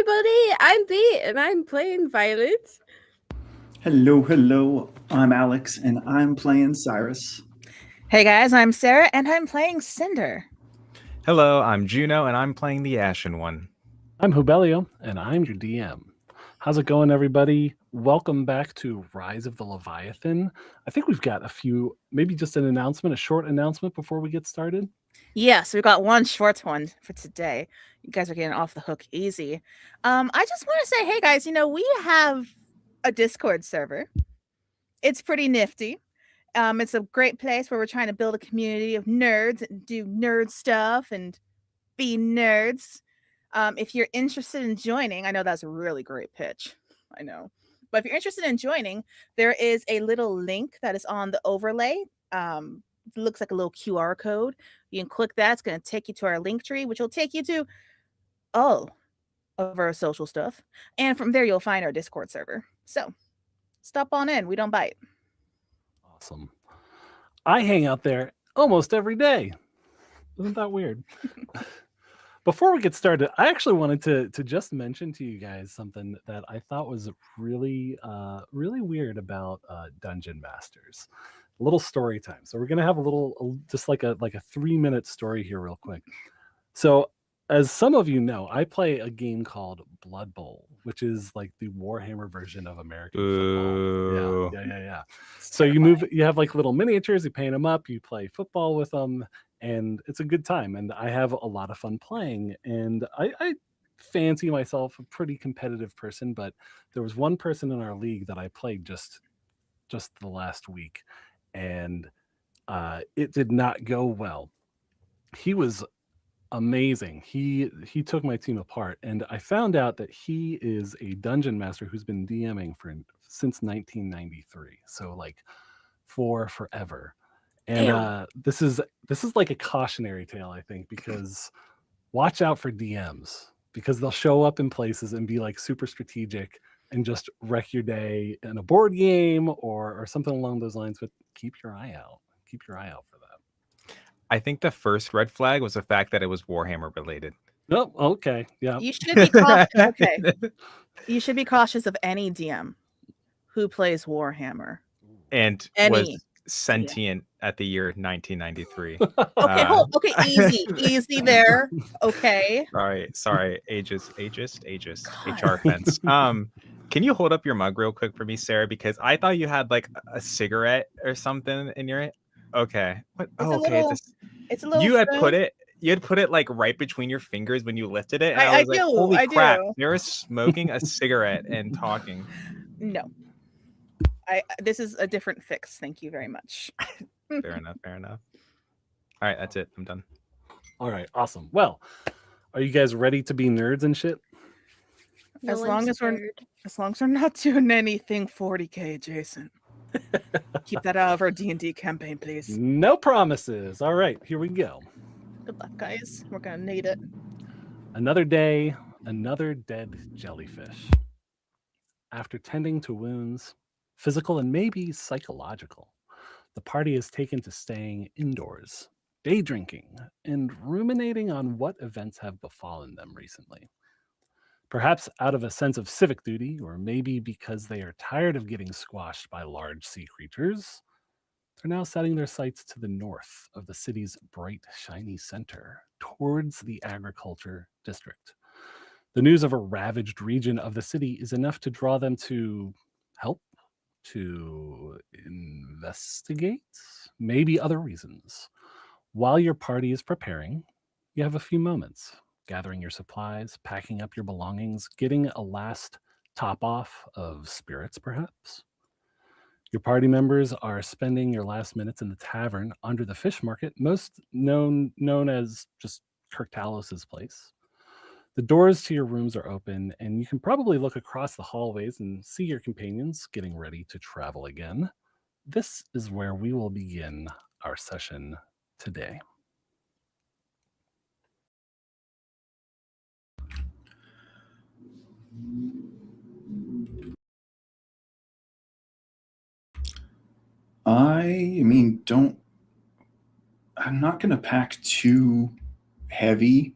everybody. I'm Bea, and I'm playing Violet. Hello. I'm Alex, and I'm playing Cyrus. Hey guys, I'm Sarah, and I'm playing Cinder. Hello, I'm Juno, and I'm playing the Ashen One. I'm Hubelio, and I'm your DM. How's it going, everybody? Welcome back to Rise of the Leviathan. I think we've got a few, maybe just a short announcement before we get started. Yes, we've got one short one for today. You guys are getting off the hook easy. I just want to say, hey guys, we have a Discord server. It's pretty nifty. It's a great place where we're trying to build a community of nerds and do nerd stuff and be nerds. If you're interested in joining, I know that's a really great pitch. I know. But if you're interested in joining, there is a little link that is on the overlay. It looks like a little QR code. You can click that. It's going to take you to our link tree, which will take you to all of our social stuff. And from there, you'll find our Discord server. So stop on in. We don't bite. Awesome. I hang out there almost every day. Isn't that weird? Before we get started, I actually wanted to just mention to you guys something that I thought was really weird about Dungeon Masters. A little story time. So we're gonna have just like a 3-minute story here, real quick. So, as some of you know, I play a game called Blood Bowl, which is like the Warhammer version of American football. Yeah. So you have like little miniatures, you paint them up, you play football with them, and it's a good time. And I have a lot of fun playing. And I fancy myself a pretty competitive person, but there was one person in our league that I played just the last week, and it did not go well. He was amazing. He took my team apart, and I found out that he is a dungeon master who's been DMing since 1993. So like for forever. And this is like a cautionary tale, I think, because watch out for DMs, because they'll show up in places and be like super strategic and just wreck your day in a board game or something along those lines. But keep your eye out. Keep your eye out for that. I think the first red flag was the fact that it was Warhammer related. Oh, okay. Yeah. You should be cautious. Okay. You should be cautious of any DM who plays Warhammer. And was sentient at the year 1993. Okay, easy there. Okay. Sorry, ageist, HR fence. Can you hold up your mug real quick for me, Sarah? Because I thought you had like a cigarette or something in your. Okay. What? It's a little. You had put it like right between your fingers when you lifted it, and I was like, "Holy crap!" You're smoking a cigarette and talking. No. This is a different fix. Thank you very much. Fair enough. All right, that's it. I'm done. All right, awesome. Well, are you guys ready to be nerds and shit? As long as we're not doing anything 40K adjacent. Keep that out of our D&D campaign, please. No promises. All right, here we go. Good luck, guys. We're gonna need it. Another day, another dead jellyfish. After tending to wounds, physical and maybe psychological, the party is taken to staying indoors, day drinking, and ruminating on what events have befallen them recently. Perhaps out of a sense of civic duty, or maybe because they are tired of getting squashed by large sea creatures, they're now setting their sights to the north of the city's bright, shiny center, towards the agriculture district. The news of a ravaged region of the city is enough to draw them to help, to investigate, maybe other reasons. While your party is preparing, you have a few moments, gathering your supplies, packing up your belongings, getting a last top off of spirits, perhaps. Your party members are spending your last minutes in the tavern under the fish market, most known as just Kirk Talos's place. The doors to your rooms are open, and you can probably look across the hallways and see your companions getting ready to travel again. This is where we will begin our session today. I'm not going to pack too heavy.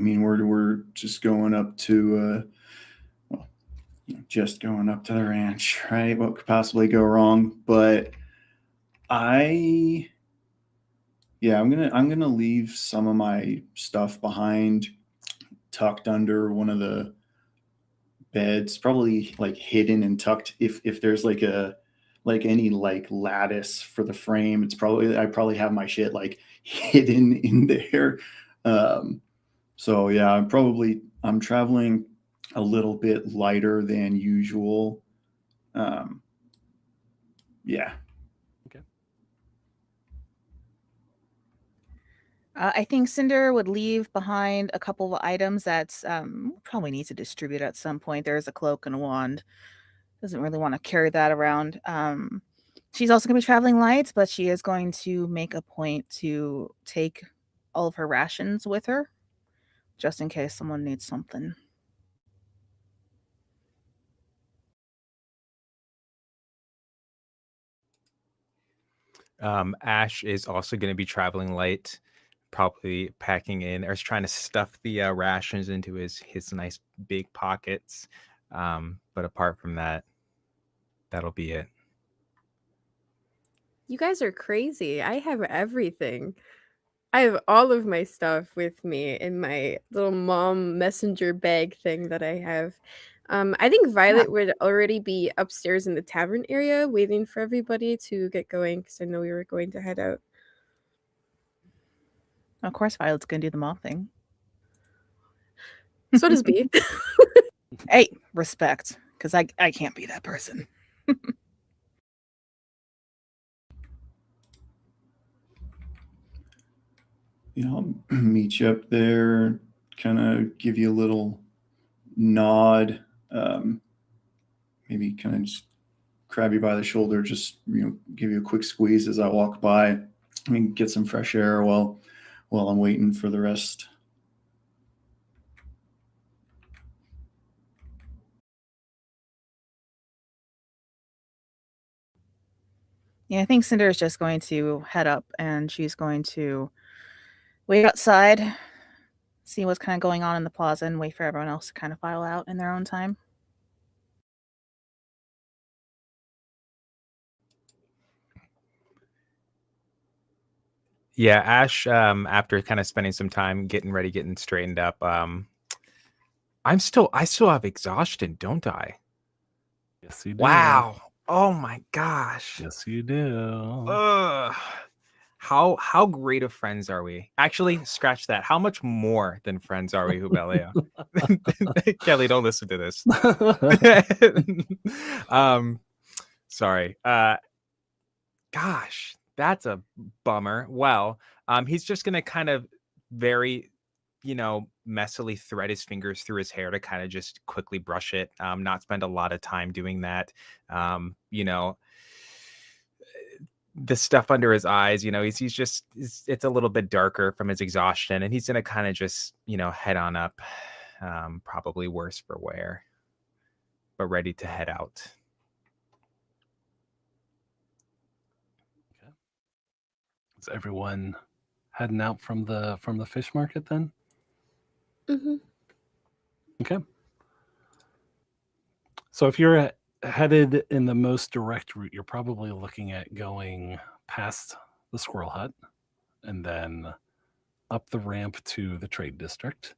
mean, we're just going up to just going up to the ranch, right? What could possibly go wrong? But I'm gonna leave some of my stuff behind, tucked under one of the beds, probably like hidden and tucked. If there's like any like lattice for the frame, I probably have my shit like hidden in there. So yeah, I'm traveling a little bit lighter than usual. Yeah. I think Cinder would leave behind a couple of items that probably need to distribute at some point. There's a cloak and a wand. Doesn't really want to carry that around. She's also going to be traveling light, but she is going to make a point to take all of her rations with her, just in case someone needs something. Ash is also going to be traveling light, probably packing in or trying to stuff the rations into his nice big pockets. But apart from that, that'll be it. You guys are crazy. I have everything. I have all of my stuff with me in my little mom messenger bag thing that I have. I think Violet would already be upstairs in the tavern area waiting for everybody to get going because I know we were going to head out. Of course, Violet's going to do the mom thing. So does B. Hey, respect, because I can't be that person. I'll meet you up there, kind of give you a little nod, maybe kind of just grab you by the shoulder, just give you a quick squeeze as I walk by. I mean, get some fresh air while I'm waiting for the rest. Yeah, I think Cinder is just going to head up and she's going to wait outside, see what's kind of going on in the plaza, and wait for everyone else to kind of file out in their own time. Yeah, Ash, after kind of spending some time getting ready, getting straightened up, I still have exhaustion, don't I? Yes, you do. Wow. Oh my gosh. Yes, you do. Ugh. How great of friends are we? Actually, scratch that. How much more than friends are we, Hubelio? Kelly, don't listen to this. Sorry. Gosh, that's a bummer. Well, he's just gonna kind of very, messily thread his fingers through his hair to kind of just quickly brush it. Not spend a lot of time doing that. The stuff under his eyes, it's a little bit darker from his exhaustion, and he's gonna kind of just, head on up. Probably worse for wear, but ready to head out. Is everyone heading out from the fish market then? Mm-hmm. Okay. So if you're headed in the most direct route, you're probably looking at going past the squirrel hut and then up the ramp to the trade district.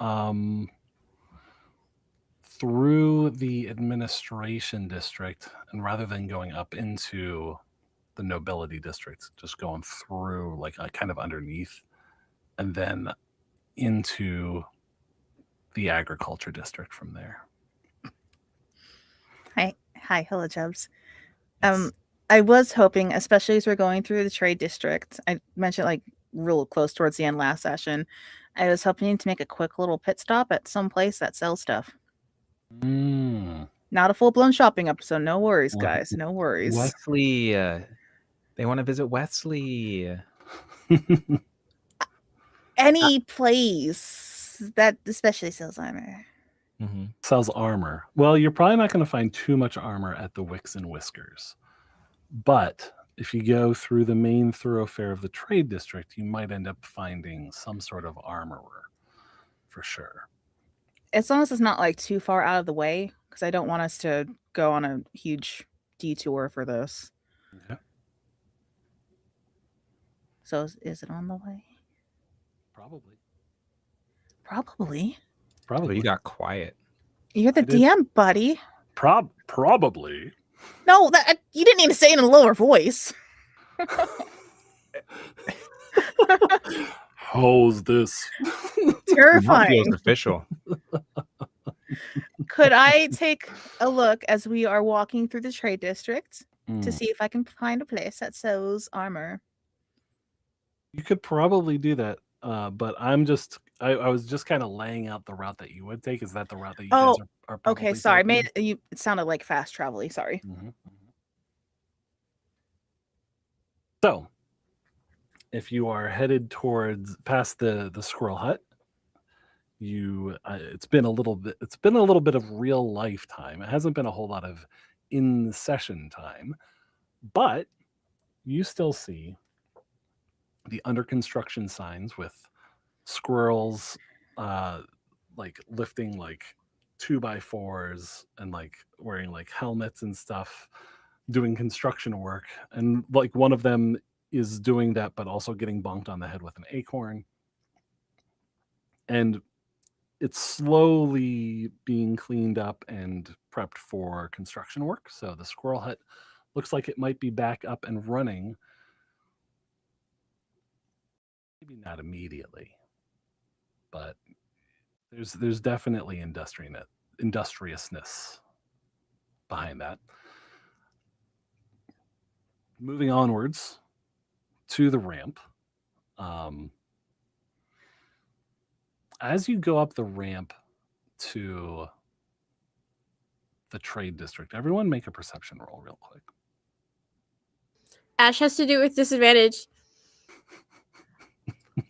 Through the administration district, and rather than going up into the nobility district, just going through like kind of underneath and then into the agriculture district from there. Hi, hello, Chubbs. Yes. I was hoping, especially as we're going through the trade district, I mentioned like real close towards the end last session, I was hoping to make a quick little pit stop at some place that sells stuff. Not a full-blown shopping episode. No worries, guys. No worries. Wesley, they want to visit Wesley. Any place that especially sells armor. Mm-hmm. Sells armor. Well, you're probably not going to find too much armor at the Wicks and Whiskers, but if you go through the main thoroughfare of the trade district, you might end up finding some sort of armorer for sure. As long as it's not like too far out of the way, because I don't want us to go on a huge detour for this. Okay. So is it on the way? Probably. Well, you got quiet. You're the I did. DM, buddy. Probably. No, that you didn't need to say it in a lower voice. How's this? Terrifying. Feels official. Could I take a look as we are walking through the trade district to see if I can find a place that sells armor? You could probably do that, but I was just kind of laying out the route that you would take. Is that the route that you guys are probably Okay, sorry. taking? It sounded like fast travel-y. Sorry. Mhm. So, if you are headed towards past the squirrel hut, it's been a little bit of real life time. It hasn't been a whole lot of in session time, but you still see the under construction signs with squirrels like lifting like 2x4s and like wearing like helmets and stuff, doing construction work, and like one of them is doing that but also getting bonked on the head with an acorn, and it's slowly being cleaned up and prepped for construction work. So the squirrel hut looks like it might be back up and running. Maybe not immediately, but there's definitely industriousness behind that. Moving onwards to the ramp. As you go up the ramp to the trade district, everyone make a perception roll real quick. Ash has to do it with disadvantage.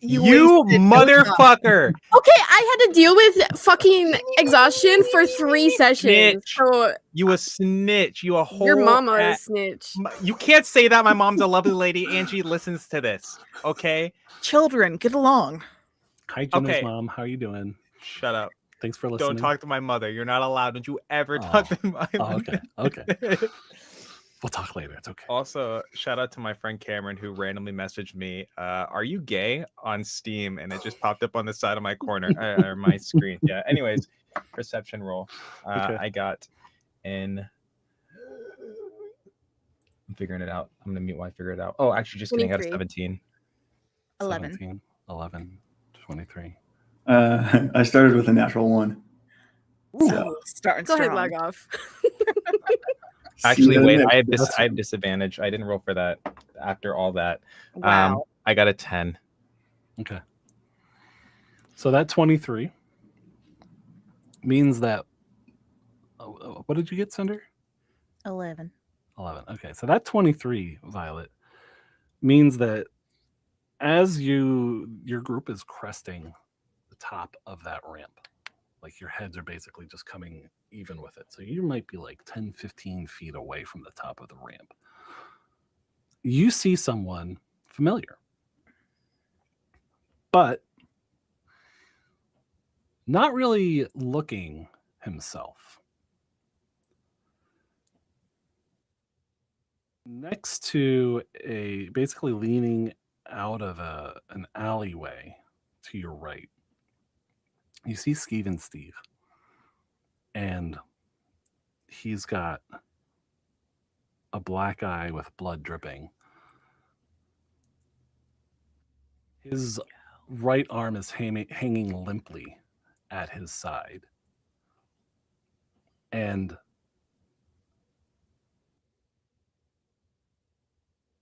You motherfucker! Okay, I had to deal with fucking exhaustion for 3 sessions. Snitch. So You a snitch. You a whole your mama rat. is snitch. You can't say that. My mom's a lovely lady. Angie listens to this. Okay? Children, get along. Hi, Jenna's Okay. mom. How are you doing? Shut up. Thanks for listening. Don't talk to my mother. You're not allowed. Don't you ever talk to my mother. Okay. We'll talk later. It's okay. Also, shout out to my friend Cameron who randomly messaged me, are you gay on Steam? And it just popped up on the side of my corner or my screen. Yeah. Anyways, perception roll. Okay. I got I'm figuring it out. I'm gonna mute while I figure it out. Oh, actually just kidding. I got a 17. 11. 17, 11, 23. I started with a natural 1. Ooh, starting Go ahead, strong. log off. Actually, wait, I That's- have disadvantage. I didn't roll for that after all that. Wow. I got a 10. Okay. So that 23 means that. What did you get, Cinder? 11. 11. Okay. So that 23, Violet, means that as your group is cresting the top of that ramp, like your heads are basically just coming even with it. So you might be like 10, 15 feet away from the top of the ramp. You see someone familiar, but not really looking himself. Next to basically leaning out of an alleyway to your right, you see Steve, and he's got a black eye with blood dripping. His right arm is hanging limply at his side, and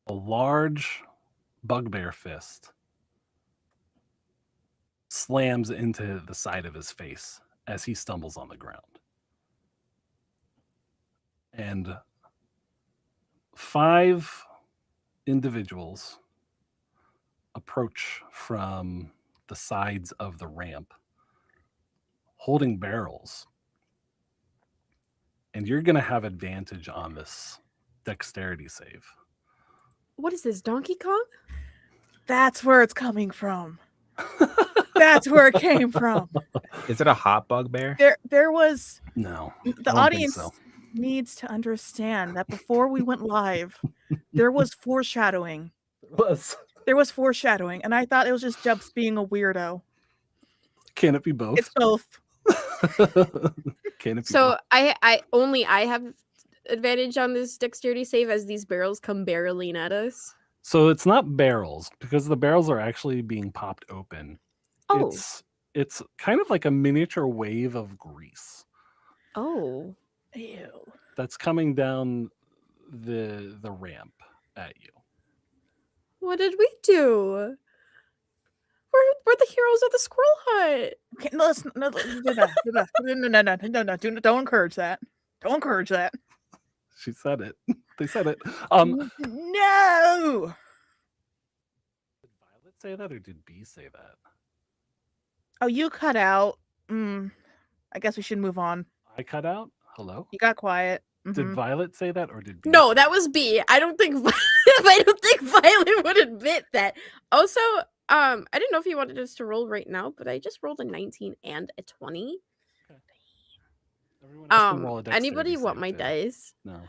a large bugbear fist slams into the side of his face as he stumbles on the ground. And 5 individuals approach from the sides of the ramp holding barrels. And you're going to have advantage on this dexterity save. What is this, Donkey Kong? That's where it's coming from. That's where it came from. Is it a hot bugbear? There was No, the I don't think audience so. needs to understand that before we went live, there was foreshadowing. There was foreshadowing, and I thought it was just Jubs being a weirdo. Can it be both? It's both. Can it be So both? I have advantage on this dexterity save as these barrels come barreling at us. So it's not barrels, because the barrels are actually being popped open. Oh. It's kind of like a miniature wave of grease Oh. Ew. that's coming down the ramp at you. What did we do? We're the heroes of the squirrel hut. Okay, no, do that. Don't encourage that. Don't encourage that. She said it. They said it. No. Did Violet say that, or did B say that? Oh, you cut out. I guess we should move on. I cut out? Hello? You got quiet. Did Violet say that, or did B No, say that was B. I don't think Violet would admit that. Also, I didn't know if you wanted us to roll right now, but I just rolled a 19 and a 20. Okay. Everyone else can roll a dexterity Anybody want save, my too. dice? No.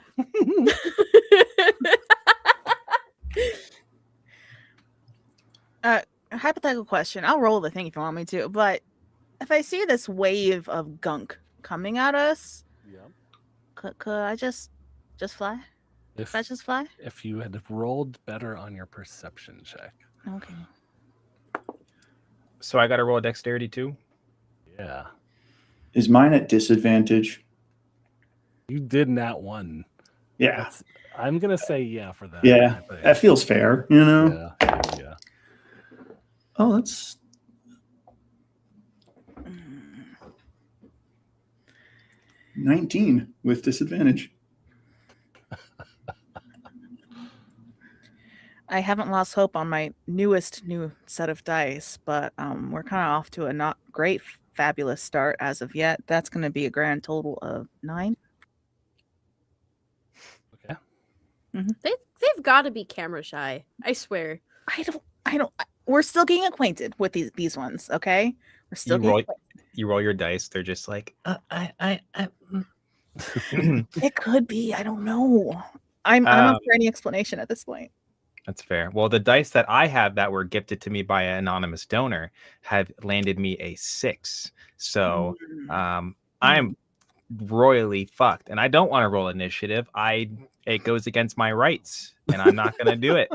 Hypothetical question. I'll roll the thing if you want me to, but if I see this wave of gunk coming at us, Yeah. could I just fly? If, Could I just fly? if you had rolled better on your perception check. Okay. So I got to roll a dexterity too. Yeah. Is mine at disadvantage? You did nat one. Yeah. I'm going to say yeah for that. Yeah. I think. That feels fair, you know? Yeah. Oh, that's 19 with disadvantage. I haven't lost hope on my new set of dice, but we're kind of off to a not great, fabulous start as of yet. That's going to be a grand total of 9. Okay. They've got to be camera shy. I swear. I don't. We're still getting acquainted with these ones. Okay, we're still getting acquainted. You roll your dice. They're just like, It could be. I don't know. I'm up for any explanation at this point. That's fair. Well, the dice that I have that were gifted to me by an anonymous donor have landed me a 6. So I'm royally fucked, and I don't want to roll initiative. It goes against my rights, and I'm not going to do it.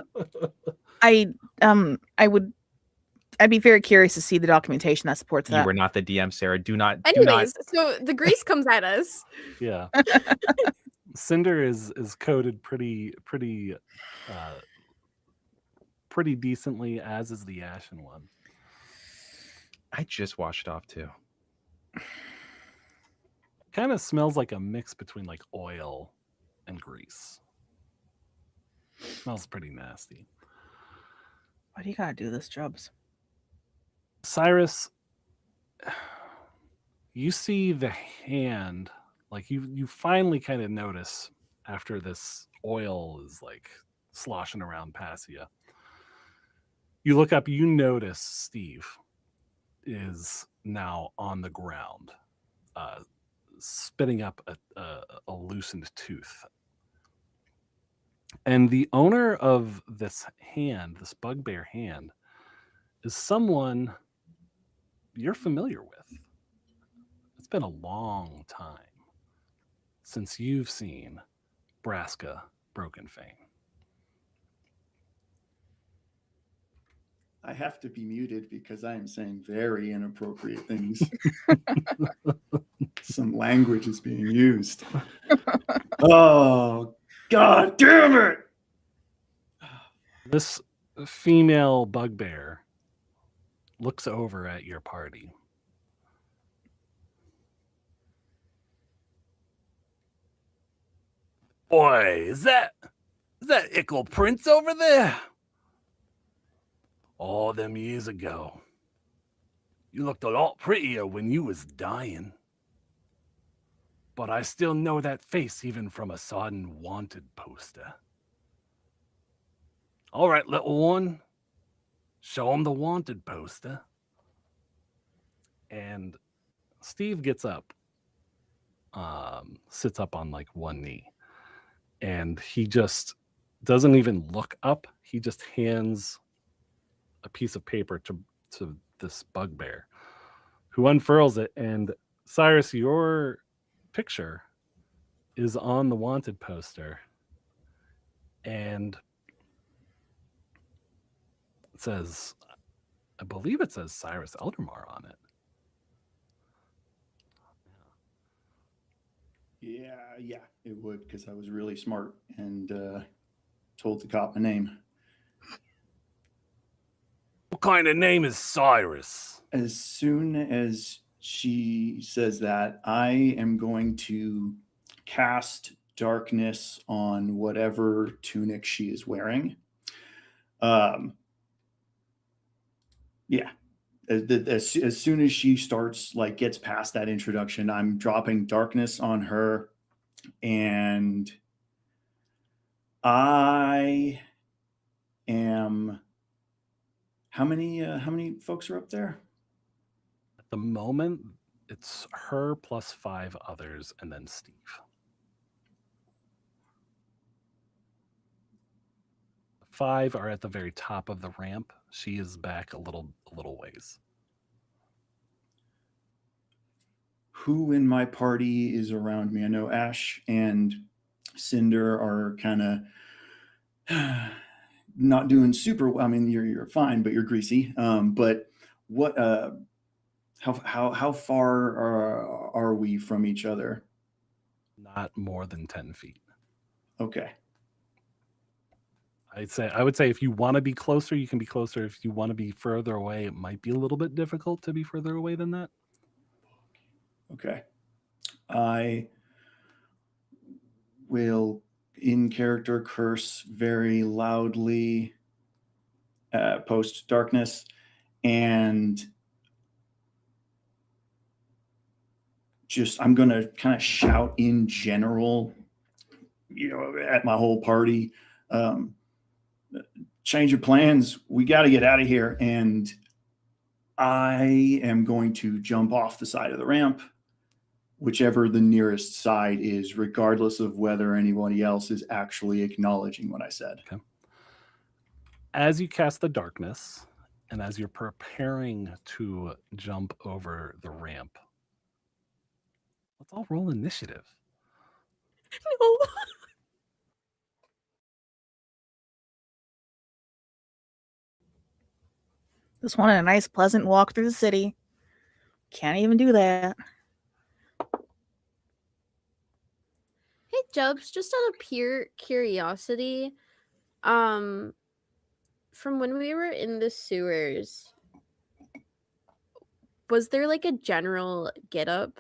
I'd be very curious to see the documentation that supports that. You were not the DM, Sarah. Do not. Anyways, so the grease comes at us. Yeah. Cinder is coded pretty decently, as is the Ashen one. I just washed off too. Kind of smells like a mix between like oil and grease. Smells pretty nasty. Why do you gotta do this, Jubs? Cyrus, you see the hand, like you finally kind of notice after this oil is like sloshing around past you. You look up, you notice Steve is now on the ground, spitting up a loosened tooth. And the owner of this hand, this bugbear hand, is someone you're familiar with. It's been a long time since you've seen Braska Broken Fang. I have to be muted because I am saying very inappropriate things. Some language is being used. Oh, God damn it! This female bugbear looks over at your party. Boy, is that Ickle Prince over there? All them years ago. You looked a lot prettier when you was dying. But I still know that face even from a sodden wanted poster. All right, little one. Show him the wanted poster. And Steve gets up, sits up on like one knee, and he just doesn't even look up. He just hands a piece of paper to this bugbear, who unfurls it. And Cyrus, your picture is on the wanted poster, and it says, I believe it says Cyrus Eldermar on it. Yeah, it would, because I was really smart and told the cop my name. What kind of name is Cyrus? As soon as she says that, I am going to cast darkness on whatever tunic she is wearing. Yeah. As soon as she starts, like, gets past that introduction, I'm dropping darkness on her, and I am. How many folks are up there? At the moment, it's her plus 5 others, and then Steve. 5 are at the very top of the ramp. She is back a little ways. Who in my party is around me? I know Ash and Cinder are kind of not doing super well. I mean, you're fine, but you're greasy. But what? How far are we from each other? Not more than 10 feet. Okay. I would say if you want to be closer, you can be closer. If you want to be further away, it might be a little bit difficult to be further away than that. Okay. I will, in character, curse very loudly, post darkness, and just I'm going to kind of shout in general, at my whole party. Change your plans. We got to get out of here. And I am going to jump off the side of the ramp, whichever the nearest side is, regardless of whether anybody else is actually acknowledging what I said. Okay. As you cast the darkness, and as you're preparing to jump over the ramp, let's all roll initiative. No. Just wanted a nice, pleasant walk through the city. Can't even do that. Hey, Jubs, just out of pure curiosity, from when we were in the sewers, was there like a general get up?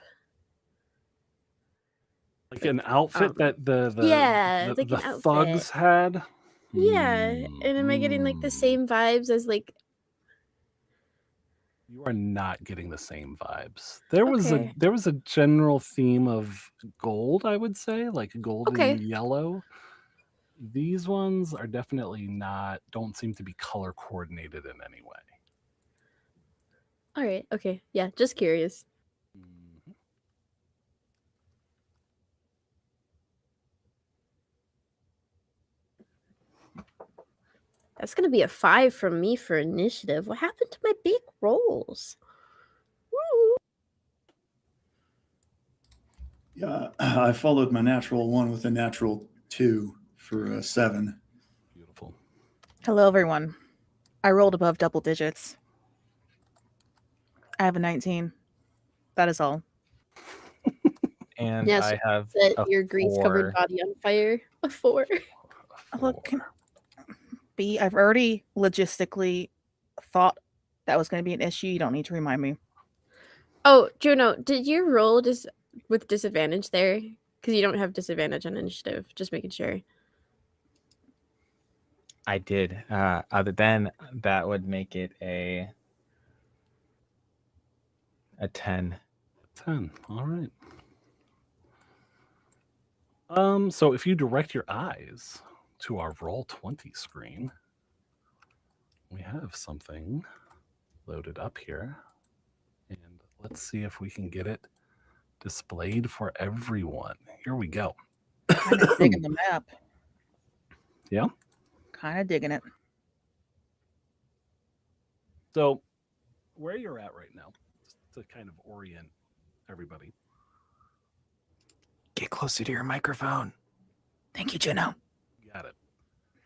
Like an outfit that the like the an outfit. thugs had. Yeah, and am I getting like the same vibes as like? You are not getting the same vibes. There was Okay. a general theme of gold, I would say, like golden Okay. yellow. These ones are definitely don't seem to be color coordinated in any way. All right. Okay. Yeah, just curious. That's gonna be a 5 from me for initiative. What happened to my big rolls? Woo. Yeah, I followed my natural 1 with a natural 2 for a 7. Beautiful. Hello, everyone. I rolled above double digits. I have a 19. That is all. And Yes, I have set a your grease-covered 4. body on fire. A 4. Look, B, I've already logistically thought that was going to be an issue. You don't need to remind me. Oh, Juno, did you roll just with disadvantage there? Because you don't have disadvantage on initiative. Just making sure. I did. Other than that would make it a 10. 10. All right. So if you direct your eyes to our Roll20 screen, have something loaded up here. And let's see if we can get it displayed for everyone. Here we go. Kind of digging the map. Yeah. Kind of digging it. So where you're at right now, just to kind of orient everybody. Get closer to your microphone. Thank you, Juno. Got it.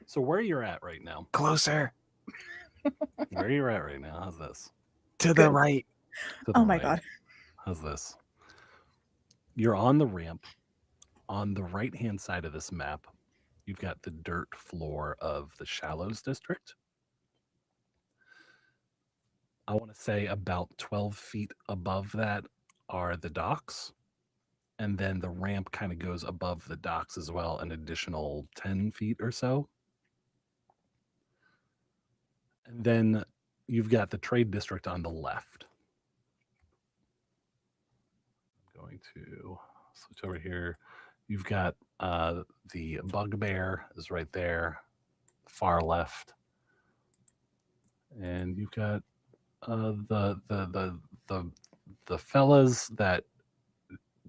So where you're at right now, Closer. where you're at right now, how's this? To the right. To the Oh my right. God. How's this? You're on the ramp. On the right-hand side of this map, you've got the dirt floor of the Shallows district. I want to say about 12 feet above that are the docks. And then the ramp kind of goes above the docks as well, an additional 10 feet or so. And then you've got the trade district on the left. I'm going to switch over here. You've got the Bugbear is right there, far left. And you've got the fellas that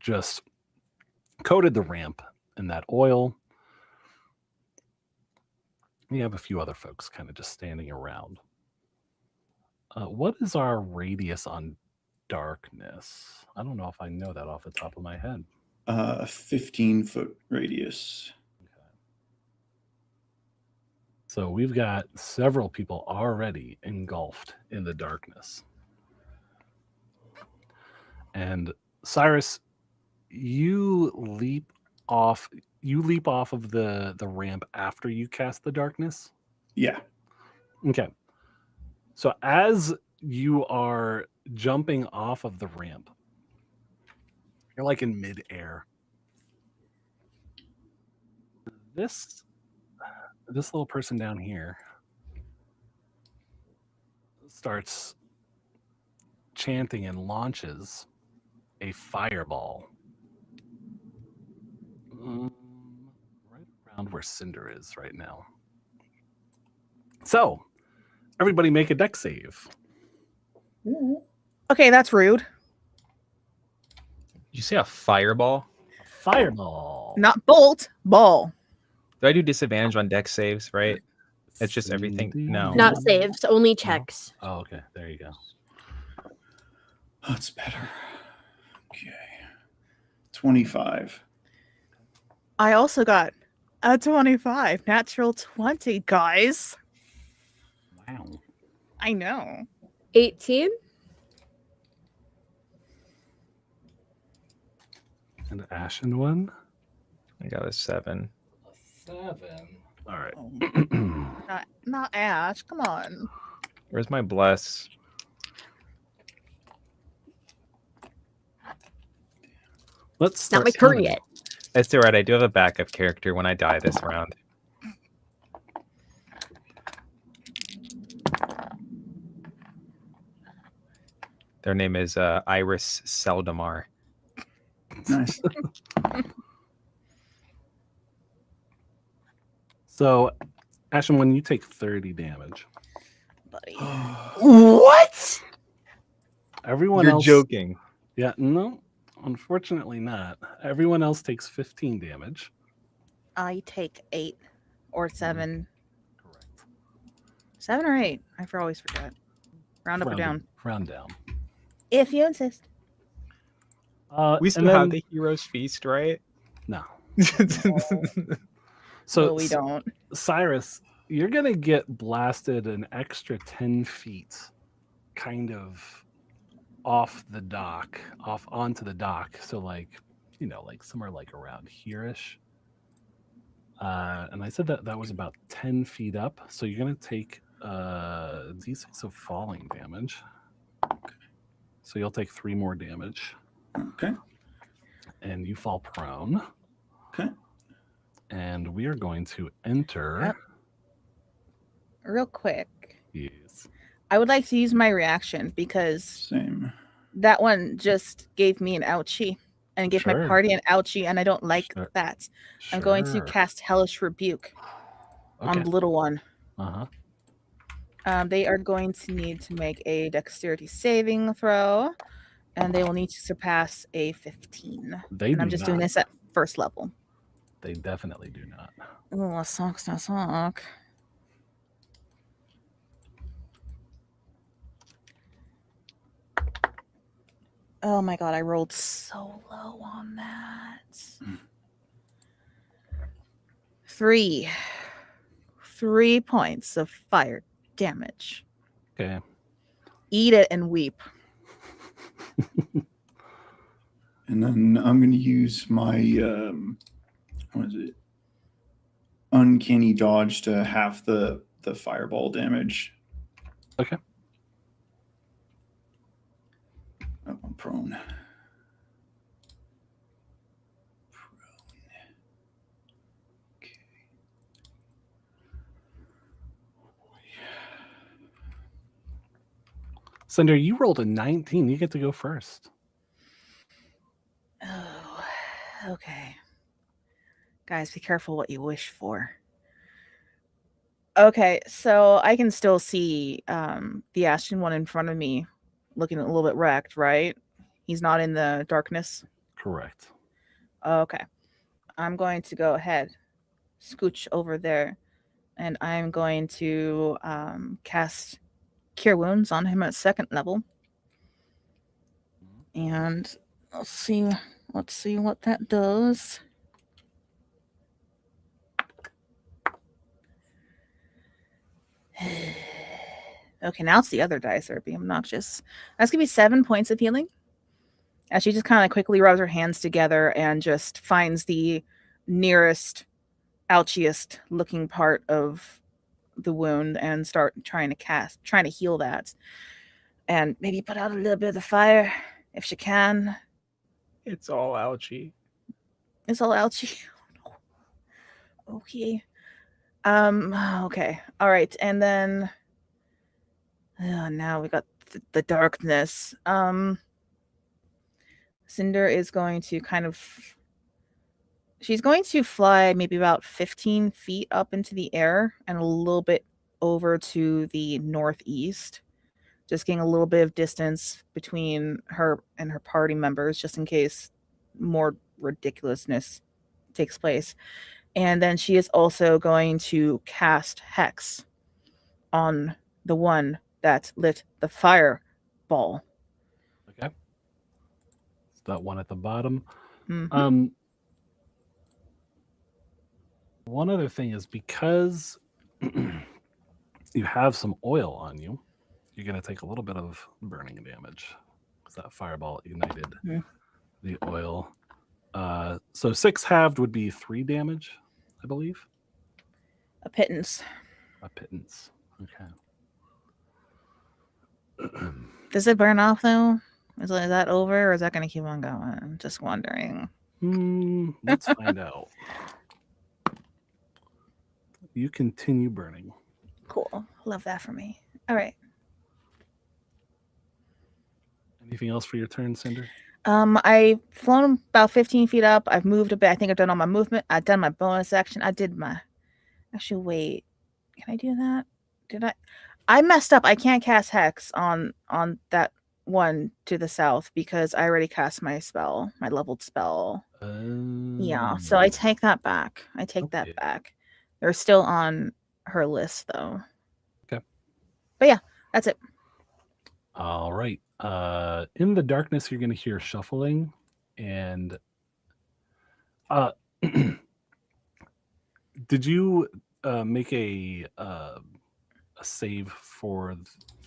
just coated the ramp in that oil. We have a few other folks kind of just standing around. What is our radius on darkness? I don't know if I know that off the top of my head. 15-foot radius. Okay. So we've got several people already engulfed in the darkness. And Cyrus, you leap off of the ramp after you cast the darkness? Yeah. Okay. So as you are jumping off of the ramp, you're like in midair. This little person down here starts chanting and launches a fireball right around where Cinder is right now. So, everybody make a dex save. Okay, that's rude. Did you say a fireball? Fireball. Not bolt, ball. Do I do disadvantage on dex saves, right? It's just everything. No. Not saves, only checks. Oh, okay. There you go. That's better. Okay. 25. I also got a 25. Natural 20, guys. Wow. I know. 18. And Ashen one? I got a 7. A 7. All right. Oh. Not Ash. Come on. Where's my bless? Let's It's not start. my turn yet. It's all right. I do have a backup character when I die this round. Their name is Iris Seldamar. Nice. So, Ashen, when you take 30 damage, Buddy. What? everyone You're else. joking. Yeah, no, unfortunately not. Everyone else takes 15 damage. I take 8 or 7. Correct. 7 or 8. I always forget. Round up or down. Round down. If you insist. We still have the hero's feast, right? No. So So we don't. Cyrus, you're gonna get blasted an extra 10 feet, kind of off the dock, off onto the dock. So like, like somewhere like around here-ish. And I said that was about 10 feet up. So you're gonna take d6 of falling damage. So you'll take 3 more damage. Okay. And you fall prone. Okay. And we are going to enter. Yep. Real quick. Yes. I would like to use my reaction because Same. that one just gave me an ouchie and gave my Sure. party an ouchie, and I don't like Sure. that. I'm going to Sure. cast Hellish Rebuke on Okay. the little one. Uh-huh. They are going to need to make a dexterity saving throw, and they will need to surpass a 15. They And I'm do just not. doing this at first level. They definitely do not. Oh, that sucks. That suck. Oh my god, I rolled so low on that. 3 points of fire damage. Okay. Eat it and weep. And then I'm going to use my, what is it? Uncanny dodge to half the fireball damage. Okay. Oh, I'm prone. Okay. Cinder, you rolled a 19. You get to go first. Oh, okay. Guys, be careful what you wish for. Okay, so I can still see the Ashen one in front of me looking a little bit wrecked, right? He's not in the darkness. Correct. Okay. I'm going to go ahead, scooch over there, and I'm going to cast Cure Wounds on him at 2nd level. And let's see what that does. Okay, now it's the other dice are being obnoxious. That's gonna be 7 points of healing. As she just kind of quickly rubs her hands together and just finds the nearest, ouchiest looking part of the wound and start trying to heal that. And maybe put out a little bit of the fire if she can. It's all ouchy. It's all ouchy. Okay. Okay. All right. And then now we got the darkness. Cinder is going to she's going to fly maybe about 15 feet up into the air and a little bit over to the northeast, just getting a little bit of distance between her and her party members, just in case more ridiculousness takes place. And then she is also going to cast Hex on the one that lit the fireball. Okay. It's that one at the bottom. Mm-hmm. One other thing is because you have some oil on you, you're going to take a little bit of burning damage because that fireball ignited the oil. So 6 halved would be 3 damage, I believe. A pittance. A pittance. Okay. Does it burn off though? Is that over or is that going to keep on going? I'm just wondering. Let's find out. You continue burning. Cool. Love that for me. All right. Anything else for your turn, Cinder? I've flown about 15 feet up. I've moved a bit. I think I've done all my movement. I've done my bonus action. Actually, wait. Can I do that? Did I messed up. I can't cast Hex on that one to the south because I already cast my spell, my leveled spell. Yeah, so I take that back. That back. They're still on her list though. Okay. But yeah, that's it. All right. In the darkness, you're going to hear shuffling, and did you make a save for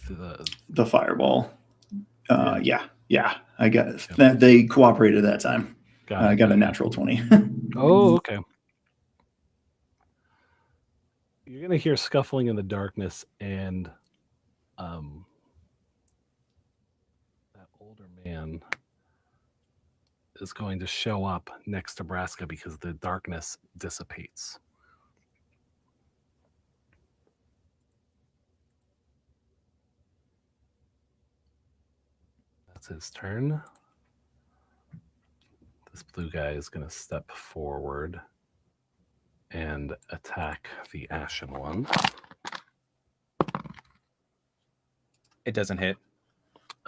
the fireball? Yeah. I got it. They cooperated that time. I got a natural 20. Oh, okay. You're going to hear scuffling in the darkness, and that older man is going to show up next to Braska because the darkness dissipates. That's his turn. This blue guy is going to step forward and attack the ashen one. It doesn't hit.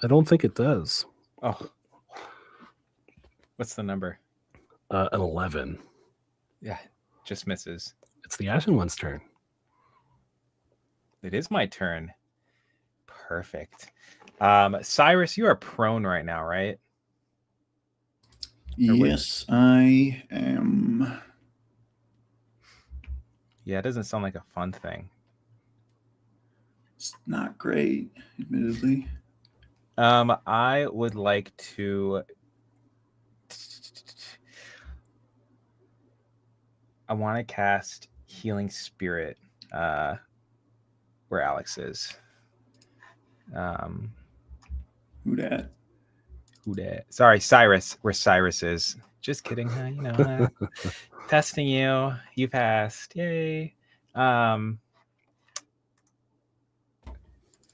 I don't think it does. Oh. What's the number? An 11. Yeah, just misses. It's the Ashen One's turn. It is my turn. Perfect. Cyrus, you are prone right now, right? Yes, I am. Yeah, it doesn't sound like a fun thing. It's not great, admittedly. I would like to. I want to cast Healing Spirit where Alex is. Who dat? Who dat? Sorry, Cyrus, where Cyrus is. Just kidding. You know, testing you. You passed. Yay. I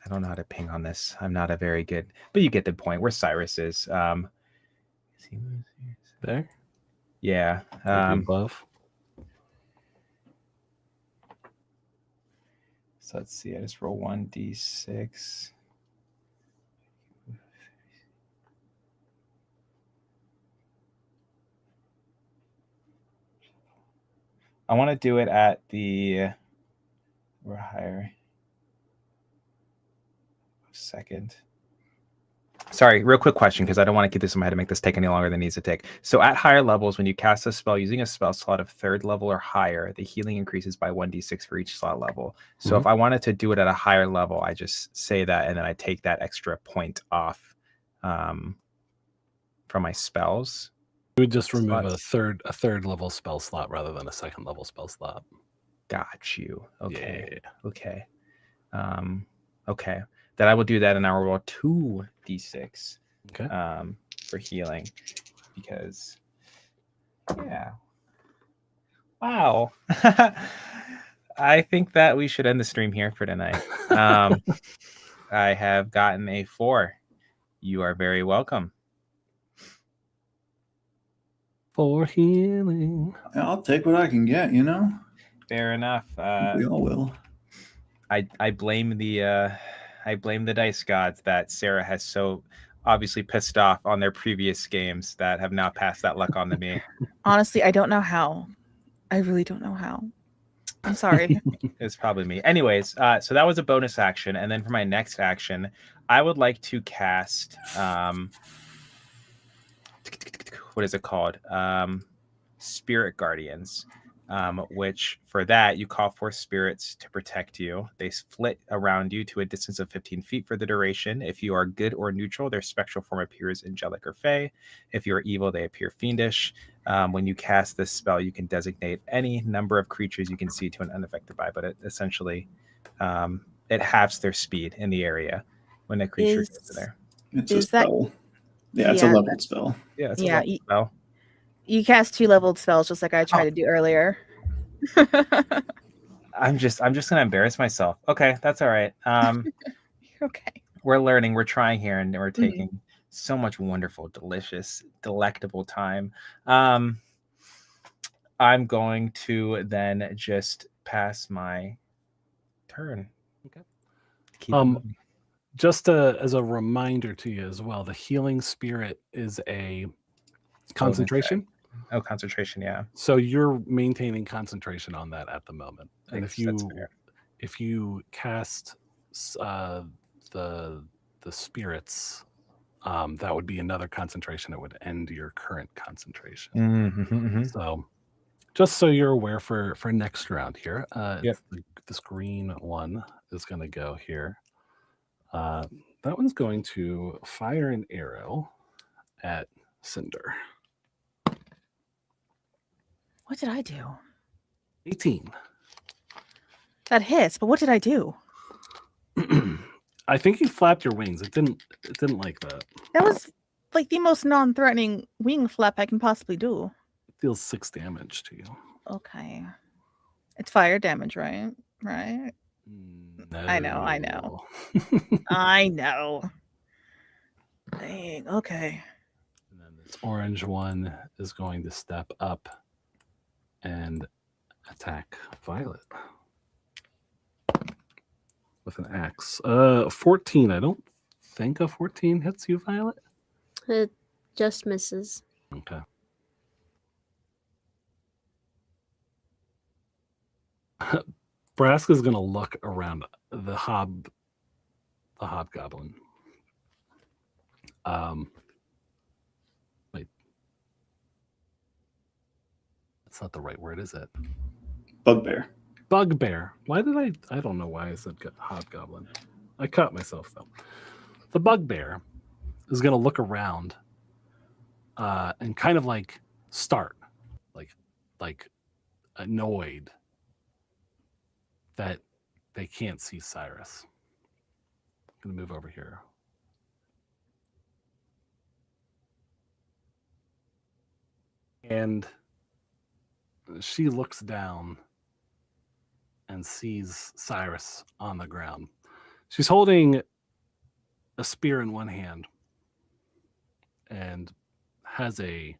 don't know how to ping on this. I'm not a very good, but you get the point. Where Cyrus is. There? Yeah. Above. So let's see. I just roll 1d6. I want to do it at the we're higher. Second. Sorry, real quick question, because I don't want to keep this in my head to make this take any longer than it needs to take. So at higher levels, when you cast a spell using a spell slot of 3rd level or higher, the healing increases by 1d6 for each slot level. So if I wanted to do it at a higher level, I just say that, and then I take that extra point off from my spells. You would just remove a third level spell slot rather than a 2nd level spell slot. Got you. Okay. Yeah. Okay. Okay. Then I will do that, and I will roll 2d6 for healing, because yeah. Wow. I think that we should end the stream here for tonight. I have gotten a 4. You are very welcome. For healing. I'll take what I can get, you know? Fair enough. We all will. I blame the dice gods that Sarah has so obviously pissed off on their previous games that have now passed that luck on to me. Honestly, I don't know how. I really don't know how. I'm sorry. It's probably me. Anyways, so that was a bonus action, and then for my next action, I would like to cast what is it called? Spirit Guardians. Which for that you call for spirits to protect you. They flit around you to a distance of 15 feet for the duration. If you are good or neutral, their spectral form appears angelic or fey. If you are evil, they appear fiendish. When you cast this spell, you can designate any number of creatures you can see to an unaffected by, but it essentially it halves their speed in the area when a creature gets there. It's a spell. It's a leveled spell. Yeah, it's a leveled spell. You cast 2 leveled spells just like I tried to do earlier. I'm just gonna embarrass myself. Okay, that's all right. Okay. We're learning, we're trying here, and we're taking so much wonderful, delicious, delectable time. I'm going to then just pass my turn. Okay. Keep it moving. Just as a reminder to you as well, the healing spirit is a concentration. Oh, concentration, yeah. So you're maintaining concentration on that at the moment. And if you cast the spirits, that would be another concentration that would end your current concentration. So just so you're aware for next round here, this green one is going to go here. That one's going to fire an arrow at Cinder. What did I do? 18. That hits, but what did I do? I think you flapped your wings. It didn't like that. That was like the most non-threatening wing flap I can possibly do. It deals 6 damage to you. Okay. It's fire damage, right? Right? No. I know. I know. Dang, okay. And then this orange one is going to step up and attack Violet with an axe. 14. I don't think a 14 hits you, Violet. It just misses. Okay. Braska's gonna look around the hobgoblin. Wait. That's not the right word, is it? Bugbear. Bugbear. Why did I don't know why I said hobgoblin. I caught myself though. The bugbear is gonna look around and kind of like start like annoyed that they can't see Cyrus. I'm gonna move over here. And she looks down and sees Cyrus on the ground. She's holding a spear in one hand and has a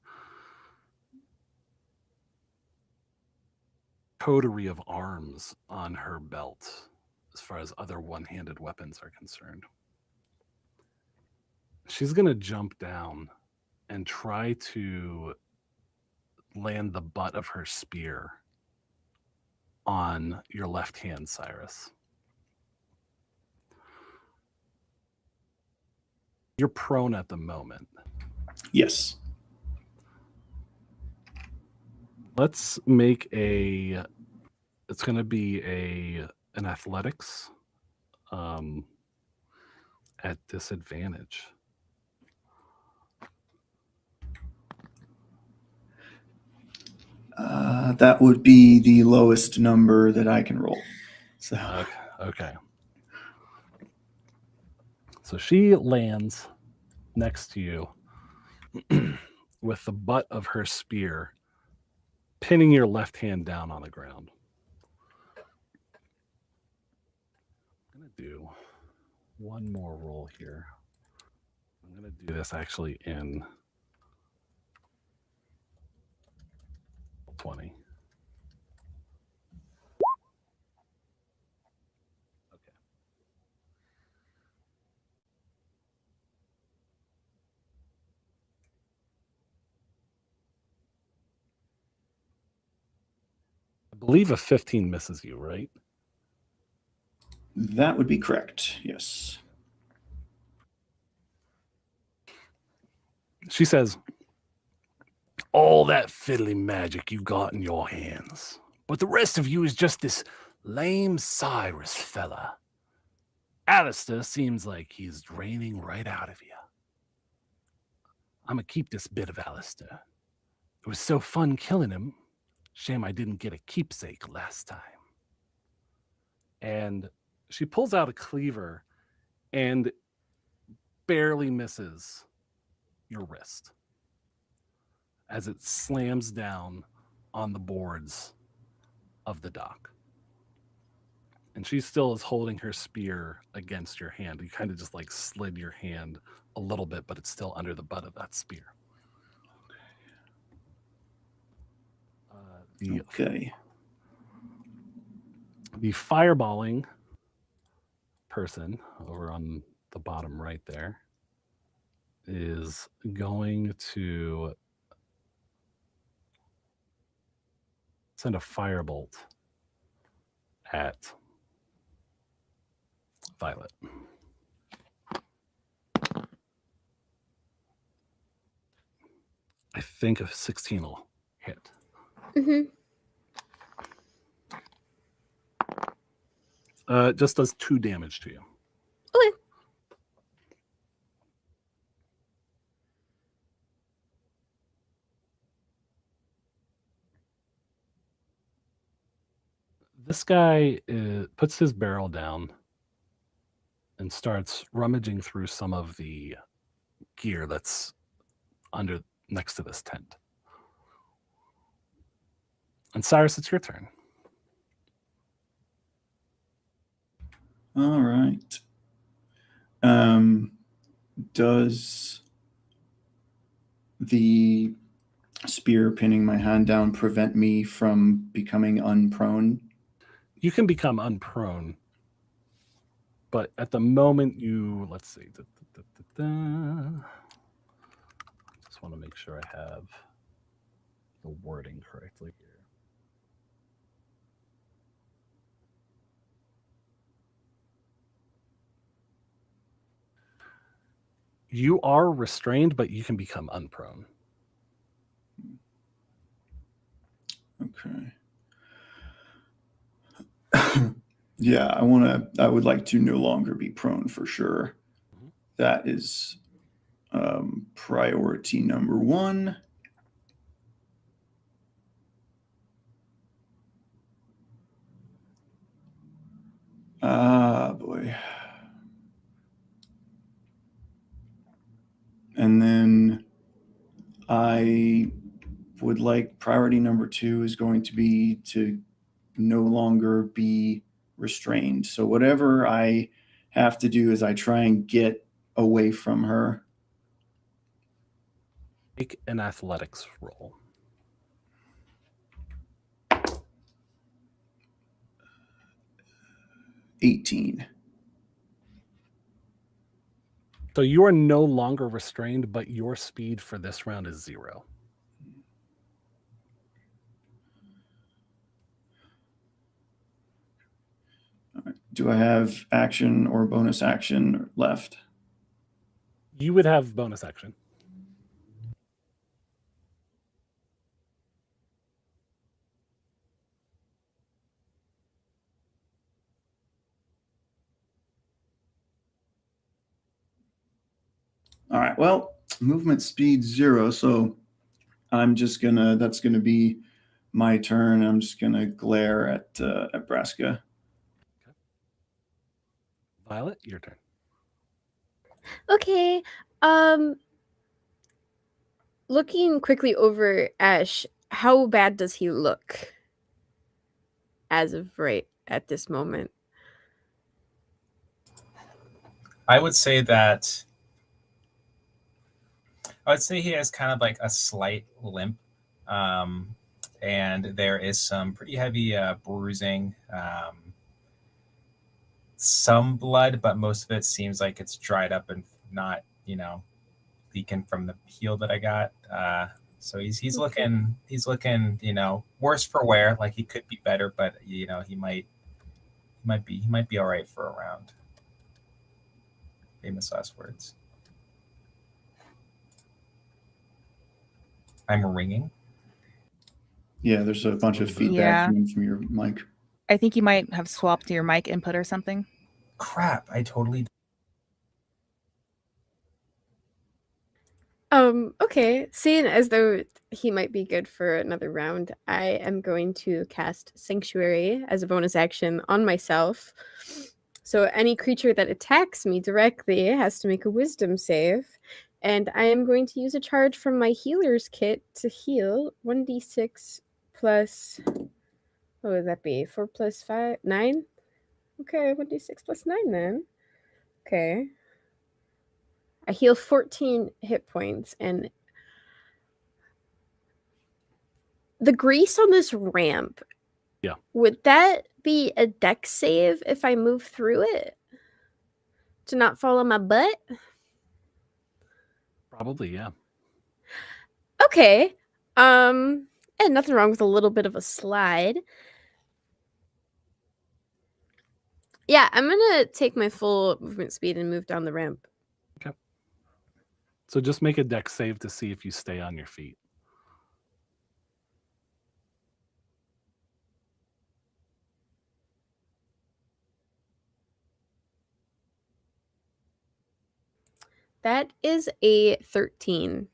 coterie of arms on her belt as far as other one-handed weapons are concerned. She's going to jump down and try to land the butt of her spear on your left hand, Cyrus. You're prone at the moment. Yes. Let's make it's going to be an athletics at disadvantage. That would be the lowest number that I can roll. So Okay. So she lands next to you with the butt of her spear pinning your left hand down on the ground. I'm going to do one more roll here. I'm going to do this actually in 20. Okay. I believe a 15 misses you, right? that would be correct. Yes. She says, all that fiddly magic you got in your hands, but the rest of you is just this lame Cyrus fella. Alistair seems like he's draining right out of you. I'm gonna keep this bit of Alistair. It was so fun killing him. Shame I didn't get a keepsake last time. And she pulls out a cleaver and barely misses your wrist as it slams down on the boards of the dock. And she still is holding her spear against your hand. You kind of just like slid your hand a little bit, but it's still under the butt of that spear. Okay. The fireballing person over on the bottom right there is going to send a firebolt at Violet. I think a 16 will hit. Mm-hmm. It just does 2 damage to you. Okay. This guy puts his barrel down and starts rummaging through some of the gear that's next to this tent. And Cyrus, it's your turn. All right. Does the spear pinning my hand down prevent me from becoming unprone? You can become unprone But at the moment let's see. Just want to make sure I have the wording correctly here. You are restrained, but you can become unprone. Okay. Yeah, I would like to no longer be prone for sure. That is priority number 1. Ah, boy. And then I would like priority number 2 is going to be to no longer be restrained. So whatever I have to do is I try and get away from her. Make an athletics roll. 18. So you are no longer restrained, but your speed for this round is 0. All right. Do I have action or bonus action left? You would have bonus action. All right. Well, movement speed 0. So that's gonna be my turn. I'm just gonna glare at Braska. Okay. Violet, your turn. Okay. Looking quickly over Ash, how bad does he look as of right at this moment? I would say he has kind of like a slight limp, and there is some pretty heavy bruising, some blood, but most of it seems like it's dried up and not, leaking from the heal that I got. So he's looking, worse for wear. Like he could be better, but he might be all right for a round. Famous last words. I'm ringing. Yeah, there's a bunch of feedback coming from your mic. I think you might have swapped your mic input or something. Crap, I totally. Okay. Seeing as though he might be good for another round, I am going to cast Sanctuary as a bonus action on myself. So any creature that attacks me directly has to make a wisdom save. And I am going to use a charge from my healer's kit to heal 1d6 plus, what would that be? 4 plus 5, 9? Okay, 1d6 plus 9 then. Okay. I heal 14 hit points, and the grease on this ramp. Yeah. Would that be a dex save if I move through it? To not fall on my butt? Probably, yeah. Okay. And nothing wrong with a little bit of a slide. Yeah, I'm gonna take my full movement speed and move down the ramp. Okay. So just make a dex save to see if you stay on your feet. That is a 13.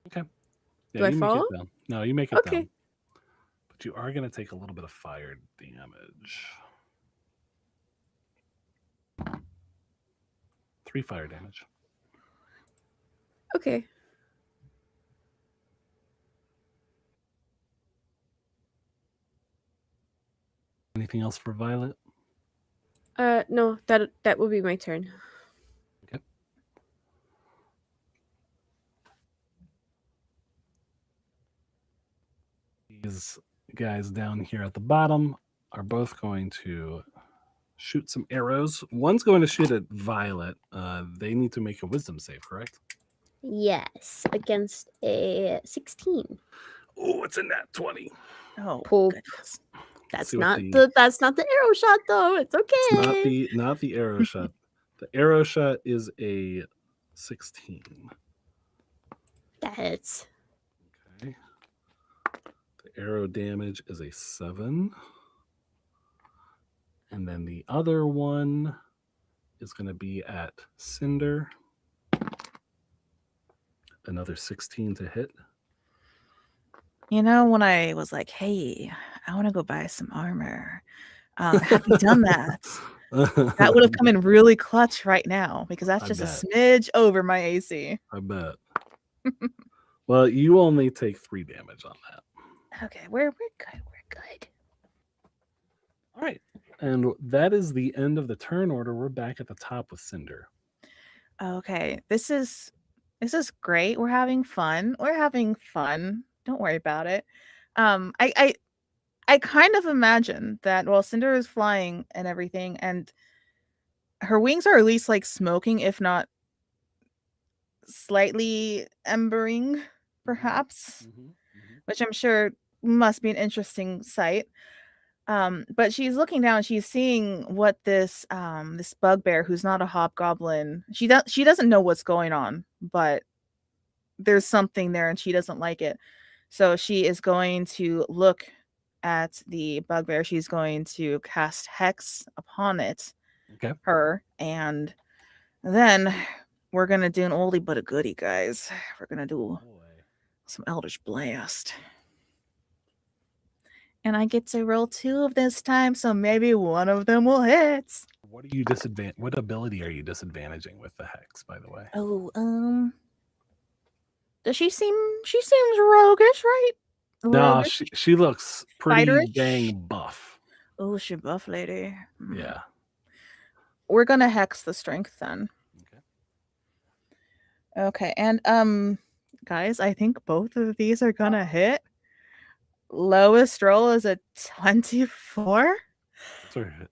Okay. Yeah, Do I you fall? make it down. No, you make it Okay. down. But you are going to take a little bit of fire damage. 3 fire damage. Okay. Anything else for Violet? No, that will be my turn. Okay. These guys down here at the bottom are both going to shoot some arrows. One's going to shoot at Violet. They need to make a wisdom save, correct? Yes, against a 16. Oh, it's a nat 20. Oh, Poop. goodness. That's see what not the- that's not the arrow shot though. It's okay. It's not the arrow shot. The arrow shot is a 16. That hits. Okay. The arrow damage is a 7. And then the other one is going to be at Cinder. Another 16 to hit. You know, when I was like, hey, I want to go buy some armor, have you done that? That would have come in really clutch right now because that's I just bet. a smidge over my AC. I bet. Well, you only take 3 damage on that. Okay, we're good. We're good. All right. And that is the end of the turn order. We're back at the top with Cinder. Okay, this is great. We're having fun. Don't worry about it. I kind of imagine that while Cinder is flying and everything, and her wings are at least like smoking, if not slightly embering, perhaps, which I'm sure must be an interesting sight. But she's looking down, she's seeing what this this bugbear, who's not a hobgoblin, she doesn't know what's going on, but there's something there and she doesn't like it. So she is going to look at the bugbear. She's going to cast Hex upon it. Okay. Her. And then we're going to do an oldie but a goodie, guys. We're going to do some Eldritch Blast. And I get to roll 2 of this time, so maybe one of them will hit. What ability are you disadvantaging with the Hex, by the way? Oh, does she seems roguish, right? No, Roguish? she looks pretty Fighterish? dang buff. Oh, she buff lady. Yeah. We're gonna hex the strength then. Okay, and guys, I think both of these are gonna hit. Lowest roll is a 24.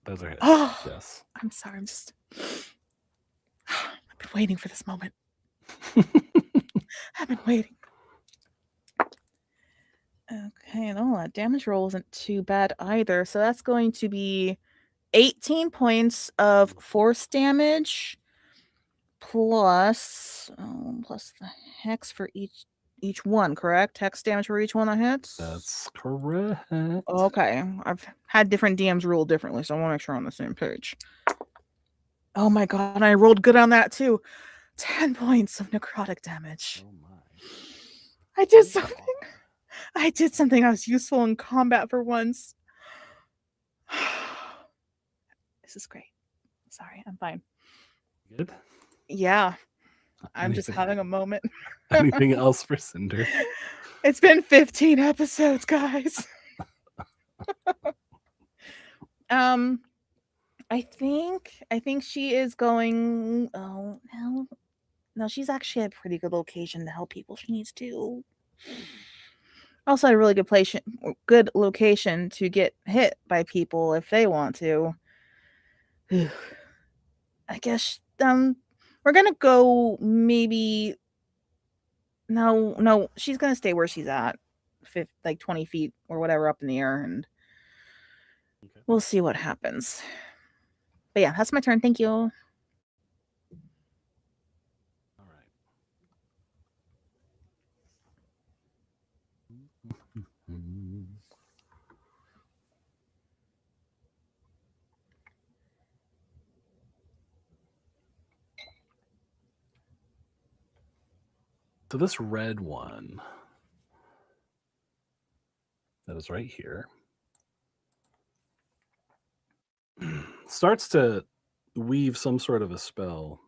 Those are hits. Oh, Yes. I'm sorry. I've been waiting for this moment. I've been waiting. Okay, no, that damage roll isn't too bad either. So that's going to be 18 points of force damage plus the hex for each one, correct? Hex damage for each one that hits? That's correct. Okay. I've had different DMs rule differently, so I want to make sure I'm on the same page. Oh my god, I rolled good on that too. 10 points of necrotic damage. Oh my. I did something. I did something. I was useful in combat for once. This is great. Sorry, I'm fine. Good. Yeah. I'm just having a moment. Anything else for Cinder? It's been 15 episodes, guys. I think she is going. Oh no, she's actually at a pretty good location to help people. She needs to. Also, at a really good location to get hit by people if they want to. I guess we're gonna go maybe. No, she's gonna stay where she's at, like 20 feet or whatever up in the air, and we'll see what happens. But yeah, that's my turn. Thank you. All right. So this red one that is right here starts to weave some sort of a spell.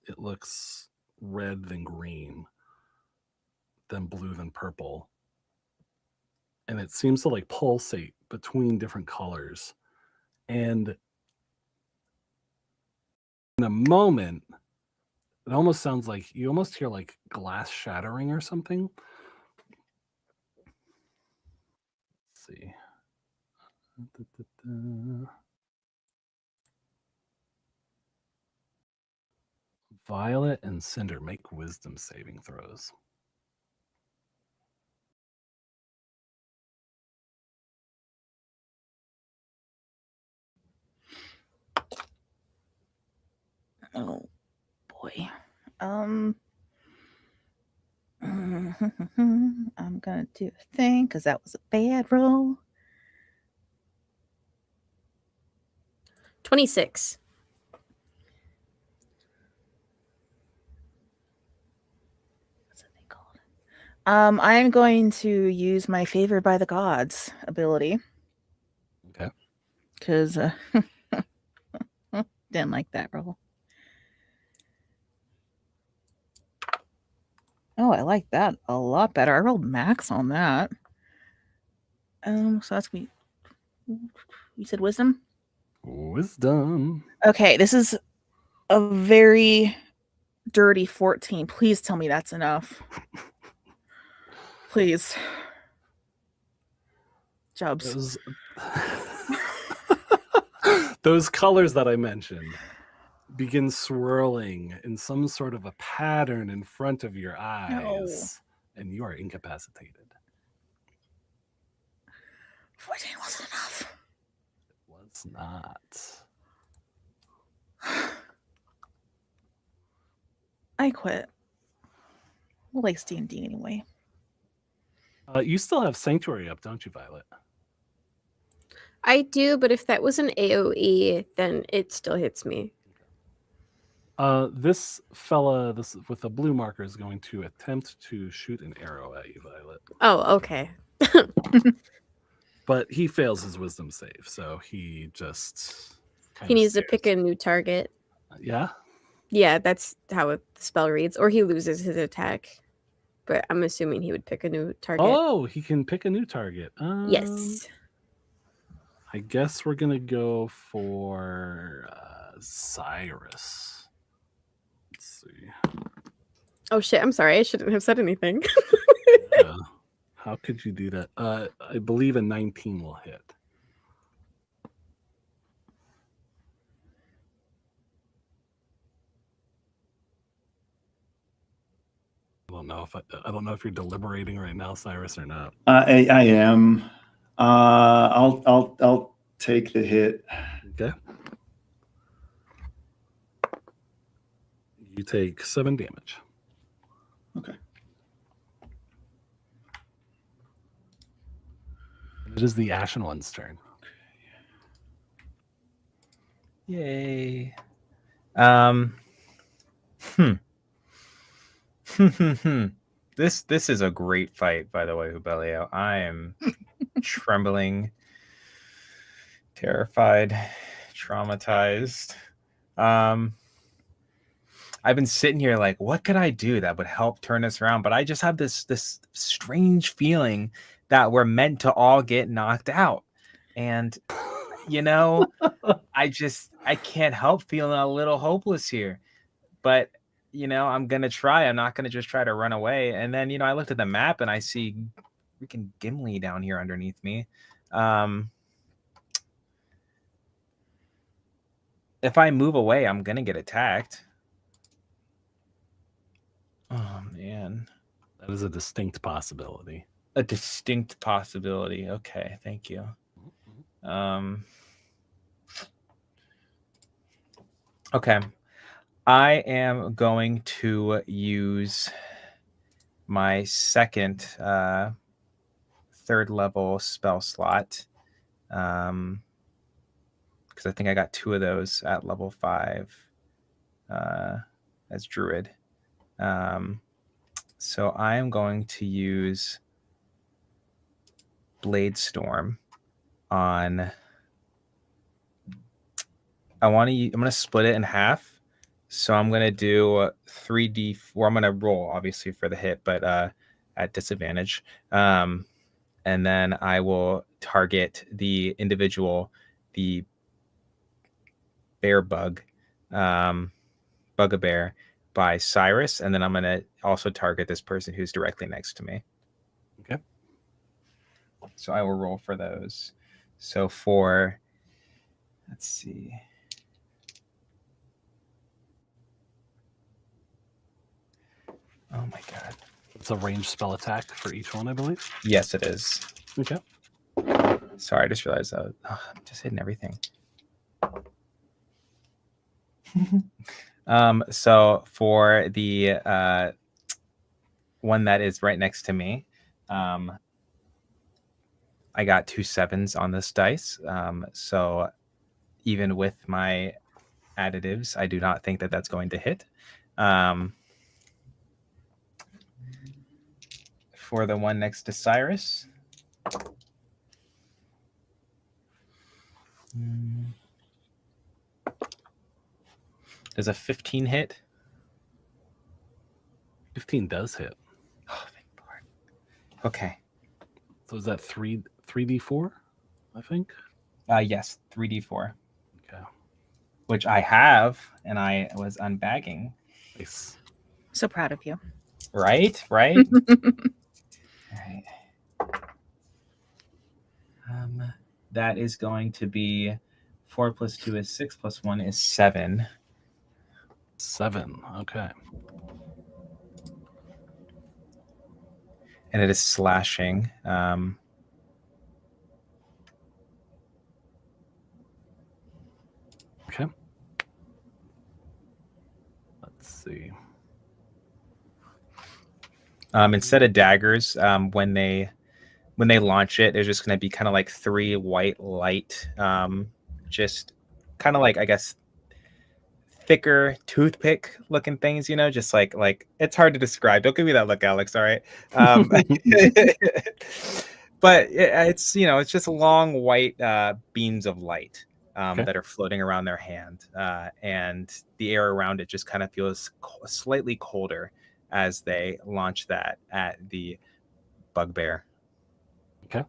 It looks red, then green, then blue, then purple. And it seems to like pulsate between different colors. And in a moment, it almost sounds like you almost hear like glass shattering or something. see. Violet and Cinder make wisdom saving throws. Oh boy. I'm gonna do a thing because that was a bad roll. 26. What's that thing called? I am going to use my Favored by the Gods ability. Okay. Because didn't like that roll. Oh, I like that a lot better. I rolled max on that. So that's me. You said wisdom? Wisdom. Okay, this is a very dirty 14. Please tell me that's enough. Please. Jobs. Those colors that I mentioned begin swirling in some sort of a pattern in front of your eyes, and you are incapacitated. 14 wasn't enough. It was not. I quit. Well, like D&D anyway. You still have Sanctuary up, don't you, Violet? I do, but if that was an AoE, then it still hits me. This fella, this with the blue marker, is going to attempt to shoot an arrow at you, Violet. Oh, okay. But he fails his wisdom save, so he just He needs to pick a new target. Yeah? Yeah, that's how the spell reads. Or he loses his attack. But I'm assuming he would pick a new target. Oh, he can pick a new target. Yes. I guess we're going to go for Cyrus. Let's see. Oh, shit. I'm sorry. I shouldn't have said anything. Yeah. How could you do that? I believe a 19 will hit. I don't know if you're deliberating right now, Cyrus, or not. I am. I'll take the hit. Okay. You take 7 damage. Okay. It is the Ashen One's turn. Yay. This is a great fight, by the way, Hubelio. I am trembling, terrified, traumatized. I've been sitting here like, what could I do that would help turn this around? But I just have this strange feeling that we're meant to all get knocked out. And you know, I can't help feeling a little hopeless here. But I'm gonna try. I'm not gonna just try to run away. And then, I looked at the map and I see freaking Gimli down here underneath me. If I move away, I'm gonna get attacked. Oh man. That is a distinct possibility. A distinct possibility. Okay, thank you. Okay. I am going to use my second third level spell slot. Because I think I got 2 of those at level 5 as Druid. So I am going to use Blade Storm on. I'm going to split it in half. So I'm going to do 3d4. I'm going to roll, obviously, for the hit, but at disadvantage. And then I will target the individual, the bear bug, bugbear by Cyrus. And then I'm going to also target this person who's directly next to me. Okay. So I will roll for those. So for, let's see. Oh my god. It's a ranged spell attack for each one, I believe. Yes, it is. Okay. Sorry, I just realized that I'm just hitting everything. So for the one that is right next to me, I got 2 7s on this dice. So even with my additives, I do not think that that's going to hit. For the one next to Cyrus, does a 15 hit? 15 does hit. Oh, thank Lord. Okay. So is that 3d4, I think? Yes, 3d4. Okay. Which I have, and I was unbagging. Nice. So proud of you. Right? All right. That is going to be 4 + 2 is 6 + 1 is 7. 7. Okay. And it is slashing. Okay. Let's see. Instead of daggers, when they launch it, there's just going to be kind of like 3 white light, just kind of like, I guess, thicker toothpick looking things, just like it's hard to describe. Don't give me that look, Alex. All right. But it's it's just long white beams of light Okay. that are floating around their hand, and the air around it just kind of feels slightly colder as they launch that at the bugbear. Okay.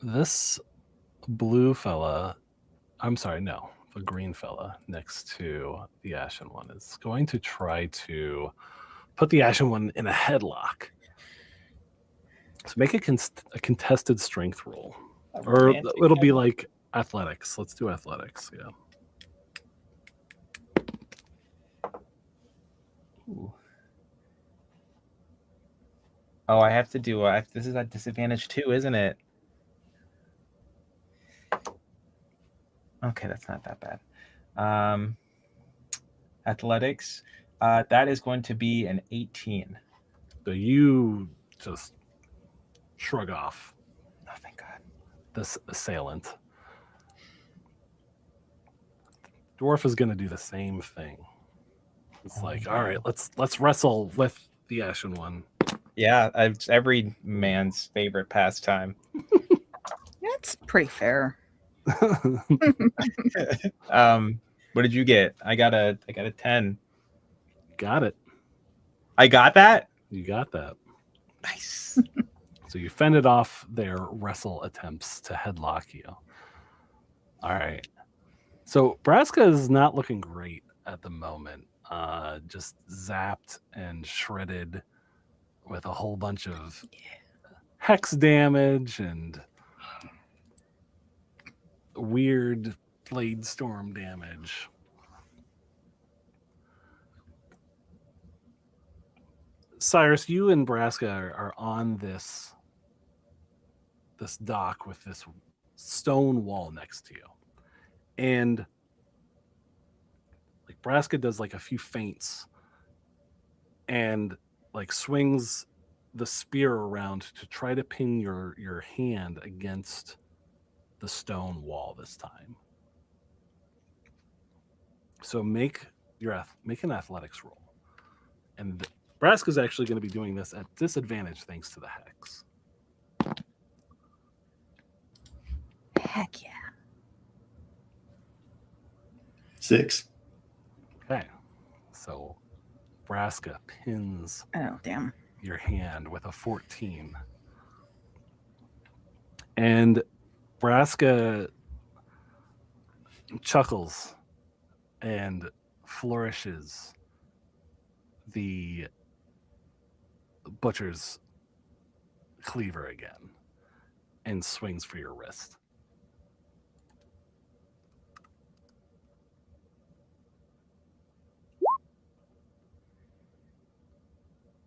This blue fella, I'm sorry, no, the green fella next to the ashen one is going to try to put the ashen one in a headlock. So make a contested strength roll. Or it'll be like athletics. Let's do athletics, yeah. Ooh. Oh, I have to do this is at disadvantage too, isn't it? Okay, that's not that bad. Athletics, that is going to be an 18. So you just shrug off Oh, thank God. this assailant. Dwarf is going to do the same thing. It's like, all right, let's wrestle with the ashen one. Yeah, it's every man's favorite pastime. That's pretty fair. What did you get? I got a 10. Got it. I got that? You got that. Nice. So you fended off their wrestle attempts to headlock you. All right. So Braska is not looking great at the moment. Just zapped and shredded with a whole bunch of hex damage and weird blade storm damage. Cyrus, you and Braska are on this dock with this stone wall next to you. And like Braska does like a few feints and like swings the spear around to try to pin your hand against the stone wall this time. So make an athletics roll. And Braska's actually going to be doing this at disadvantage thanks to the hex. Heck yeah. 6. Okay. So Braska pins Oh, damn. your hand with a 14. And Braska chuckles and flourishes the butcher's cleaver again and swings for your wrist.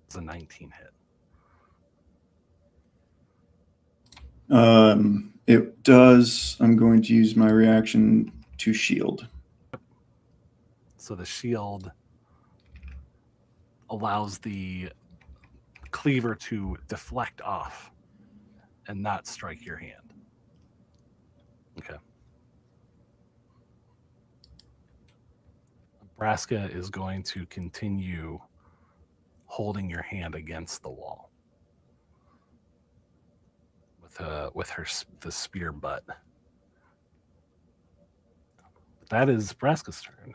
It's a 19 hit. It does. I'm going to use my reaction to shield. So the shield allows the cleaver to deflect off and not strike your hand. Okay. Nebraska is going to continue holding your hand against the wall with the spear butt. That is Nebraska's turn.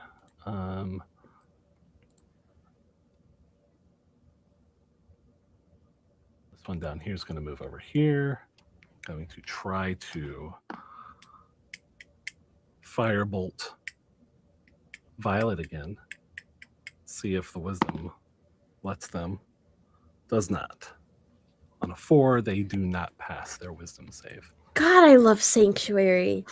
This one down here is going to move over here. Going to try to firebolt Violet again. See if the wisdom lets them. Does not. On a 4, they do not pass their wisdom save. God, I love Sanctuary.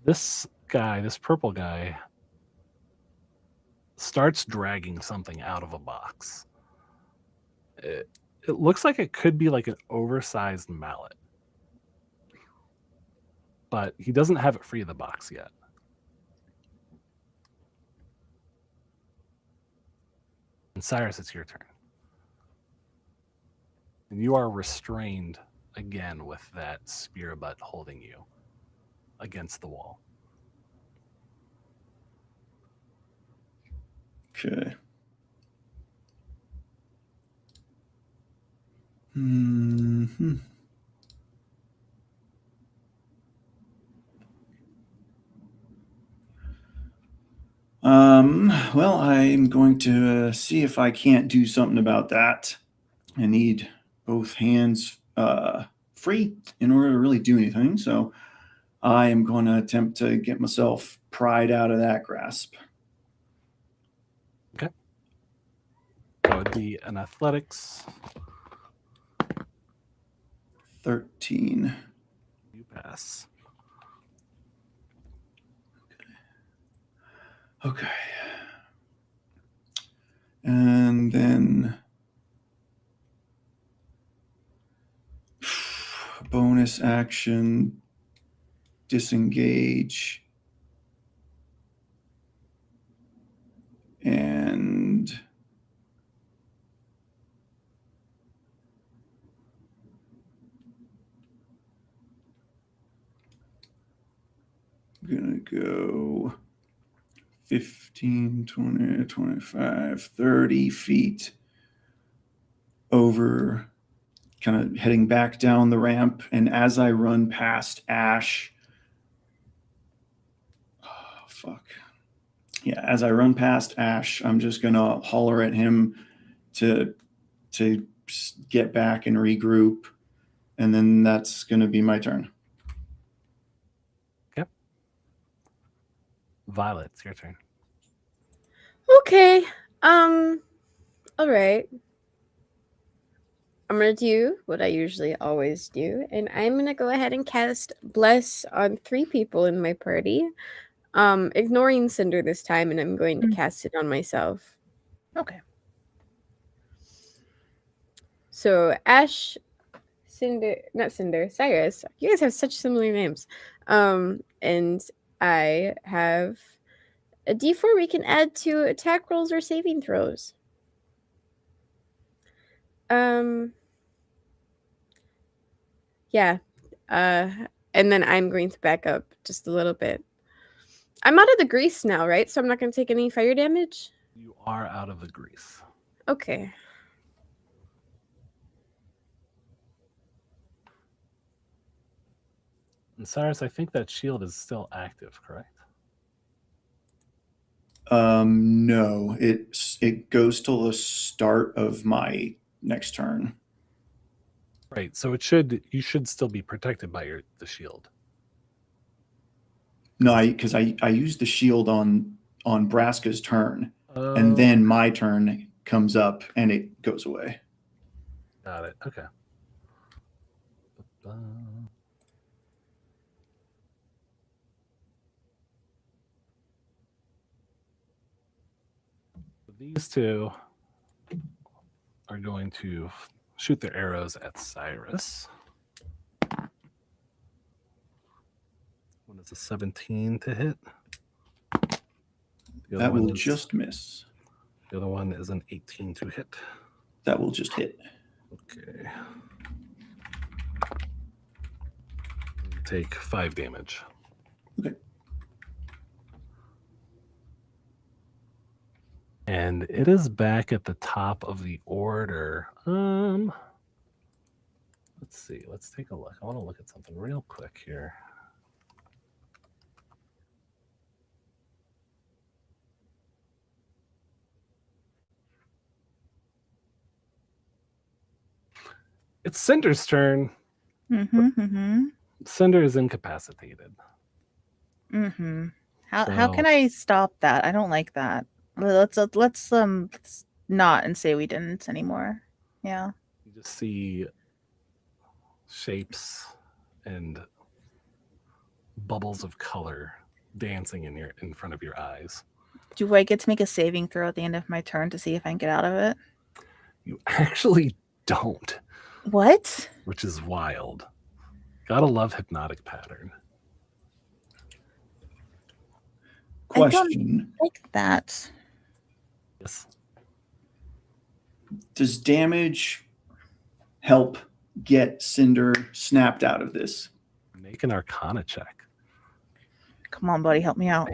This guy, this purple guy, starts dragging something out of a box. It looks like it could be like an oversized mallet, but he doesn't have it free of the box yet. And Cyrus, it's your turn. And you are restrained again with that spear butt holding you against the wall. Okay. Well, I'm going to see if I can't do something about that. I need both hands free in order to really do anything. So I am going to attempt to get myself pried out of that grasp. Okay. That would be an athletics. 13. You pass. Okay. And then bonus action, disengage, and I'm gonna go 15, 20, 25, 30 feet over, kind of heading back down the ramp. And as I run past Ash, as I run past Ash, I'm just gonna holler at him to get back and regroup, and then that's gonna be my turn. Okay. Violet, it's your turn. Okay. All right. I'm gonna do what I usually always do, and I'm gonna go ahead and cast Bless on 3 people in my party. Ignoring Cinder this time, and I'm going to cast it on myself. Okay. So Ash, not Cinder, Cyrus. You guys have such similar names. And I have a D4 we can add to attack rolls or saving throws. Yeah. And then I'm going to back up just a little bit. I'm out of the grease now, right? So I'm not going to take any fire damage? You are out of the grease. Okay. And Cyrus, I think that shield is still active, correct? No, it goes till the start of my next turn. Right. So you should still be protected by the shield. No, because I used the shield on Braska's turn, and Oh, then my turn comes up and it goes away. got it. Okay. These two are going to shoot their arrows at Cyrus. One is a 17 to hit. The other That one will is, just miss. The other one is an 18 to hit. That will just hit. Okay. You take 5 damage. Okay. And it is back at the top of the order. Let's see. Let's take a look. I want to look at something real quick here. It's Cinder's turn. Cinder is incapacitated. How can I stop that? I don't like that. Let's not and say we didn't anymore. Yeah. You just see shapes and bubbles of color dancing in front of your eyes. Do I get to make a saving throw at the end of my turn to see if I can get out of it? You actually don't. What? Which is wild. Gotta love hypnotic pattern. Question. I don't like that. Yes. Does damage help get Cinder snapped out of this? Make an Arcana check. Come on, buddy, help me out.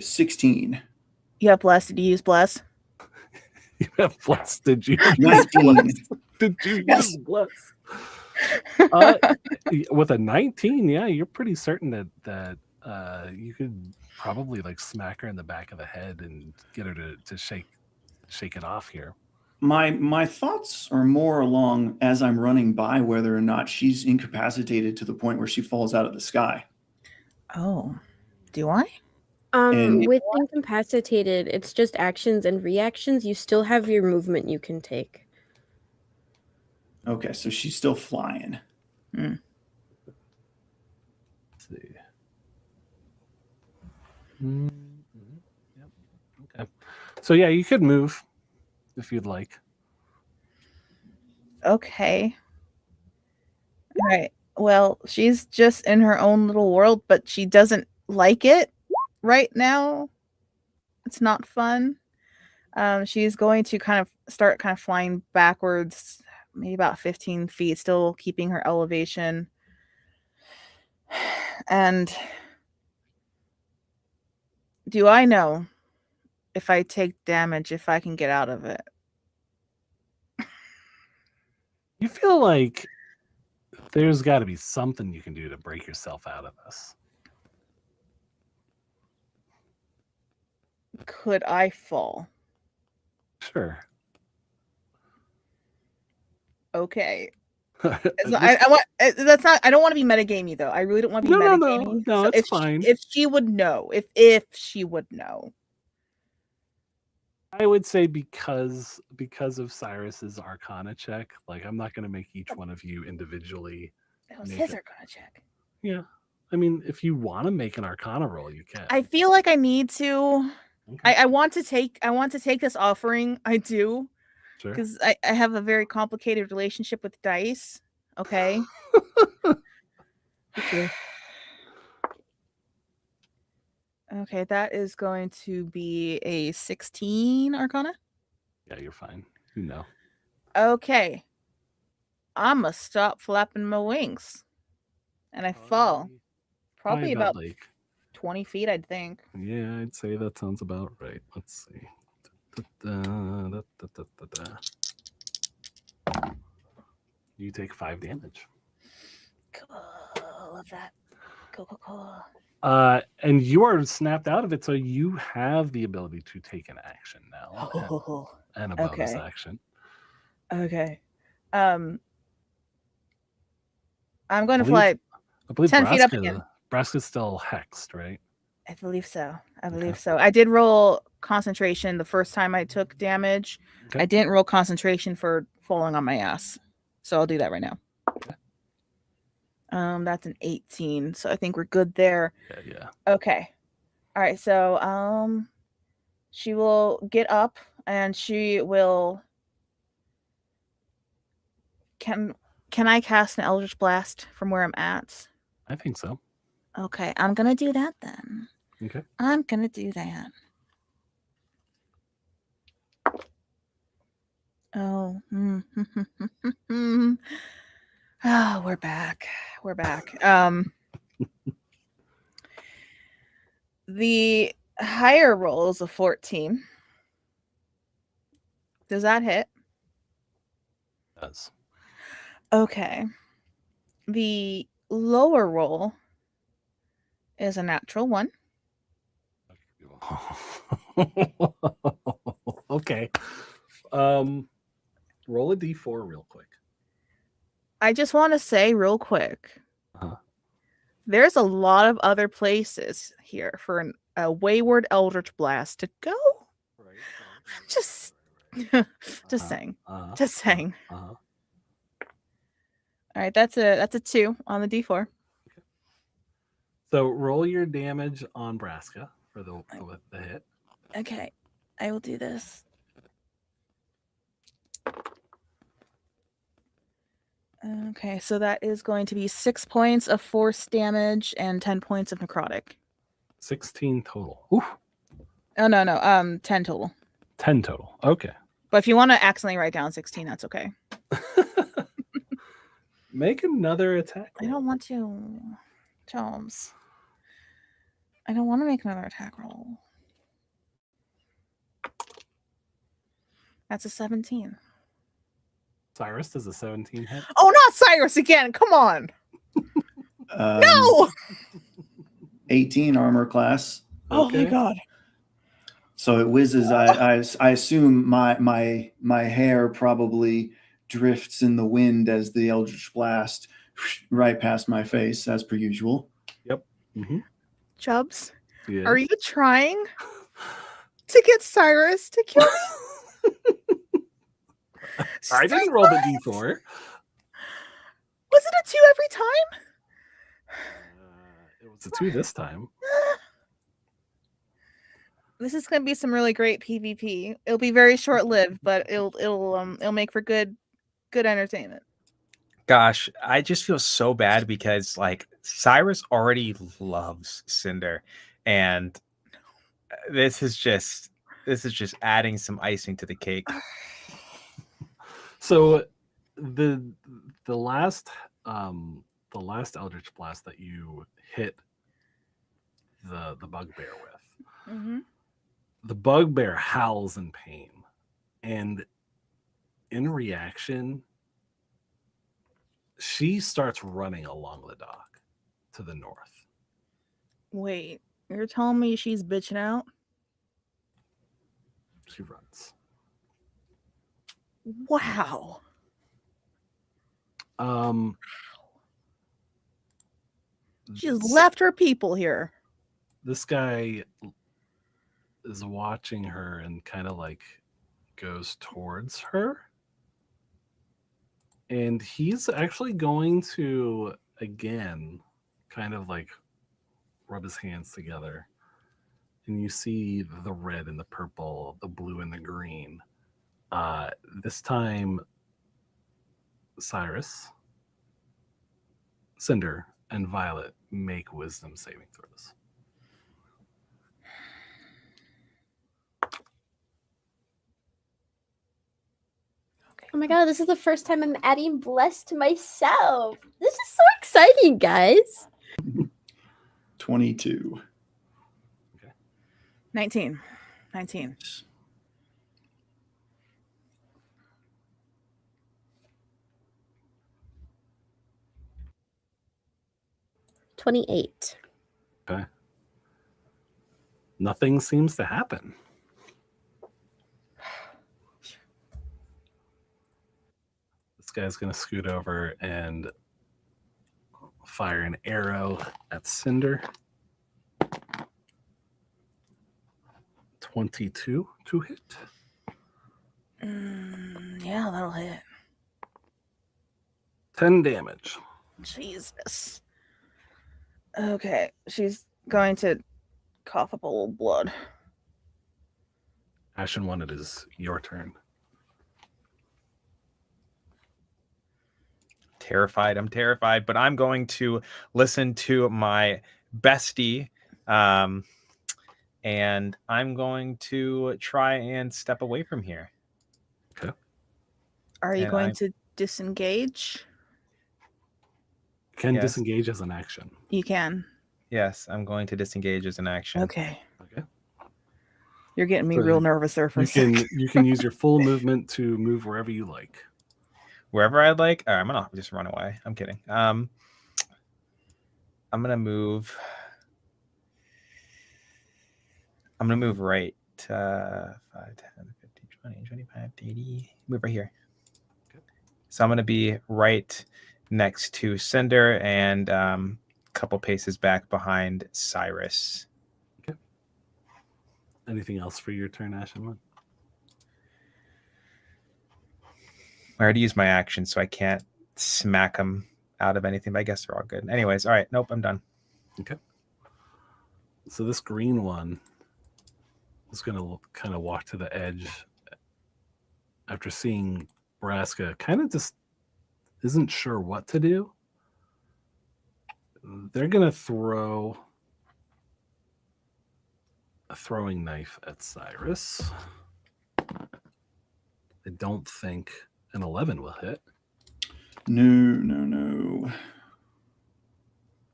16. You have bless. Did you use bless? You have bless. Did you? 19. Did you use bless? With a 19, yeah, you're pretty certain that you could probably like smack her in the back of the head and get her to shake it off here. My thoughts are more along as I'm running by whether or not she's incapacitated to the point where she falls out of the sky. Oh, do I? With incapacitated, it's just actions and reactions. You still have your movement you can take. Okay, so she's still flying. Let's see. Yep. Okay. So yeah, you could move if you'd like. Okay. All right. Well, she's just in her own little world, but she doesn't like it right now. It's not fun. She's going to start flying backwards, maybe about 15 feet, still keeping her elevation. And do I know if I take damage, if I can get out of it? You feel like there's got to be something you can do to break yourself out of this. Could I fall? Sure. Okay. I don't want to be metagamey though. I really don't want to be metagamey. No, it's fine. If she would know, if she would know. I would say because of Cyrus's Arcana check, like I'm not going to make each one of you individually. That was his Arcana check. Yeah, I mean, if you want to make an Arcana roll, you can. I feel like I need to. Okay. I want to take this offering. I do. Sure. Because I have a very complicated relationship with dice. Okay. Okay. Okay, that is going to be a 16 Arcana. Yeah, you're fine. You know. Okay. I'm going to stop flapping my wings. And I fall. Probably about 20 feet, I'd think. Yeah, I'd say that sounds about right. Let's see. You take 5 damage. Cool. Love that. Cool. And you are snapped out of it, so you have the ability to take an action now. And a bonus action. Okay. I'm going to believe- fly I believe 10 feet up again. Braska's still hexed, right? I believe so. Okay. I did roll concentration the first time I took damage. Okay. I didn't roll concentration for falling on my ass. So I'll do that right now. Okay. That's an 18. So I think we're good there. Yeah. Okay. All right. So she will get up and she will can I cast an Eldritch Blast from where I'm at? I think so. Okay, I'm gonna do that then. Okay. I'm gonna do that. Oh, oh, we're back. We're back. The higher roll is a 14. Does that hit? It does. Okay. The lower roll is a natural 1. Okay. Roll a d4 real quick. I just want to say real quick, Uh-huh. there's a lot of other places here for a Wayward Eldritch Blast to go. Right. Just saying. Just saying. All right, that's a 2 on the d4. So roll your damage on Braska for the hit. Okay, I will do this. Okay, so that is going to be 6 points of force damage and 10 points of necrotic. 16 total. Oof. Oh no, 10 total. 10 total. Okay. But if you want to accidentally write down 16, that's okay. Make another attack I roll. don't want to, Jones. I don't want to make another attack roll. That's a 17. Cyrus does a 17 hit. Oh, not Cyrus again. Come on. No. 18 armor class. Oh my god. So it whizzes. I assume my hair probably drifts in the wind as the Eldritch Blast right past my face, as per usual. Yep. Mm-hmm. Chubbs, Yes. are you trying to get Cyrus to kill me? I didn't roll the d4. Was it a 2 every time? It was a 2 this time. This is going to be some really great PvP. It'll be very short-lived, but it'll make for good entertainment. Gosh, I just feel so bad because like Cyrus already loves Cinder, and this is just adding some icing to the cake. So the last Eldritch Blast that you hit the bugbear with, Mm-hmm. the bugbear howls in pain, and in reaction, she starts running along the dock to the north. Wait, you're telling me she's bitching out? She runs. Wow. She's left her people here. This guy is watching her and kind of like goes towards her. And he's actually going to, again, kind of like rub his hands together. And you see the red and the purple, the blue and the green. This time, Cyrus, Cinder, and Violet make wisdom saving throws. Oh my god, this is the first time I'm adding bless to myself. This is so exciting, guys. 22. 19. 28. Okay. Nothing seems to happen. This guy's going to scoot over and fire an arrow at Cinder. 22 to hit. Yeah, that'll hit. 10 damage. Jesus. Okay, she's going to cough up a little blood. Ashen One, it is your turn. Terrified. I'm terrified, but I'm going to listen to my bestie. And I'm going to try and step away from here. Okay. Are you And going to disengage? Can Yes. disengage as an action. You can. Yes, I'm going to disengage as an action. Okay. Okay. You're getting me So real nervous there for a second. You can use your full movement to move wherever you like. Wherever I'd like. All right, I'm gonna just run away. I'm kidding. I'm gonna move. I'm gonna move right 5, 10, 15, 20, 25, 30. Move right here. Okay. So I'm gonna be right next to Cinder and a couple paces back behind Cyrus. Okay. Anything else for your turn, Ashen One? I already used my action, so I can't smack them out of anything, but I guess they're all good. Anyways, all right. Nope, I'm done. Okay. So this green one is going to kind of walk to the edge after seeing Braska kind of just isn't sure what to do. They're going to throw a throwing knife at Cyrus. I don't think an 11 will hit. No.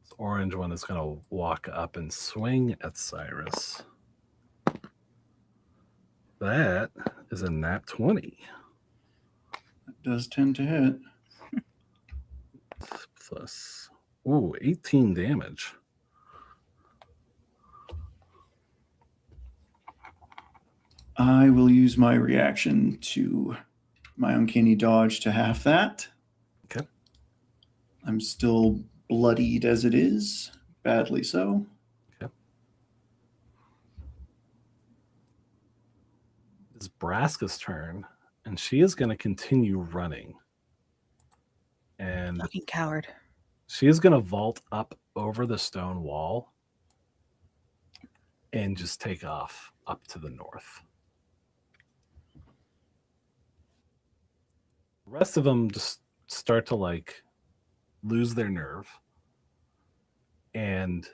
This orange one is going to walk up and swing at Cyrus. That is a nat 20. That does tend to hit. Plus, 18 damage. I will use my reaction to my uncanny dodge to half that. Okay. I'm still bloodied as it is, badly so. Okay. It's Braska's turn, and she is going to continue running. And Fucking coward. she is going to vault up over the stone wall and just take off up to the north. The rest of them just start to like lose their nerve and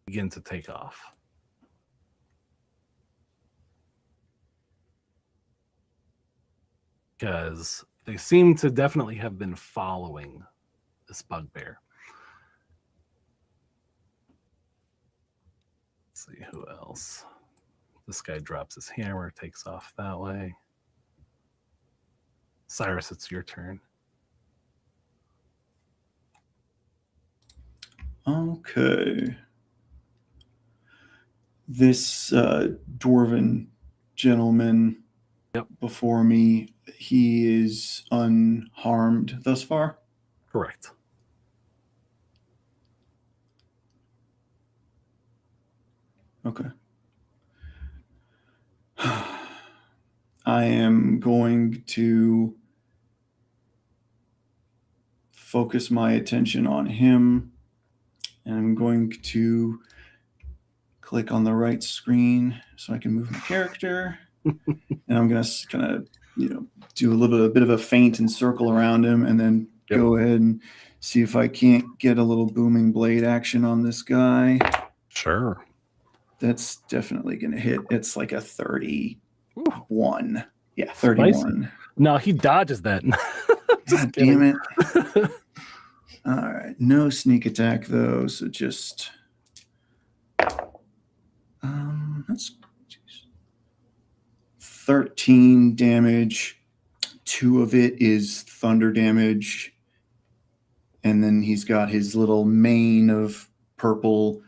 begin to take off. Because they seem to definitely have been following this bugbear. Let's see who else. This guy drops his hammer, takes off that way. Cyrus, it's your turn. Okay. This dwarven gentleman before me, he is unharmed thus far? Correct. Okay. I am going to focus my attention on him, and I'm going to click on the right screen so I can move my character. And I'm going to kind of, do a bit of a feint and circle around him, and then go ahead and see if I can't get a little booming blade action on this guy. Sure. That's definitely going to hit. It's like a 31. Ooh. Yeah, 31. Spicy. No, he dodges that. God damn it. All right. No sneak attack, though. So just... that's 13 damage. 2 of it is thunder damage. And then he's got his little mane of purple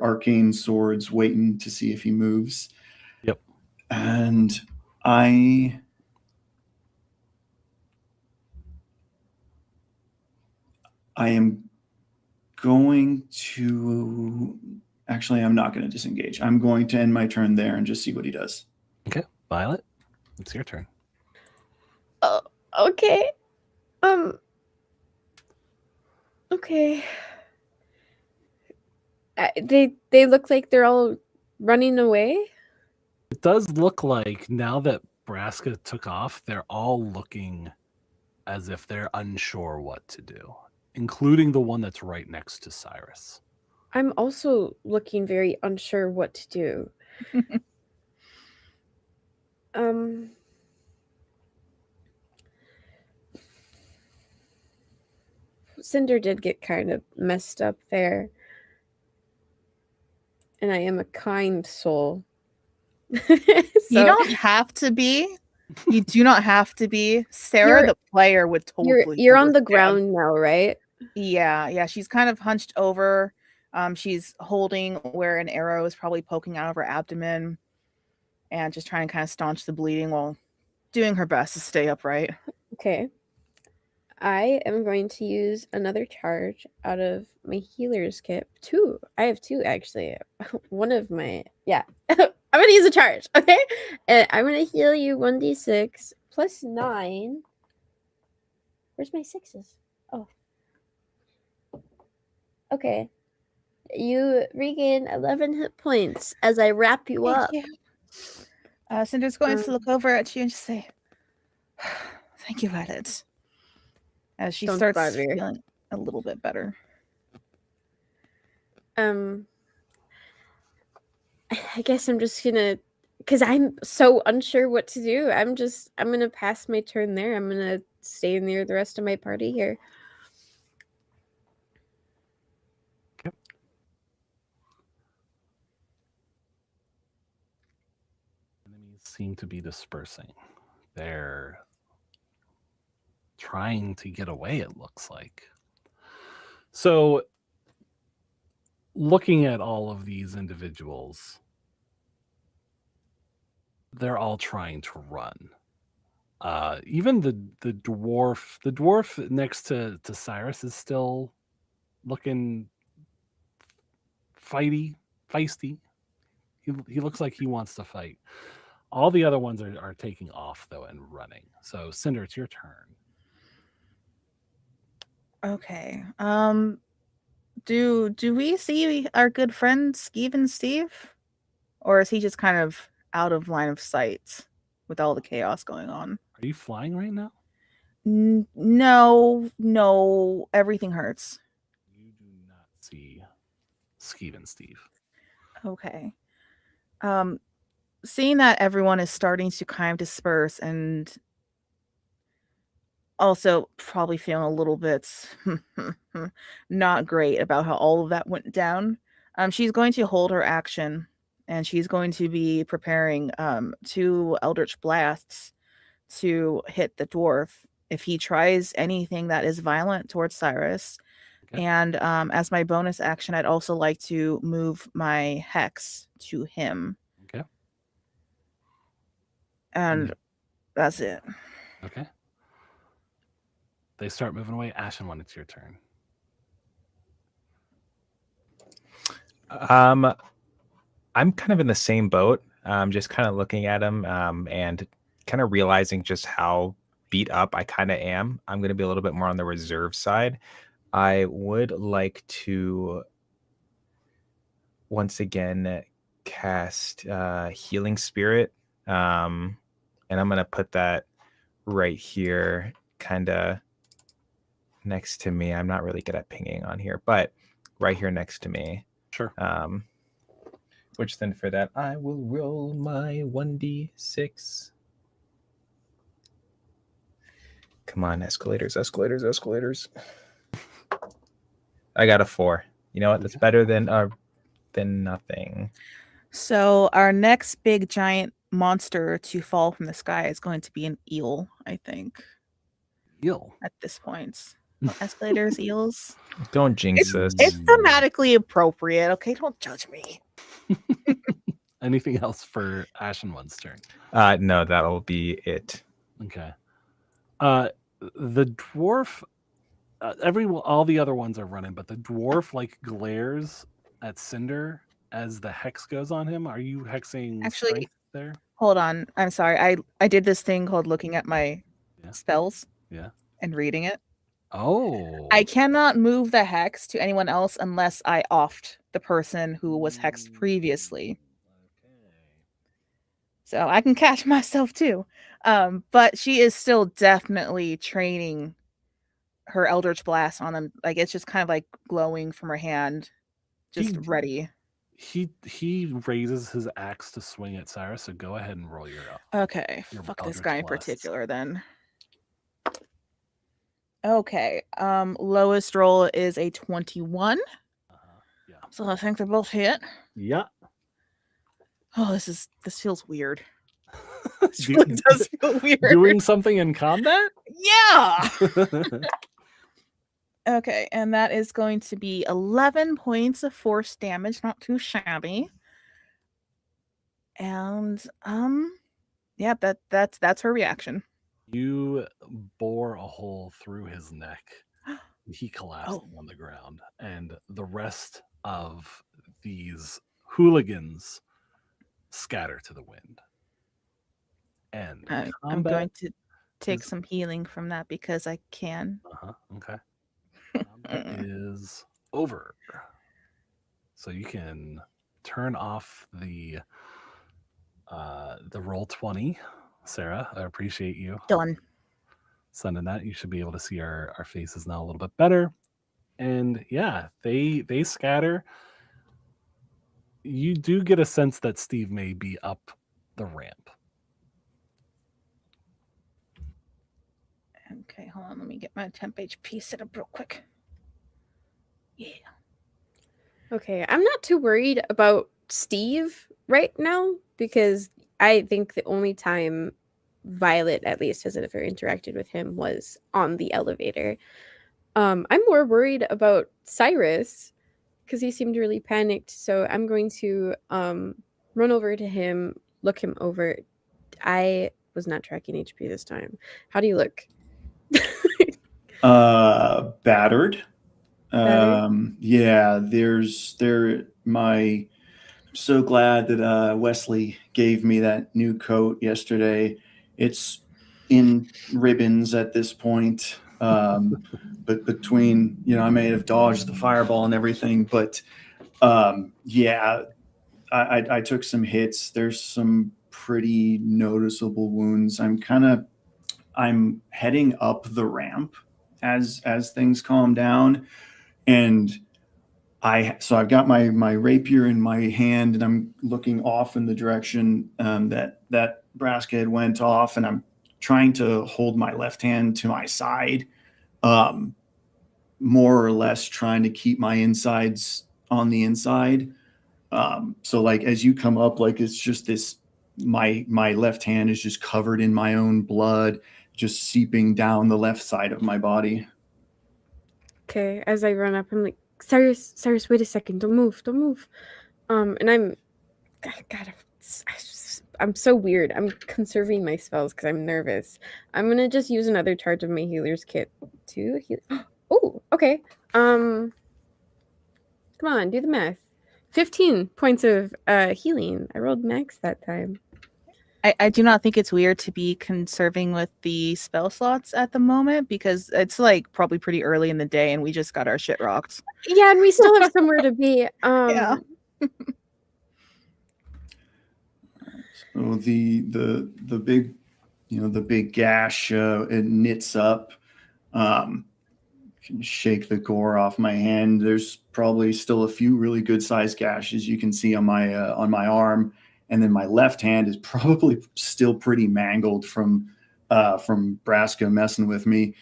arcane swords waiting to see if he moves. Yep. And I am going to... Actually, I'm not going to disengage. I'm going to end my turn there and just see what he does. Okay, Violet, it's your turn. Oh, okay. Okay. They look like they're all running away. It does look like now that Braska took off, they're all looking as if they're unsure what to do, including the one that's right next to Cyrus. I'm also looking very unsure what to do. Cinder did get kind of messed up there. And I am a kind soul. You don't have to be. You do not have to be. Sarah, the player, would totally. You're on the understand. ground now, right? Yeah. She's kind of hunched over. She's holding where an arrow is probably poking out of her abdomen, and just trying to kind of staunch the bleeding while doing her best to stay upright. Okay. I am going to use another charge out of my healer's kit. 2. I have 2 actually. One of my I'm gonna use a charge, okay? And I'm gonna heal you 1d6 plus 9. Where's my 6s? Oh. Okay. You regain 11 hit points as I wrap you up. Thank you. Cinder's going to look over at you and just say, "Thank you, Violet." As she starts feeling a little bit better. I guess I'm just gonna, because I'm so unsure what to do. I'm gonna pass my turn there. I'm gonna stay near the rest of my party here. Okay. Enemies seem to be dispersing. They're trying to get away, it looks like. So, looking at all of these individuals, they're all trying to run. Even the dwarf next to Cyrus is still looking feisty. He looks like he wants to fight. All the other ones are taking off though and running. So Cinder, it's your turn. Okay. Do we see our good friend Skeven Steve? Or is he just kind of out of line of sight with all the chaos going on? Are you flying right now? No. Everything hurts. You do not see Skeven Steve. Okay. Seeing that everyone is starting to kind of disperse and also probably feeling a little bit not great about how all of that went down, she's going to hold her action, and she's going to be preparing 2 Eldritch Blasts to hit the dwarf if he tries anything that is violent towards Cyrus. Okay. And as my bonus action, I'd also like to move my Hex to him. Okay. And that's it. Okay. They start moving away. Ashen, when it's your turn. I'm kind of in the same boat. Just kind of looking at him and kind of realizing just how beat up I kind of am. I'm going to be a little bit more on the reserve side. I would like to once again cast Healing Spirit. And I'm going to put that right here, kind of next to me. I'm not really good at pinging on here, but right here next to me. Sure. Which then for that, I will roll my 1d6. Come on, escalators. I got a 4. You know what? That's better than nothing. So our next big giant monster to fall from the sky is going to be an eel, I think. Eel? At this point. Escalators, eels. Don't jinx us. It's thematically appropriate. Okay, don't judge me. Anything else for Ashen One's turn? No, that'll be it. Okay. The dwarf, all the other ones are running, but the dwarf like glares at Cinder as the hex goes on him. Are you hexing Actually, strength there? Hold on. I'm sorry. I did this thing called looking at my spells and reading it. Oh. I cannot move the hex to anyone else unless I offed the person who was hexed previously. So I can catch myself too. But she is still definitely training her Eldritch Blast on him. Like it's just kind of like glowing from her hand, just ready. He raises his axe to swing at Cyrus, so go ahead and roll your Okay, your fuck this Eldritch guy in Blast. particular then. Okay, lowest roll is a 21. Yeah. So I think they're both hit. Yeah. Oh, this feels weird. This really does feel weird. Doing something in combat? Yeah. Okay, and that is going to be 11 points of force damage, not too shabby. And yeah, that's her reaction. You bore a hole through his neck. He collapsed on the ground, and the rest of these hooligans scatter to the wind. And I'm going to take some healing from that because I can. Okay. Combat is over. So you can turn off the roll 20. Sarah, I appreciate you. Done. Sending that. You should be able to see our faces now a little bit better. And yeah, they scatter. You do get a sense that Steve may be up the ramp. Okay, hold on. Let me get my temp HP set up real quick. Yeah. Okay, I'm not too worried about Steve right now because I think the only time Violet at least has ever interacted with him was on the elevator. I'm more worried about Cyrus because he seemed really panicked. So I'm going to run over to him, look him over. I was not tracking HP this time. How do you look? Battered. Yeah, I'm so glad that Wesley gave me that new coat yesterday. It's in ribbons at this point. But between, I may have dodged the fireball and everything, but yeah, I took some hits. There's some pretty noticeable wounds. I'm heading up the ramp as things calm down, and so I've got my rapier in my hand, and I'm looking off in the direction that Braskhead went off, and I'm trying to hold my left hand to my side, more or less trying to keep my insides on the inside. So like as you come up, like it's just this, my left hand is just covered in my own blood, just seeping down the left side of my body. Okay, as I run up, I'm like, Cyrus, wait a second, don't move. And I'm so weird. I'm conserving my spells because I'm nervous. I'm gonna just use another charge of my healer's kit to heal. Oh, okay. Come on, do the math. 15 points of healing. I rolled max that time. I do not think it's weird to be conserving with the spell slots at the moment because it's like probably pretty early in the day and we just got our shit rocked. Yeah, and we still have somewhere to be. Yeah. So the big, the big gash, it knits up. Can shake the gore off my hand. There's probably still a few really good sized gashes you can see on my arm, and then my left hand is probably still pretty mangled from Braska messing with me.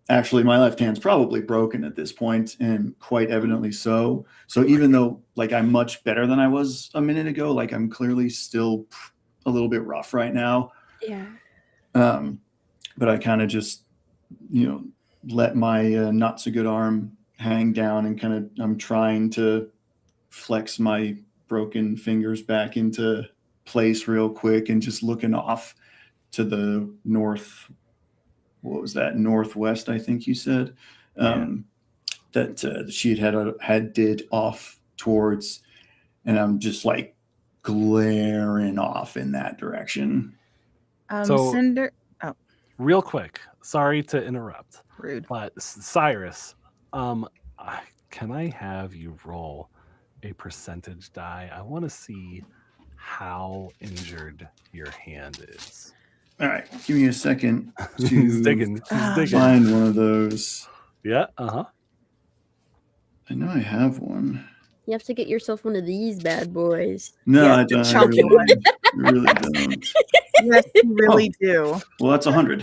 Actually, my left hand's probably broken at this point, and quite evidently so. So even though like I'm much better than I was a minute ago, like I'm clearly still a little bit rough right now. Yeah. But I kind of just, let my not so good arm hang down, and I'm trying to flex my broken fingers back into place real quick and just looking off to the north. What was that? Northwest, I think you said. That she had off towards, and I'm just like glaring off in that direction. So- Cinder. Real quick, sorry to interrupt, Rude. but Cyrus, can I have you roll a percentage die? I want to see how injured your hand is. All right, give me a second He's to digging. He's digging. find one of those. Yeah. I know I have one. You have to get yourself one of these bad boys. No, Yeah, I the don't. I chunky really, one. I really don't. Yes, you really do. Well, that's 100.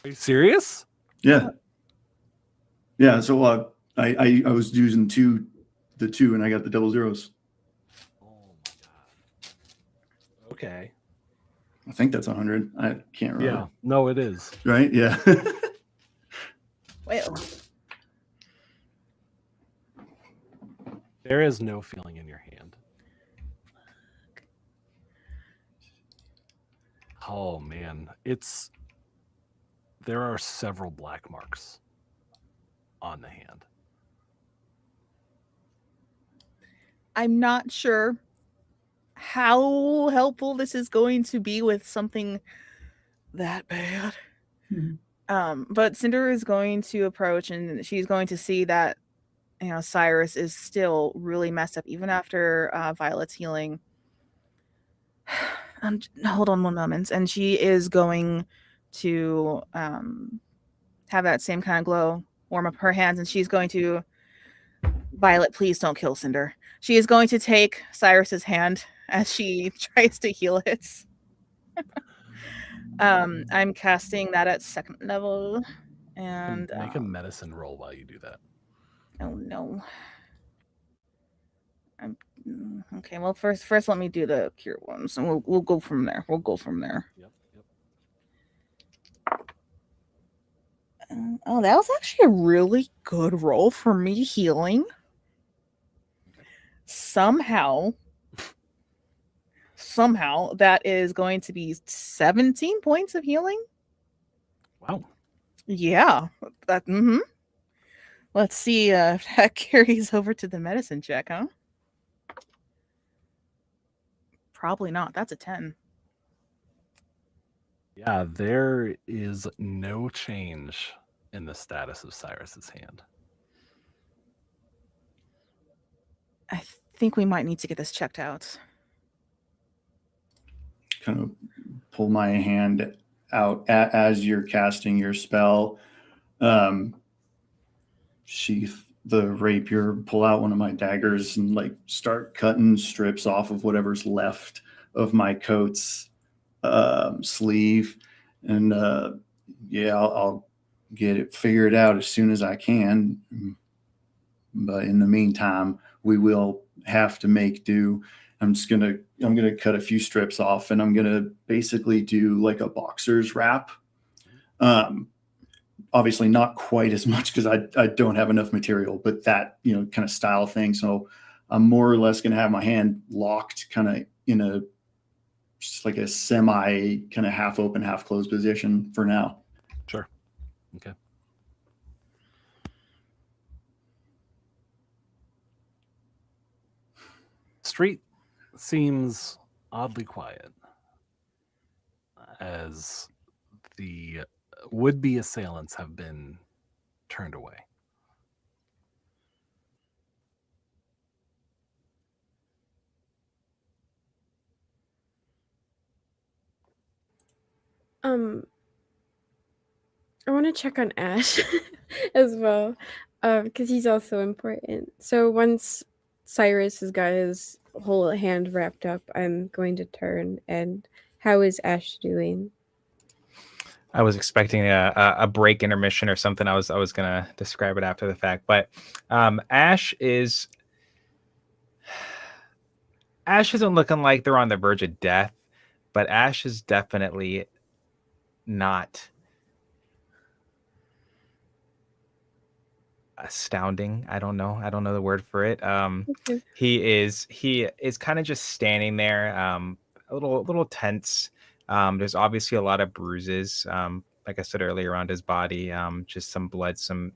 Are you serious? Yeah. Yeah. So I was using the two, and I got the double zeros. Oh my god. Okay. I think that's 100. I can't remember. Yeah. No, it is. Right? Yeah. Well, There is no feeling in your hand. Oh man, there are several black marks on the hand. I'm not sure how helpful this is going to be with something that bad. But Cinder is going to approach, and she's going to see that Cyrus is still really messed up even after Violet's healing. Hold on one moment, and she is going to have that same kind of glow warm up her hands, and she's going to, Violet, please don't kill Cinder. She is going to take Cyrus's hand as she tries to heal it. I'm casting that at 2nd level, and Make a medicine roll while you do that. oh no. Okay, well first let me do the cure ones, and we'll go from there. Yep. Oh, that was actually a really good roll for me healing. Somehow that is going to be 17 points of healing. Wow. Yeah. That Let's see if that carries over to the medicine check, huh? Probably not. That's a 10. Yeah, there is no change in the status of Cyrus's hand. I think we might need to get this checked out. Kind of pull my hand out as you're casting your spell. Sheath the rapier, pull out one of my daggers, and like start cutting strips off of whatever's left of my coat's sleeve. And I'll get it figured out as soon as I can. But in the meantime, we will have to make do. I'm gonna cut a few strips off, and I'm gonna basically do like a boxer's wrap. Obviously not quite as much because I don't have enough material, but that kind of style thing. So I'm more or less gonna have my hand locked, kind of in just like a semi kind of half open, half closed position for now. Sure. Okay. Street seems oddly quiet as the would-be assailants have been turned away. I want to check on Ash as well, because he's also important. So once Cyrus has got his whole hand wrapped up, I'm going to turn. And how is Ash doing? I was expecting a break intermission or something. I was gonna describe it after the fact, but Ash isn't looking like they're on the verge of death, but Ash is definitely not. astounding. I don't know the word for it. Okay. He is kind of just standing there, a little tense. There's obviously a lot of bruises, like I said earlier, around his body. Just some blood, some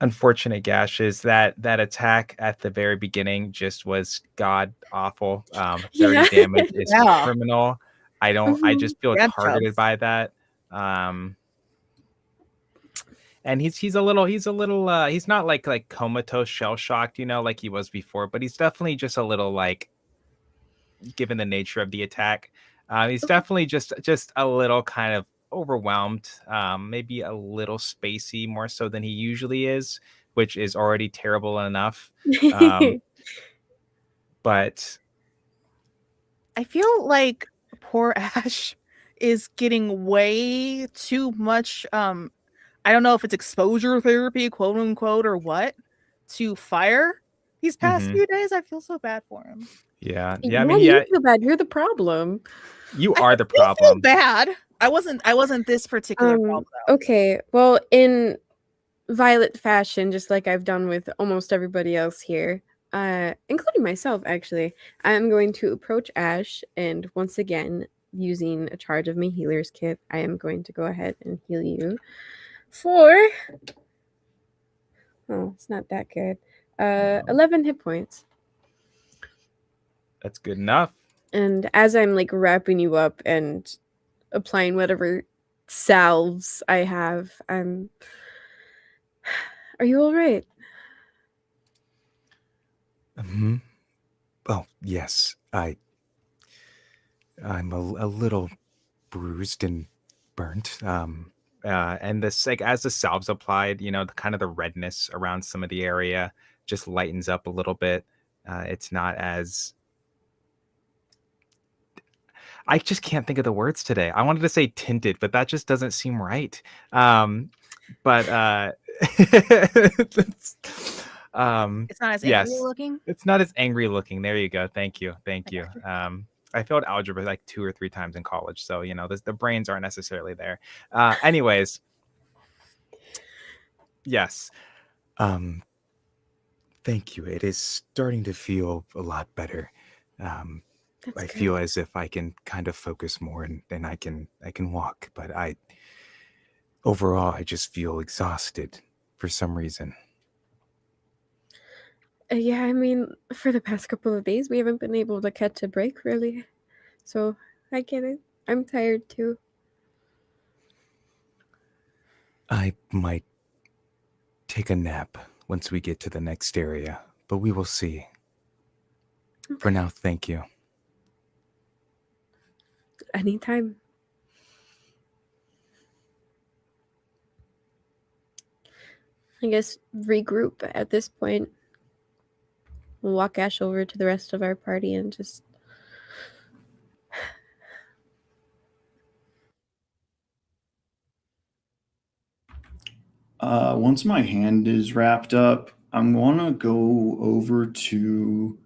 unfortunate gashes. That attack at the very beginning just was god awful. 30 Yeah. damage is Yeah. criminal. I Mhm. just feel Grab targeted jobs. by that. And he's a little he's not like comatose shell shocked, like he was before, but he's definitely just a little like, given the nature of the attack, he's Okay. definitely just a little kind of overwhelmed, maybe a little spacey more so than he usually is, which is already terrible enough. Um, but I feel like poor Ash is getting way too much. I don't know if it's exposure therapy, quote unquote, or what, to fire these past mhm, few days. I feel so bad for him. yeah. I Why mean, do you yeah, feel bad? You're the problem. you I are the still feel problem. bad. I wasn't this particular problem though. Okay. Well, in Violet fashion, just like I've done with almost everybody else here, including myself, actually, I'm going to approach Ash, and once again, using a charge of my healer's kit, I am going to go ahead and heal you for. Oh, it's not that good. 11 hit points. That's good enough. And as I'm like wrapping you up and applying whatever salves I have, I'm. Are you all right? Hmm. Oh yes, I'm a little bruised and burnt. And this, like, as the salves applied, the kind of the redness around some of the area just lightens up a little bit. It's not as, I just can't think of the words today. I wanted to say tinted, but that just doesn't seem right. But it's, It's not as angry yes, looking. it's not as angry looking. There you go. Thank you. I failed algebra like 2 or 3 times in college, so the brains aren't necessarily there. Anyways, yes. Um, Thank you. It is starting to feel a lot better. Um, That's I good. feel as if I can kind of focus more, and I can walk, but overall I just feel exhausted for some reason. Yeah, I mean, for the past couple of days, we haven't been able to catch a break, really. So I get it. I'm tired too. I might take a nap once we get to the next area, but we will see. For Okay. now, thank you. Anytime. I guess regroup at this point. We'll walk Ash over to the rest of our party and just. Once my hand is wrapped up, I'm gonna go over to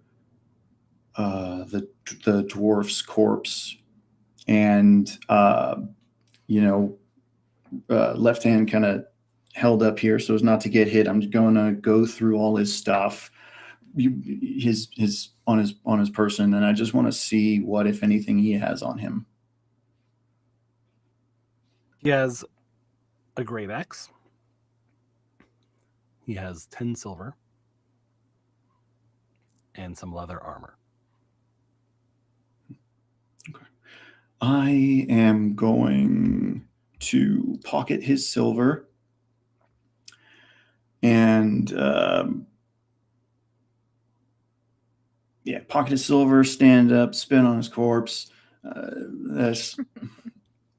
the dwarf's corpse, and left hand kind of held up here so as not to get hit. I'm going to go through all his stuff, his on his person, and I just want to see what, if anything, he has on him. He has a great axe. He has 10 silver and some leather armor. Okay. I am going to pocket his silver and pocket his silver, stand up, spin on his corpse. That's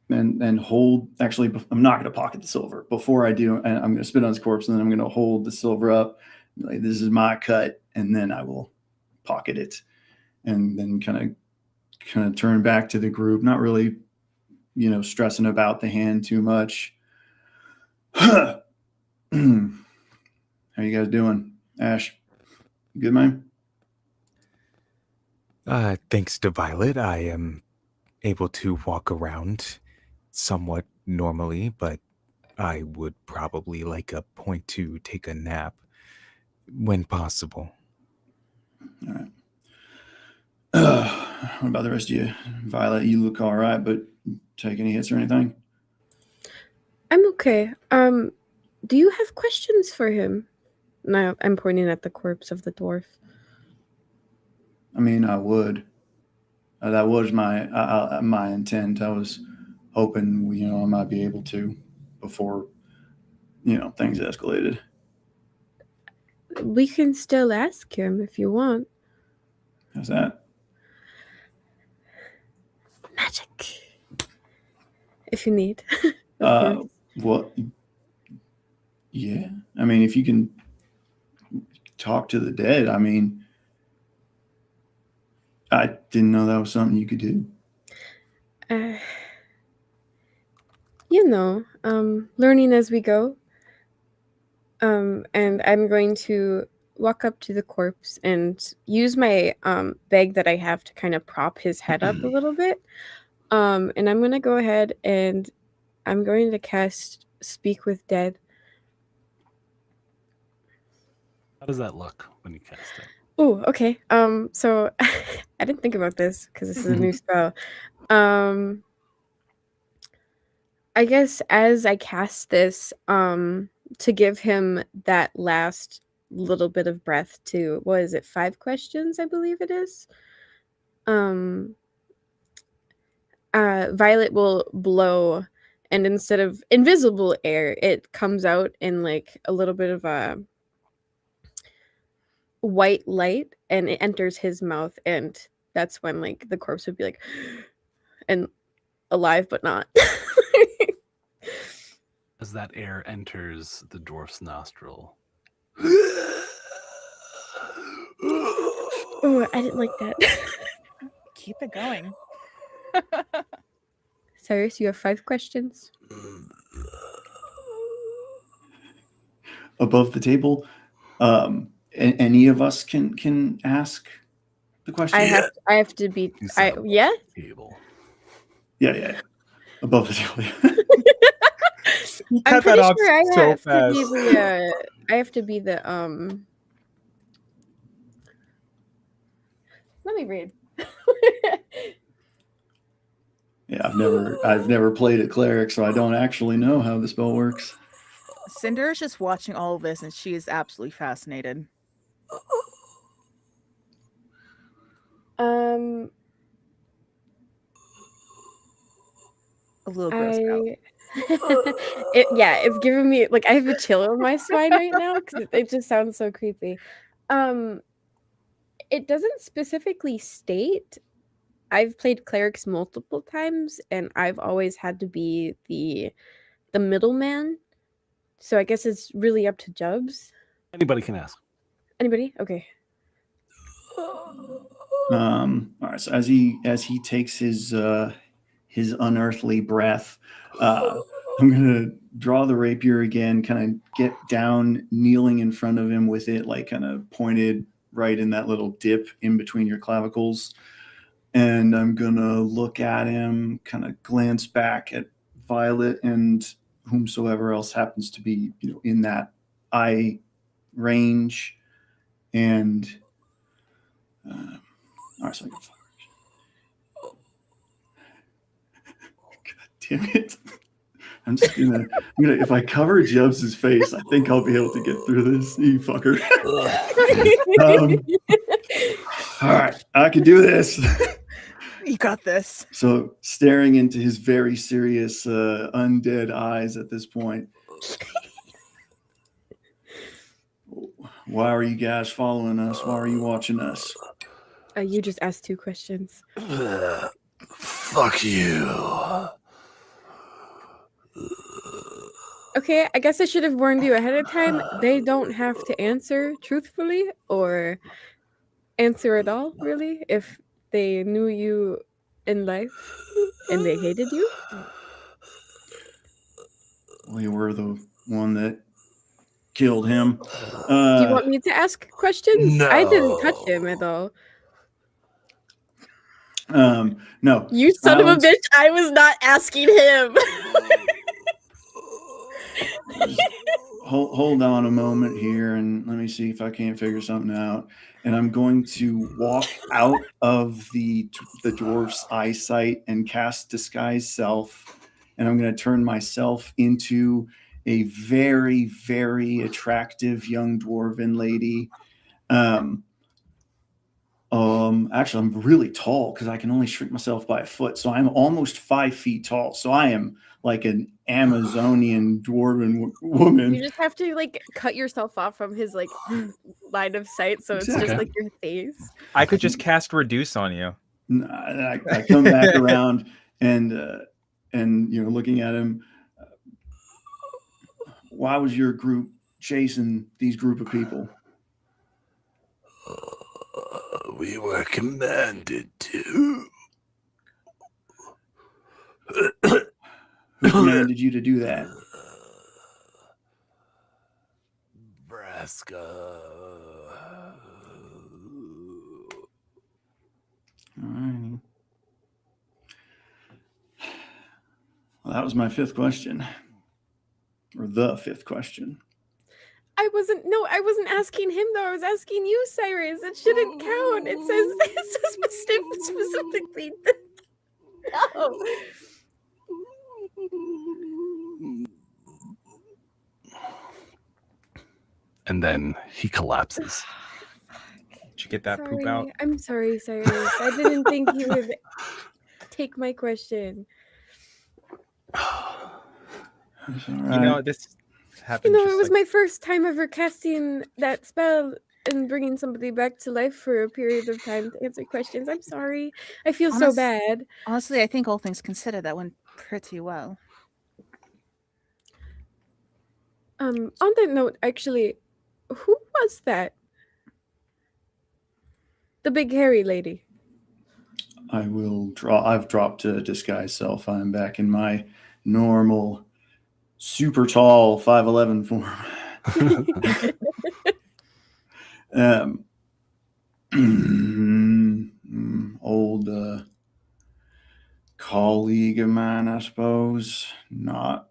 and hold. Actually, I'm not going to pocket the silver. Before I do, and I'm going to spit on his corpse, and then I'm going to hold the silver up, like, this is my cut, and then I will pocket it, and then kind of turn back to the group, not really, stressing about the hand too much. How you guys doing, Ash? Good, man? Thanks to Violet, I am able to walk around somewhat normally, but I would probably like a point to take a nap when possible. All right. What about the rest of you? Violet, you look all right, but take any hits or anything? I'm okay. Do you have questions for him? No, I'm pointing at the corpse of the dwarf. I mean, I would. That was my intent. I was hoping, I might be able to before, things escalated. We can still ask him if you want. How's that? Magic. If you need. Of course. Well, yeah. I mean, if you can talk to the dead, I mean, I didn't know that was something you could do. Learning as we go. And I'm going to walk up to the corpse and use my bag that I have to kind of prop his head up a little bit. And I'm going to go ahead and I'm going to cast Speak with Dead. How does that look when you cast it? Oh, okay. So I didn't think about this because this is a new spell. I guess as I cast this, to give him that last little bit of breath to, what is it, 5 questions, I believe it is. Violet will blow, and instead of invisible air, it comes out in like a little bit of a white light, and it enters his mouth, and that's when like the corpse would be like and alive but not. As that air enters the dwarf's nostril. Oh, I didn't like that. Keep it going. Cyrus, you have 5 questions. Above the table, any of us can ask the question. I have to be. Yeah. Table. Yeah. Above the table. I'm pretty sure I so have to be the. I have to be the. Let me read. Yeah, I've never played a cleric, so I don't actually know how the spell works. Cinder is just watching all of this, and she is absolutely fascinated. A little gross out. It's giving me like I have a chill on my spine right now because it just sounds so creepy. It doesn't specifically state. I've played clerics multiple times, and I've always had to be the middleman. So I guess it's really up to Jubs. Anybody can ask. Anybody? Okay. All right. So as he takes his unearthly breath, I'm gonna draw the rapier again, kind of get down, kneeling in front of him with it like kind of pointed right in that little dip in between your clavicles. And I'm gonna look at him, kind of glance back at Violet and whomsoever else happens to be, in that eye range. And all right, so I can fire. God damn it! I'm gonna if I cover Jubs' face, I think I'll be able to get through this. You fucker. All right, I can do this. You got this. So staring into his very serious undead eyes at this point. Why are you guys following us? Why are you watching us? You just asked 2 questions. Fuck you. Okay, I guess I should have warned you ahead of time. They don't have to answer truthfully or answer at all, really, if they knew you in life and they hated you. We were the one that killed him. Do you want me to ask questions? No. I didn't touch him at all. No. You son of a bitch, I was not asking him. hold on a moment here, and let me see if I can't figure something out. And I'm going to walk out of the dwarf's eyesight and cast disguise self, and I'm going to turn myself into a very, very attractive young dwarven lady. Actually, I'm really tall because I can only shrink myself by a foot, so I'm almost 5 feet tall. So I am like an Amazonian dwarven woman. You just have to like cut yourself off from his like line of sight, so it's just Exactly. like your face. I could just cast reduce on you. I come back around and looking at him. Why was your group chasing these group of people? We were commanded to. Who commanded you to do that? Braska. All right. Well, that was my 5th question. Or the 5th question. I wasn't asking him though. I was asking you, Cyrus. It shouldn't count. It says specifically. No. And then he collapses. Did you get that poop out? I'm sorry, Cyrus. I didn't think you would take my question. That's all right. You know, this happened. You know, just it was like, my first time ever casting that spell and bringing somebody back to life for a period of time to answer questions. I'm sorry. I feel so bad. Honestly, I think all things considered, that went pretty well. On that note, actually, who was that? The big hairy lady. I've dropped to disguise self. I'm back in my normal, super tall 5'11" form. Old colleague of mine, I suppose. Not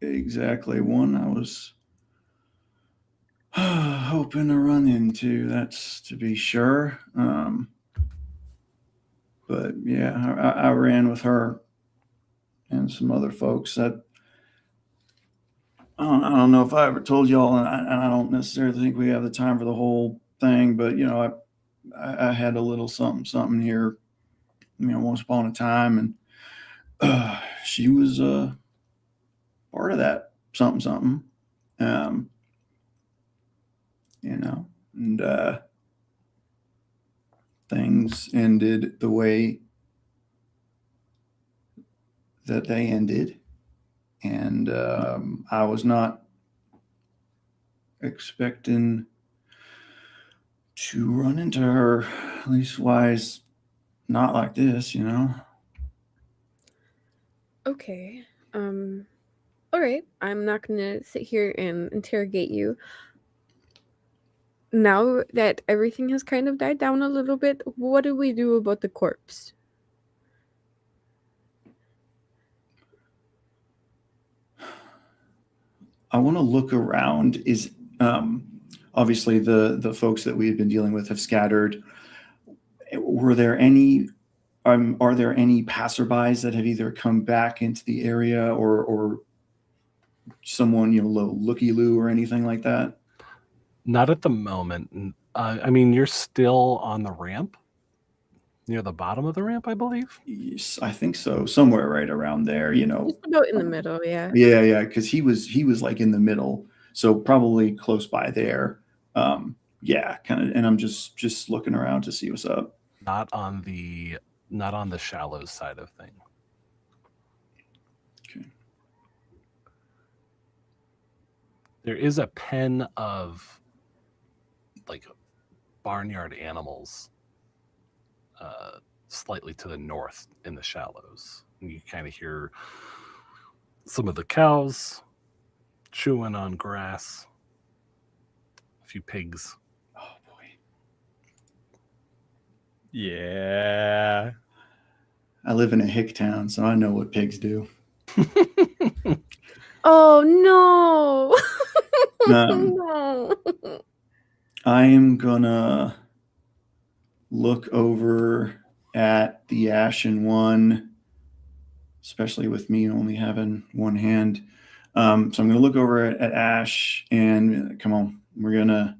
exactly one I was hoping to run into, that's to be sure. But yeah, I ran with her and some other folks. I don't know if I ever told y'all, and I don't necessarily think we have the time for the whole thing, but I had a little something here, once upon a time, and she was part of that something. And things ended the way that they ended, and I was not expecting to run into her, leastwise not like this, Okay. All right. I'm not gonna sit here and interrogate you. Now that everything has kind of died down a little bit, what do we do about the corpse? I want to look around. Is obviously the folks that we had been dealing with have scattered. Are there any passerbys that have either come back into the area or someone, looky-loo or anything like that? Not at the moment. I mean, you're still on the ramp, near the bottom of the ramp, I believe. Yes, I think so. Somewhere right around there, Just about in the middle, yeah. Yeah, because he was like in the middle, so probably close by there. Yeah, kind of. And I'm just looking around to see what's up. Not on the shallows side of thing. Okay. There is a pen of like barnyard animals slightly to the north in the shallows. And you kind of hear some of the cows chewing on grass, a few pigs. Oh boy. yeah. I live in a hick town, so I know what pigs do. Oh no. Um, No. I am gonna look over at the Ashen One, especially with me only having one hand. So I'm gonna look over at Ash and come on, we're gonna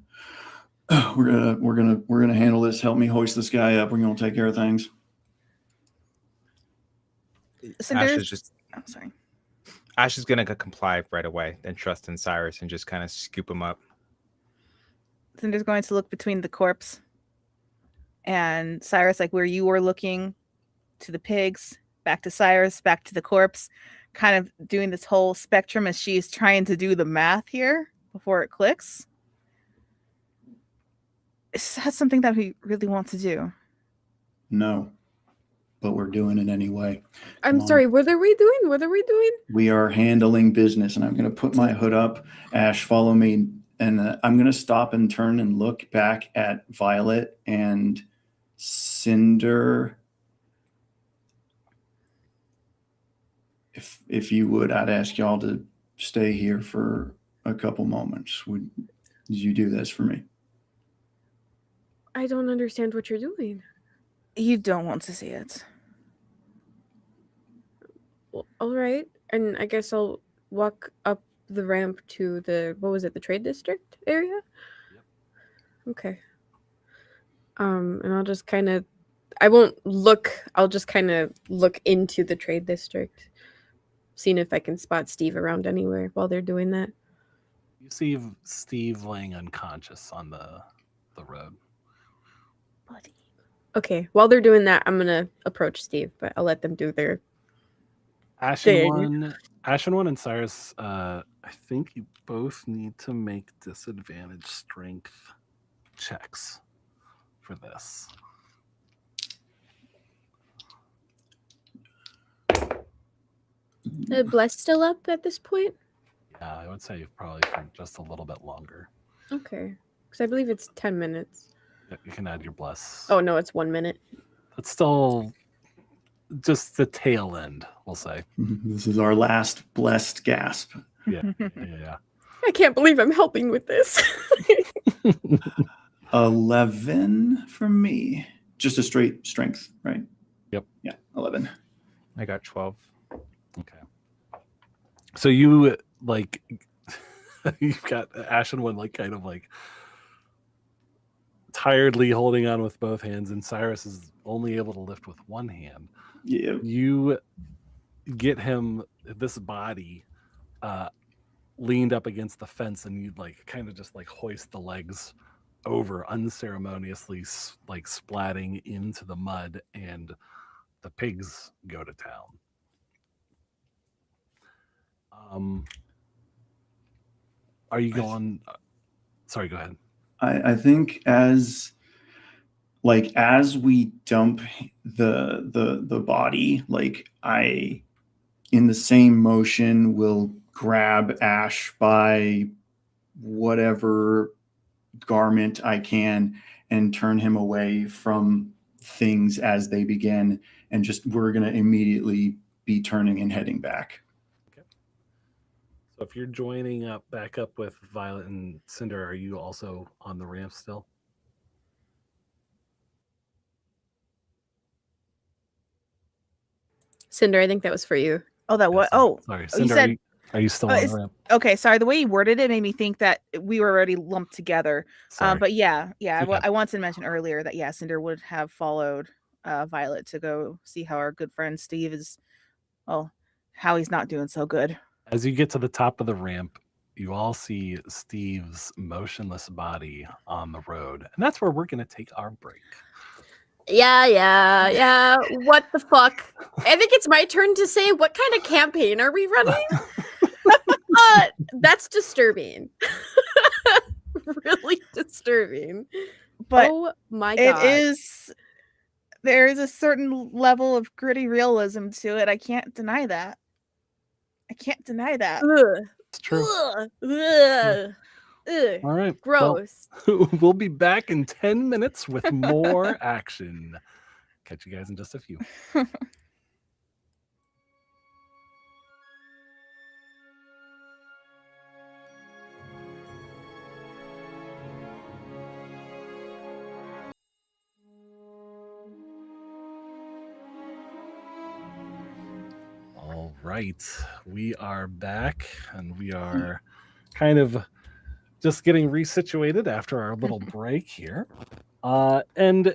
handle this. Help me hoist this guy up. We're gonna take care of things. Cinder's just oh, sorry. Ash is gonna comply right away, then trust in Cyrus and just kind of scoop him up. Cinder's going to look between the corpse and Cyrus, like where you were looking, to the pigs, back to Cyrus, back to the corpse, kind of doing this whole spectrum as she's trying to do the math here before it clicks. Is that something that we really want to do? No, but we're doing it anyway. I'm Come on. sorry, what are we doing? What are we doing? We are handling business, and I'm going to put my hood up. Ash, follow me, and I'm going to stop and turn and look back at Violet and Cinder. If you would, I'd ask y'all to stay here for a couple moments. Would you do this for me? I don't understand what you're doing. You don't want to see it. Well, all right. And I guess I'll walk up the ramp to the, what was it, the trade district area? Yep. Okay. And I'll just kind of, I won't look, I'll just kind of look into the trade district, seeing if I can spot Steve around anywhere while they're doing that. You see Steve laying unconscious on the road. Buddy. Okay, while they're doing that, I'm gonna approach Steve, but I'll let them do their Ashen One and Cyrus, I think you both need to make disadvantage strength checks for this. Bless still up at this point? Yeah, I would say probably for just a little bit longer. Okay, because I believe it's 10 minutes. Yeah, you can add your bless. Oh no, it's 1 minute. That's still just the tail end, we'll say. This is our last blessed gasp. Yeah. I can't believe I'm helping with this. 11 from me. Just a straight strength, right? Yep. Yeah, 11. I got 12. Okay. So you like you've got Ashen One like kind of like tiredly holding on with both hands, and Cyrus is only able to lift with one hand. Yeah. You get him, this body leaned up against the fence, and you like kind of just like hoist the legs over unceremoniously, like splatting into the mud, and the pigs go to town. Are you going? Sorry, go ahead. I think as we dump the body, like I, in the same motion, will grab Ash by whatever garment I can and turn him away from things as they begin, and just we're gonna immediately be turning and heading back. So if you're joining up back up with Violet and Cinder, are you also on the ramp still? Cinder, I think that was for you. Oh, that what? Oh, sorry, you Cinder. said- are you still on the ramp? okay. Sorry, the way you worded it made me think that we were already lumped together. Sorry. But yeah. Okay. I wanted to mention earlier that Cinder would have followed Violet to go see how our good friend Steve is. Well, how he's not doing so good. As you get to the top of the ramp, you all see Steve's motionless body on the road, and that's where we're going to take our break. Yeah. What the fuck? I think it's my turn to say, what kind of campaign are we running? That's disturbing. Really disturbing. But oh my god. There is a certain level of gritty realism to it. I can't deny that. Ugh. It's true. Ugh. All right. Gross. Well, we'll be back in 10 minutes with more action. Catch you guys in just a few. right, we are back, and we are kind of just getting resituated after our little break here. And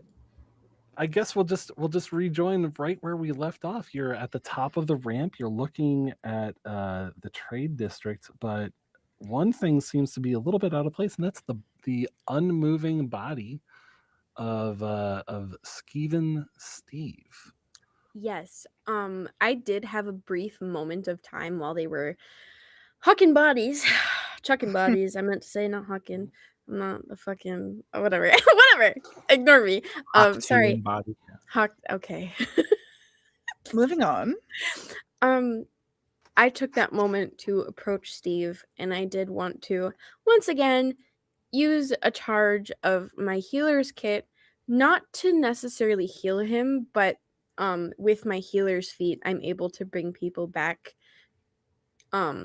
I guess we'll just rejoin right where we left off. You're at the top of the ramp. You're looking at the trade district, but one thing seems to be a little bit out of place, and that's the unmoving body of Skeven Steve. Yes. I did have a brief moment of time while they were hucking bodies, chucking bodies. I meant to say not hucking. I'm not a fucking whatever. Whatever. Ignore me. Sorry. Body. Huck. Okay. Moving on. I took that moment to approach Steve, and I did want to once again use a charge of my healer's kit, not to necessarily heal him, but with my healer's feet, I'm able to bring people back,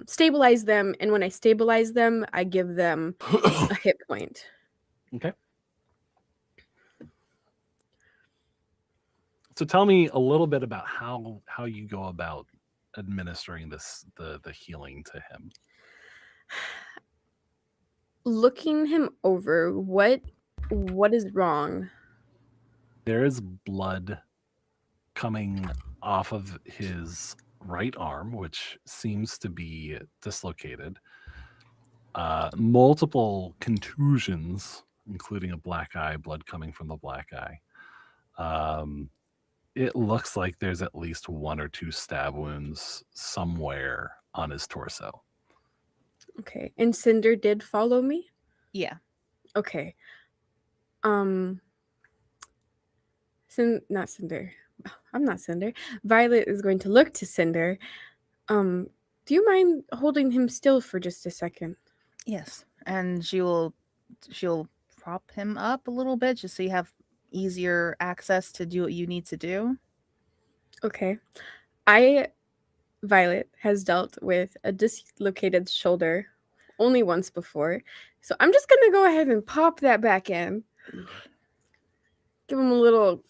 stabilize them, and when I stabilize them, I give them a hit point. Okay. So tell me a little bit about how you go about administering the healing to him. Looking him over, what is wrong? There is blood coming off of his right arm, which seems to be dislocated. Multiple contusions, including a black eye, blood coming from the black eye. It looks like there's at least 1 or 2 stab wounds somewhere on his torso. Okay. And Cinder did follow me? Yeah. Okay. Not Cinder. I'm not Cinder. Violet is going to look to Cinder. Do you mind holding him still for just a second? Yes. And she'll prop him up a little bit just so you have easier access to do what you need to do. Okay. Violet has dealt with a dislocated shoulder only once before, so I'm just gonna go ahead and pop that back in. Give him a little,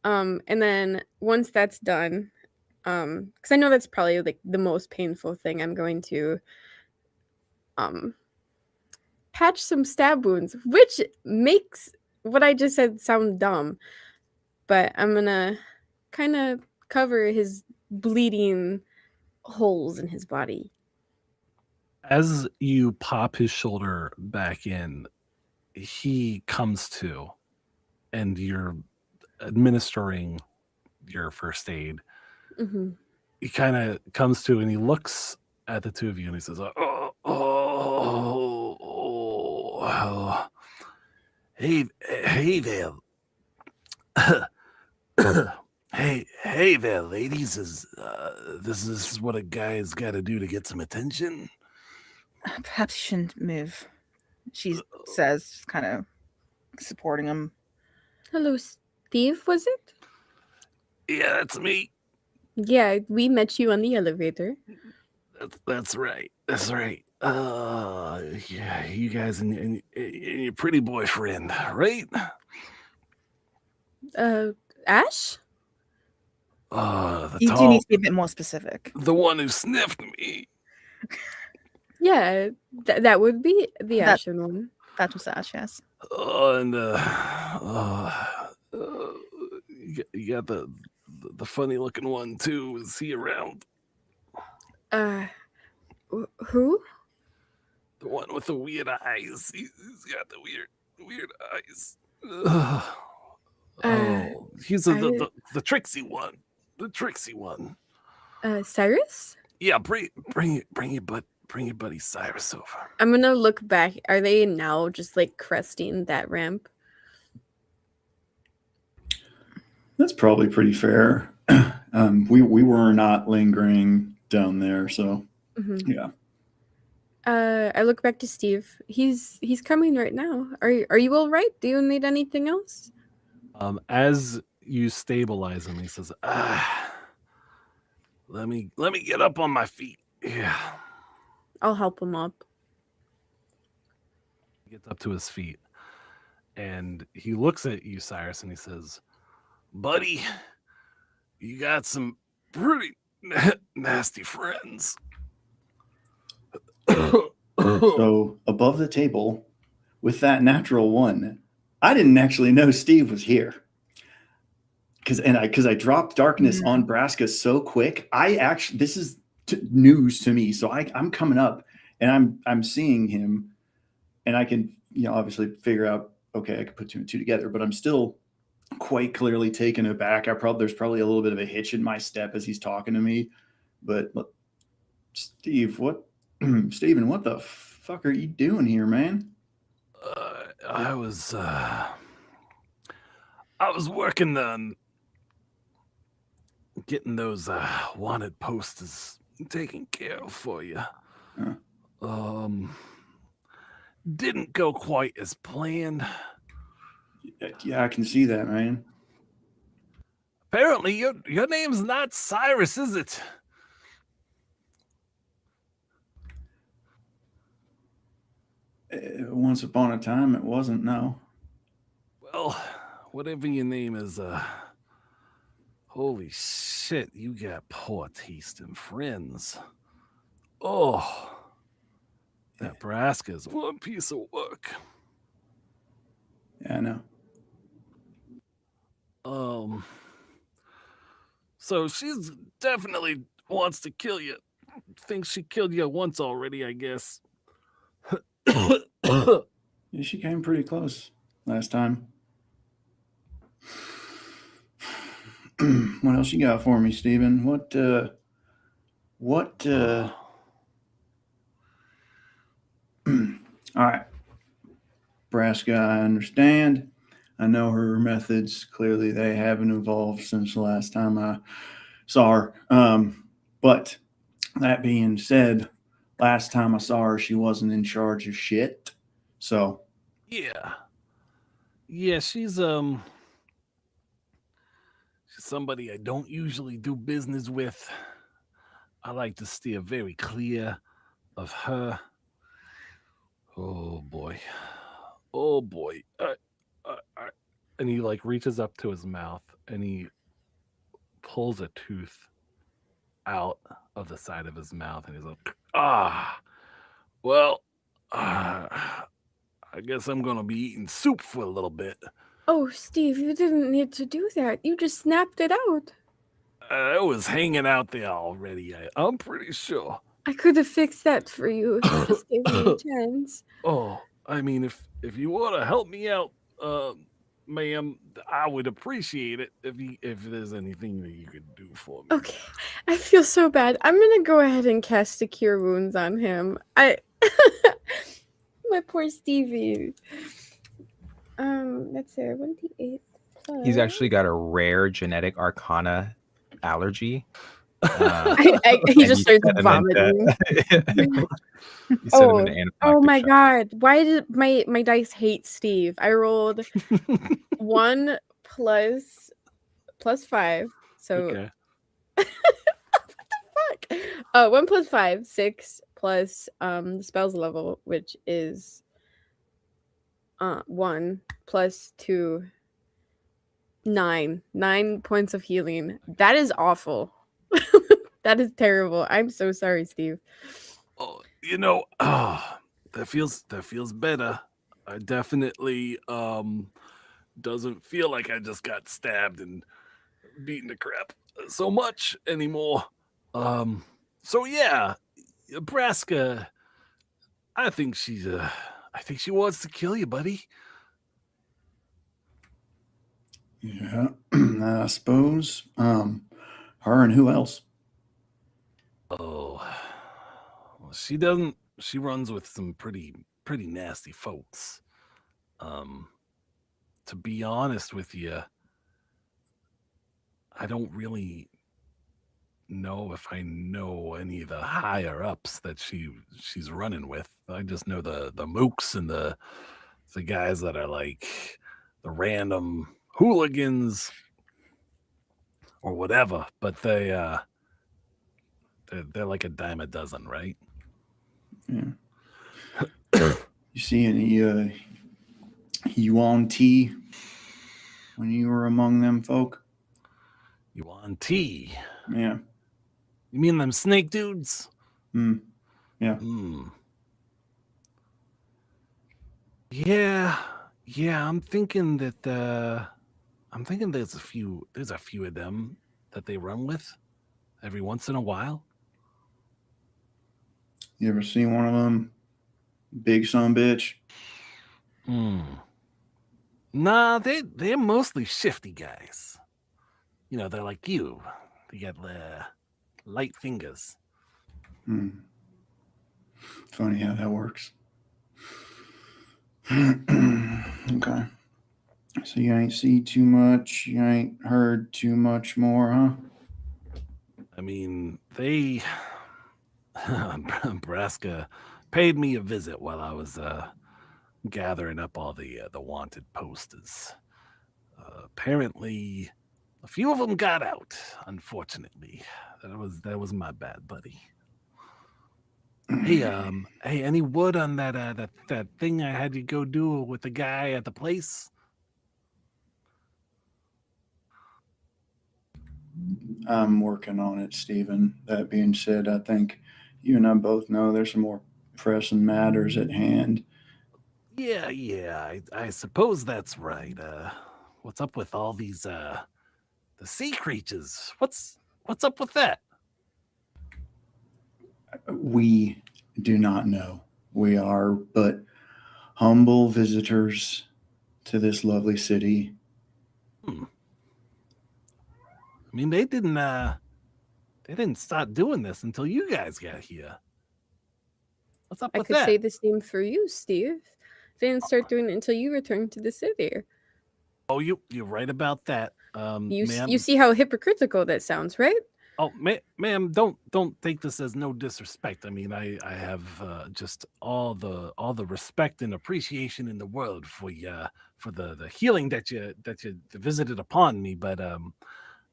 and then once that's done, because I know that's probably like the most painful thing, I'm going to patch some stab wounds, which makes what I just said sound dumb, but I'm gonna kind of cover his bleeding holes in his body. As you pop his shoulder back in, he comes to, and you're administering your first aid. Mm-hmm. He kind of comes to, and he looks at the two of you, and he says, hey there. hey there, ladies. This is what a guy's got to do to get some attention. Perhaps you shouldn't move, she says, kind of supporting him. Hello, Steve, was it? Yeah, that's me. Yeah, we met you on the elevator. That's right. That's right. Yeah, you guys and your pretty boyfriend, right? Ash? You do need to be a bit more specific. The one who sniffed me. Yeah, that would be the Ashen one. That was Ash, yes. And you got the funny looking one too. Is he around? Who? The one with the weird eyes. He's got the weird eyes. He's the tricksy one. The tricksy one. Cyrus? Yeah, bring your buddy Cyrus over. I'm gonna look back. Are they now just like cresting that ramp? That's probably pretty fair. We were not lingering down there, so yeah. I look back to Steve. He's coming right now. Are you all right? Do you need anything else? As you stabilize him, he says, let me get up on my feet. Yeah. I'll help him up. He gets up to his feet, and he looks at you, Cyrus, and he says, buddy, you got some pretty nasty friends. So above the table, with that natural one, I didn't actually know Steve was here. Because I dropped darkness on Braska so quick. This is news to me. So I'm coming up and I'm seeing him, and I can obviously figure out, okay, I can put two and two together, but I'm still quite clearly taken aback. There's probably a little bit of a hitch in my step as he's talking to me. But Steve, Steven, what the fuck are you doing here, man? I was working on getting those wanted posters taken care of for you. Huh. Didn't go quite as planned. Yeah, I can see that, man. Apparently, your name's not Cyrus, is it? Once upon a time, it wasn't. No. Well, whatever your name is, holy shit, you got poor taste in friends. Oh, that Braska's one piece of work. Yeah, I know. So she's definitely wants to kill you. Thinks she killed you once already, I guess. Yeah, she came pretty close last time. What else you got for me, Steven? All right. Braska, I understand. I know her methods. Clearly, they haven't evolved since the last time I saw her. But that being said, last time I saw her, she wasn't in charge of shit. So yeah, she's somebody I don't usually do business with. I like to steer very clear of her. Oh boy. And he like reaches up to his mouth and he pulls a tooth out of the side of his mouth, and he's like, well, I guess I'm gonna be eating soup for a little bit. Oh, Steve, you didn't need to do that. You just snapped it out. It was hanging out there already. I'm pretty sure. I could have fixed that for you if you just gave me a chance. Oh, I mean, if you want to help me out, ma'am, I would appreciate it if there's anything that you could do for me. Okay, I feel so bad. I'm gonna go ahead and cast a Cure Wounds on him. My poor Stevie. Let's see, 1d8 plus. He's actually got a rare genetic arcana allergy. He just starts vomiting. Oh my god! Why did my dice hate Steve? I rolled 1 plus 5. So okay. what the fuck? 1 plus 5, 6 plus the spell's level, which is 1 plus 2, 9 points of healing. That is awful. That is terrible. I'm so sorry, Steve. Oh, that feels better. I definitely doesn't feel like I just got stabbed and beaten to crap so much anymore. So yeah, Braska, I think she wants to kill you, buddy. yeah, I suppose. Her and who else? Oh, well, she doesn't. She runs with some pretty nasty folks. To be honest with you, I don't really know if I know any of the higher ups that she's running with. I just know the mooks and the guys that are like the random hooligans or whatever, but they're like a dime a dozen, right? Yeah. You see any Yuan tea when you were among them folk? Yuan tea. Yeah. You mean them snake dudes? Mm. Yeah. Yeah, I'm thinking that there's a few of them that they run with every once in a while. You ever seen one of them? Big son bitch. Nah, they're mostly shifty guys. You know, they're like you. They got light fingers. Funny how that works. Okay. So you ain't see too much. You ain't heard too much more, huh? I mean, they Nebraska paid me a visit while I was gathering up all the wanted posters. Apparently, a few of them got out. Unfortunately, that was my bad, buddy. Hey, any word on that thing I had you go do with the guy at the place? I'm working on it, Stephen. That being said, I think you and I both know there's some more pressing matters at hand. Yeah, I suppose that's right. What's up with all these the sea creatures? What's up with that? We do not know. We are but humble visitors to this lovely city. I mean, they didn't start doing this until you guys got here. What's up I with could that? say the same for you, Steve. They didn't start doing it until you returned to the city. Oh, you're right about that, You ma'am. see how hypocritical that sounds, right? Oh, ma'am, don't take this as no disrespect. I mean, I have just all the respect and appreciation in the world for the healing that you visited upon me, but it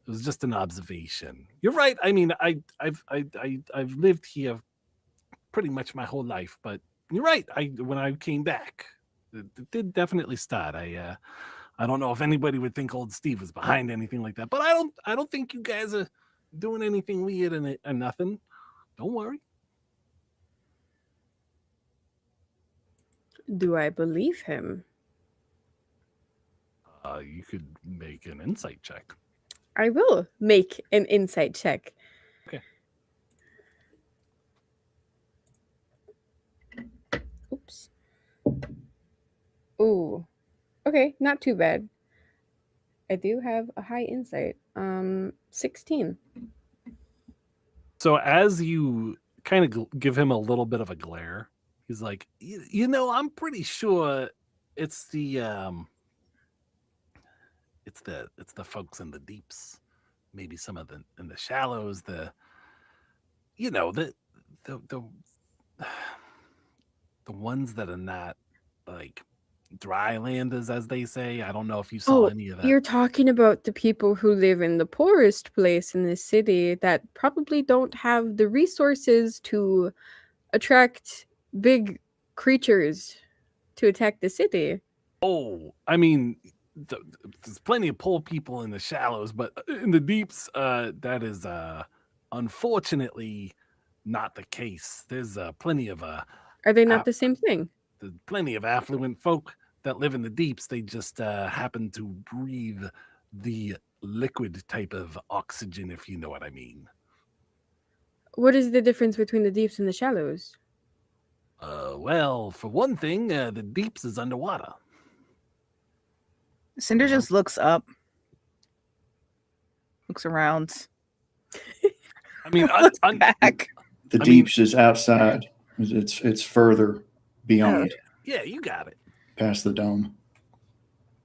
was just an observation. You're right. I mean, I've lived here pretty much my whole life, but you're right. When I came back, it did definitely start. I don't know if anybody would think old Steve was behind anything like that, but I don't think you guys are doing anything weird and nothing. Don't worry. Do I believe him? You could make an insight check. I will make an insight check. Okay. Oops. Ooh. Okay, not too bad. I do have a high insight. 16. So as you kind of give him a little bit of a glare, he's like, you know, I'm pretty sure it's the folks in the deeps, maybe some of the in the shallows, the the the ones that are not like drylanders, as they say. I don't know if you saw any of that. You're talking about the people who live in the poorest place in the city that probably don't have the resources to attract big creatures to attack the city. Oh, I mean, there's plenty of poor people in the shallows, but in the deeps, that is unfortunately not the case. There's plenty of Are they not the same thing? there's plenty of affluent folk that live in the deeps. They just happen to breathe the liquid type of oxygen, if you know what I mean. What is the difference between the deeps and the shallows? Well, for one thing, the deeps is underwater. Cinder just looks up, looks around. I mean, looks back. The deeps is outside. It's further beyond, Yeah, you got it. past the dome.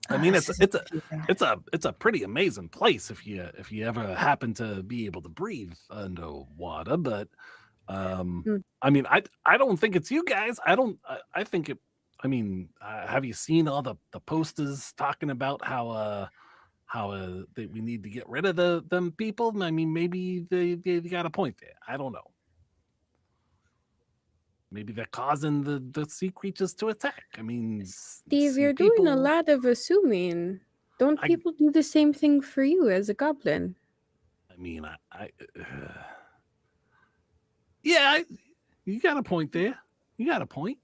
I mean, it's a pretty amazing place if you ever happen to be able to breathe underwater. But I mean, I don't think it's you guys. I think it. I mean, have you seen all the posters talking about how that we need to get rid of them people? I mean, maybe they got a point there. I don't know. Maybe they're causing the sea creatures to attack. I mean, Steve, you're doing a lot of assuming. Don't people do the same thing for you as a goblin? I mean, yeah, you got a point there. You got a point.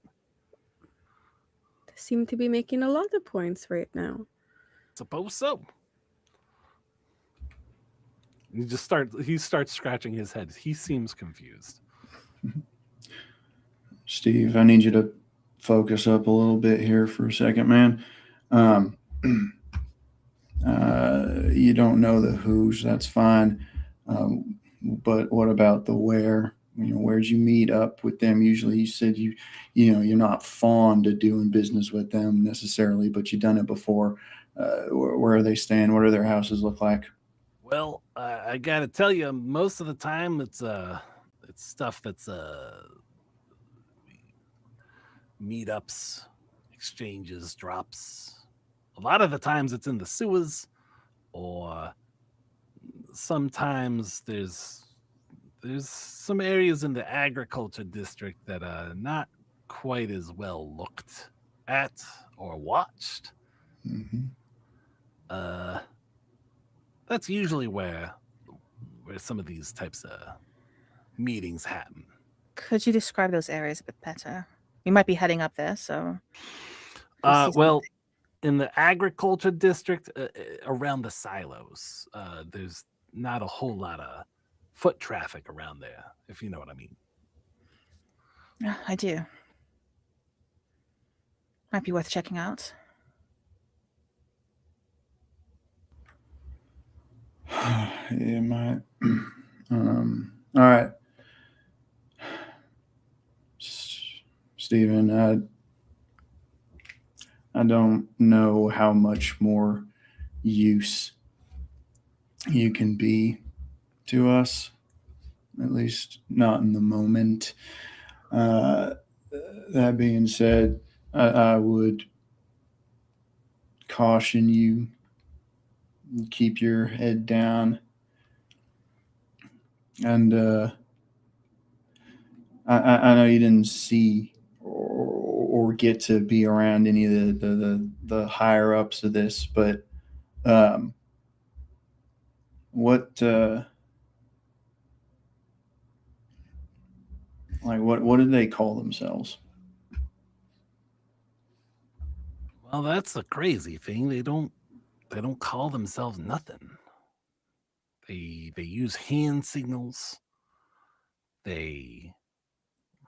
They seem to be making a lot of points right now. Suppose so. He starts scratching his head. He seems confused. Steve, I need you to focus up a little bit here for a second, man. You don't know the who's, that's fine. But what about the where? Where'd you meet up with them? Usually you said you're not fond of doing business with them necessarily, but you've done it before. Where are they staying? What do their houses look like? Well, I gotta tell you, most of the time it's stuff that's meetups, exchanges, drops. A lot of the times it's in the sewers, or sometimes there's some areas in the agriculture district that are not quite as well looked at or watched. Mm-hmm. That's usually where some of these types of meetings happen. Could you describe those areas a bit better? We might be heading up there, so. Well, in the agriculture district, around the silos, there's not a whole lot of foot traffic around there, if you know what I mean. I do. Might be worth checking out. Yeah, might. All right. Stephen, I don't know how much more use you can be to us, at least not in the moment. That being said, I would caution you, keep your head down, and I know you didn't see or get to be around any of the higher ups of this, but what what do they call themselves? Well, that's the crazy thing. They don't call themselves nothing. They use hand signals. They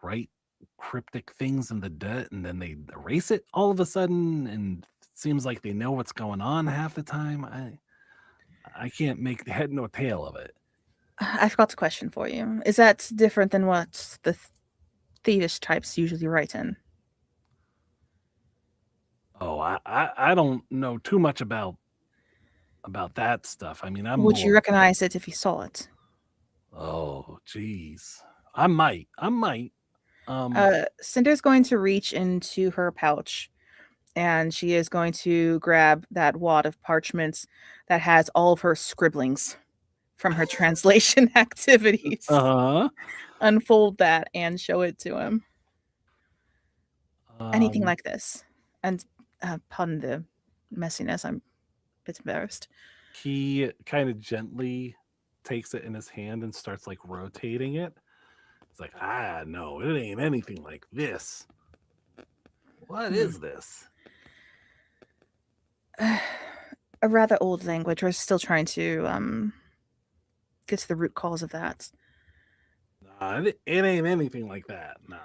write cryptic things in the dirt and then they erase it all of a sudden, and it seems like they know what's going on half the time. I can't make head nor tail of it. I forgot the question for you. Is that different than what the thievish types usually write in? Oh, I don't know too much about that stuff. I mean, I'm Would you more. recognize it if you saw it? Oh, geez, I might. Cinder's going to reach into her pouch, and she is going to grab that wad of parchments that has all of her scribblings from her translation activities. Unfold that and show it to him. Anything like this. And pardon the messiness, I'm a bit embarrassed. He kind of gently takes it in his hand and starts like rotating it. It's like, no, it ain't anything like this. What is this? A rather old language. We're still trying to get to the root cause of that. Nah, it ain't anything like that. No.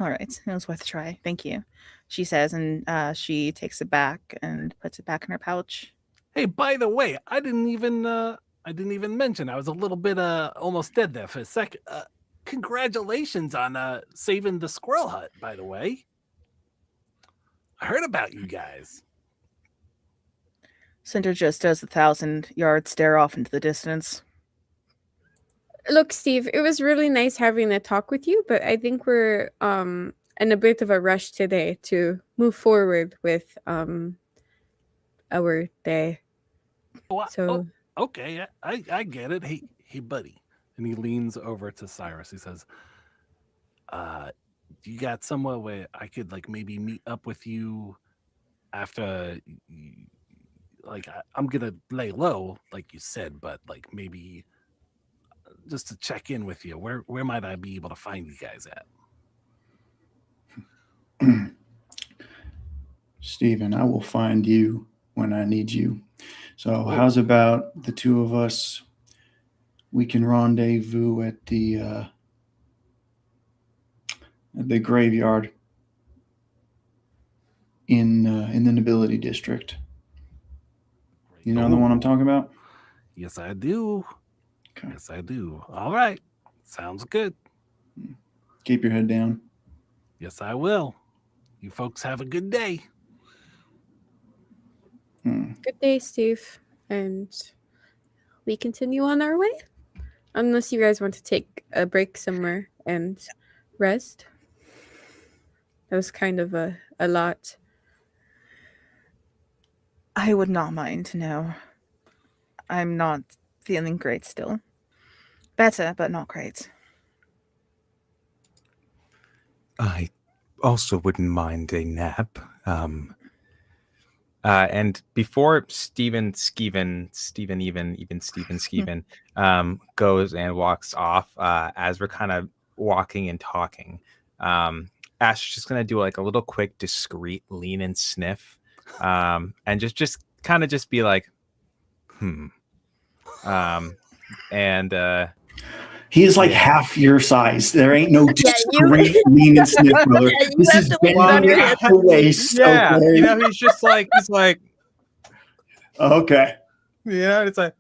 All right, it was worth a try. Thank you, she says, and she takes it back and puts it back in her pouch. Hey, by the way, I didn't even mention I was a little bit almost dead there for a second. Congratulations on saving the squirrel hut, by the way. I heard about you guys. Cinder just does the 1,000-yard stare off into the distance. Look, Steve, it was really nice having a talk with you, but I think we're in a bit of a rush today to move forward with our day. Okay, I get it. Hey, buddy. And he leans over to Cyrus. He says, you got somewhere where I could like maybe meet up with you after I'm gonna lay low, like you said, but like maybe just to check in with you, where might I be able to find you guys at? Stephen, I will find you when I need you. So, how's about the two of us? We can rendezvous at the graveyard in the nobility district. You know the one I'm talking about? Yes, I do. Okay. Yes, I do. All right. Sounds good. Keep your head down. Yes, I will. You folks have a good day. Good day, Steve. And we continue on our way. Unless you guys want to take a break somewhere and rest. That was kind of a lot. I would not mind, no. I'm not feeling great still. Better, but not great. I also wouldn't mind a nap. And before Steven goes and walks off, as we're kind of walking and talking, Ash is just gonna do like a little quick, discreet lean and sniff, and just kind of just be like, and he is like half your size. There ain't no discreet lean and sniff, brother. This is bending at the waist. Yeah, okay? you know, he's like, Okay. yeah, it's like,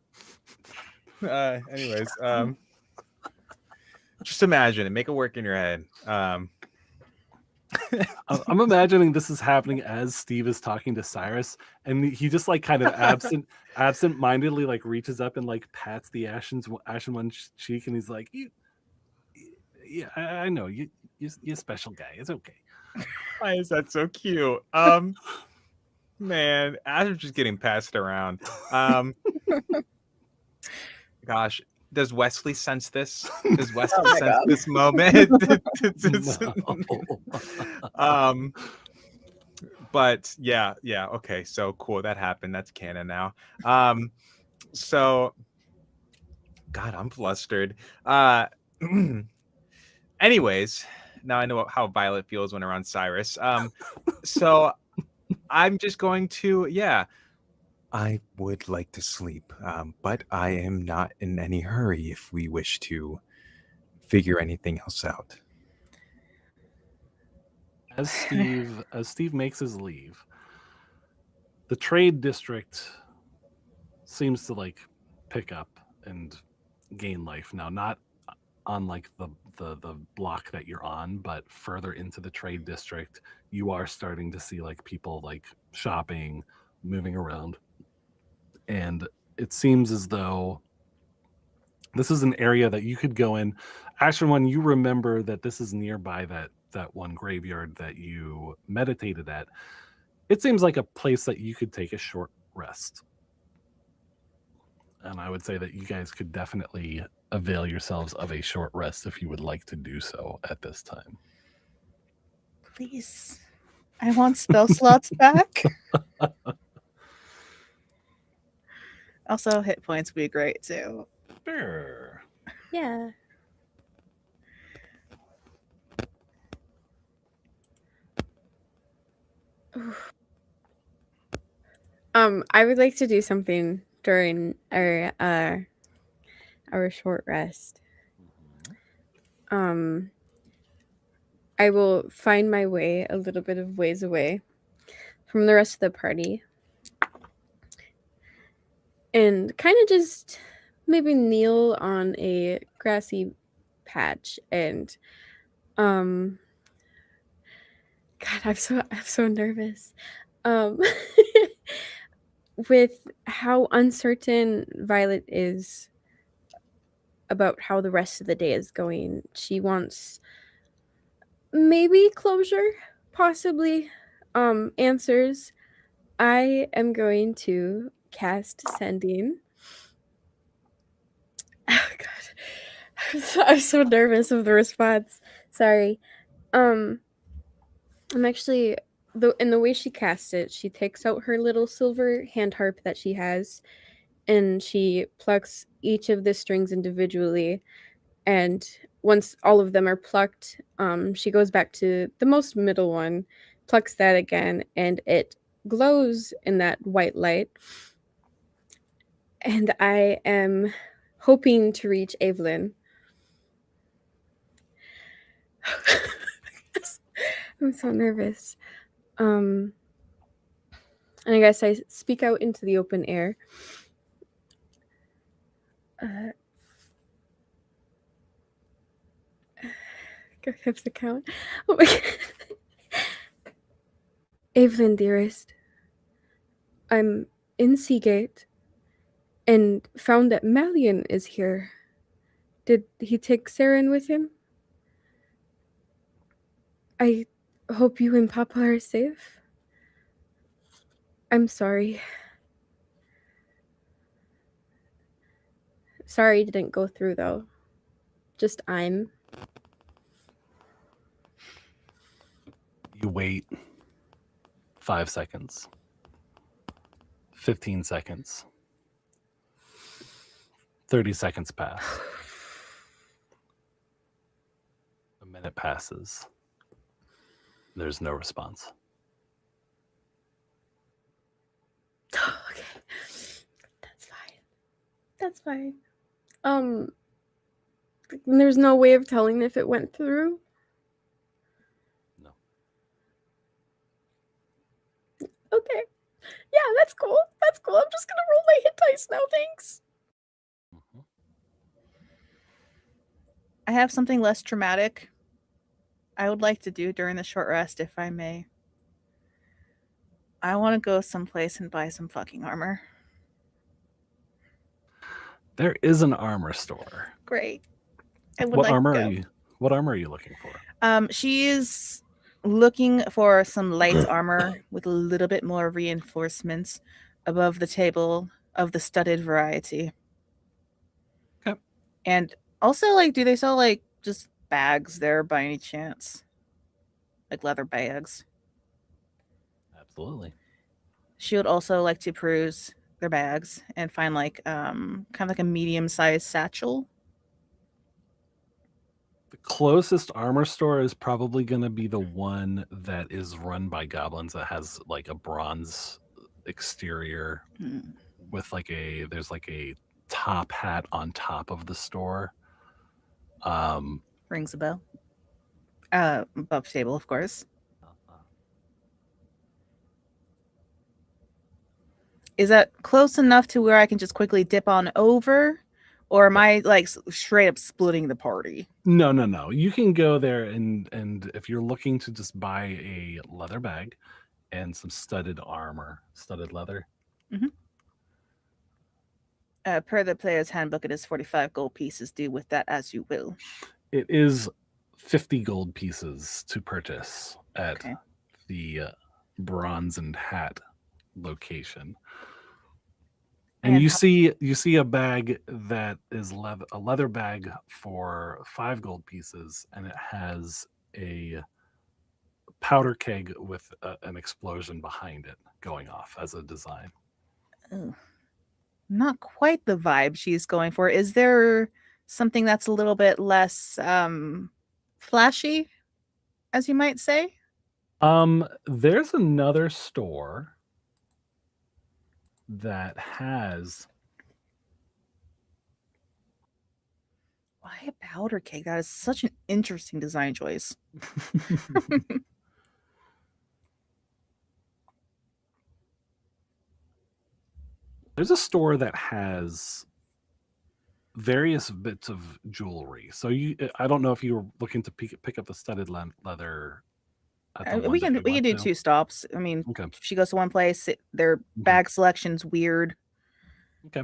anyways, just imagine it, make it work in your head. I'm imagining this is happening as Steve is talking to Cyrus, and he just like kind of absent-mindedly like reaches up and like pats the ashen one cheek, and he's like, "Yeah, I know you're a special guy. It's okay." Why is that so cute? Man, I'm just getting passed around. Gosh, does Wesley sense this? Does Wesley sense this moment? But yeah, okay, so cool, that happened. That's canon now. So, God, I'm flustered. Anyways, now I know how Violet feels when around Cyrus. So I'm just going to, I would like to sleep, but I am not in any hurry if we wish to figure anything else out. As Steve makes his leave, the trade district seems to like pick up and gain life now, not on like the block that you're on, but further into the trade district, you are starting to see like people like shopping, moving around. And it seems as though this is an area that you could go in. Actually, when you remember that this is nearby that one graveyard that you meditated at, it seems like a place that you could take a short rest. And I would say that you guys could definitely avail yourselves of a short rest if you would like to do so at this time. Please. I want spell slots back. Also, hit points would be great too. Sure. Yeah. I would like to do something during our short rest. I will find my way a little bit of ways away from the rest of the party and kind of just maybe kneel on a grassy patch and God, I'm so nervous. With how uncertain Violet is about how the rest of the day is going, she wants maybe closure, possibly answers. I am going to cast Sending. Oh God, I'm so nervous of the response. Sorry. I'm actually the way she casts it, she takes out her little silver hand harp that she has, and she plucks each of the strings individually. And once all of them are plucked, she goes back to the most middle one, plucks that again, and it glows in that white light. And I am hoping to reach Evelyn. I'm so nervous. And I guess I speak out into the open air. Go have the count. Oh my god. Evelyn, dearest, I'm in Seagate and found that Malian is here. Did he take Saren with him? I hope you and Papa are safe. I'm sorry. Sorry it didn't go through, though. Just I'm. You wait 5 seconds, 15 seconds, 30 seconds pass. A minute passes. There's no response. Okay. That's fine. That's fine. There's no way of telling if it went through? No. Okay. Yeah, that's cool. That's cool. I'm just gonna roll my hit dice now, thanks. Mhm. I have something less traumatic I would like to do during the short rest, if I may. I want to go someplace and buy some fucking armor. There is an armor store. Great. I would What like armor to are go. you? What armor are you looking for? She is looking for some light armor with a little bit more reinforcements above the table of the studded variety. Okay. And also, like, do they sell like just bags there by any chance? Like leather bags. Absolutely. She would also like to peruse their bags and find like kind of like a medium-sized satchel. The closest armor store is probably going to be the one that is run by goblins that has like a bronze exterior with like there's like a top hat on top of the store. Rings a bell. Above table, of course. Is that close enough to where I can just quickly dip on over? Or am I like straight up splitting the party? No. You can go there and if you're looking to just buy a leather bag and some studded armor, studded leather. Per the player's handbook, it is 45 gold pieces. Do with that as you will. It is 50 gold pieces to purchase at the bronze and hat location. And you see a bag that is a leather bag for 5 gold pieces, and it has a powder keg with an explosion behind it going off as a design. Oh, not quite the vibe she's going for. Is there something that's a little bit less flashy, as you might say? There's another store that has. Why a powder keg? That is such an interesting design choice. There's a store that has various bits of jewelry. So I don't know if you were looking to pick up the studded leather. We can do 2 stops. I mean, okay. If she goes to one place, their bag selection's weird. Okay.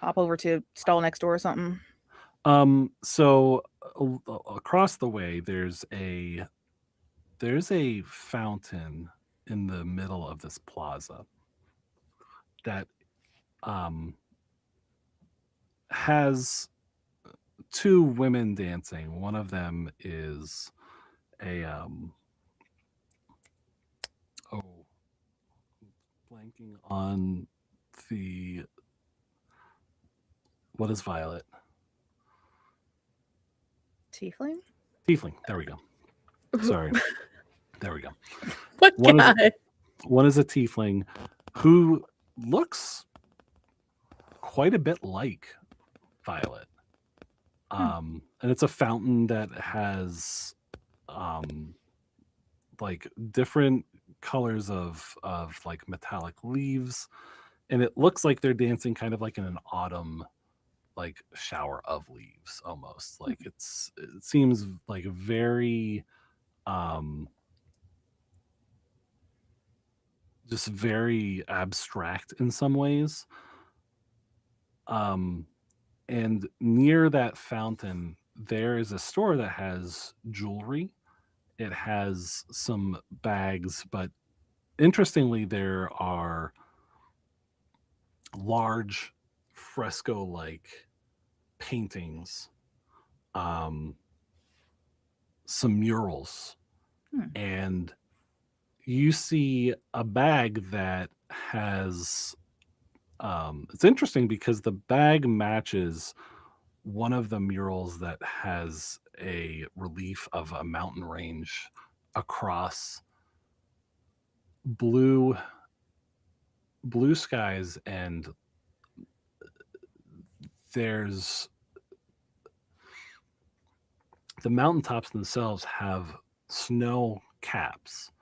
Hop over to stall next door or something. So across the way, there's a fountain in the middle of this plaza that has 2 women dancing. One of them is a flanking on the... What is Violet? Tiefling? Tiefling. There we go. Sorry. There we go. What One is, guy? one is a tiefling who looks quite a bit like Violet. And it's a fountain that has like different colors of like metallic leaves, and it looks like they're dancing kind of like in an autumn like shower of leaves almost. Like it seems like very just very abstract in some ways. And near that fountain there is a store that has jewelry. It has some bags, but interestingly there are large fresco like paintings, some murals, and you see a bag that has it's interesting because the bag matches one of the murals that has a relief of a mountain range across blue skies, and there's the mountaintops themselves have snow caps,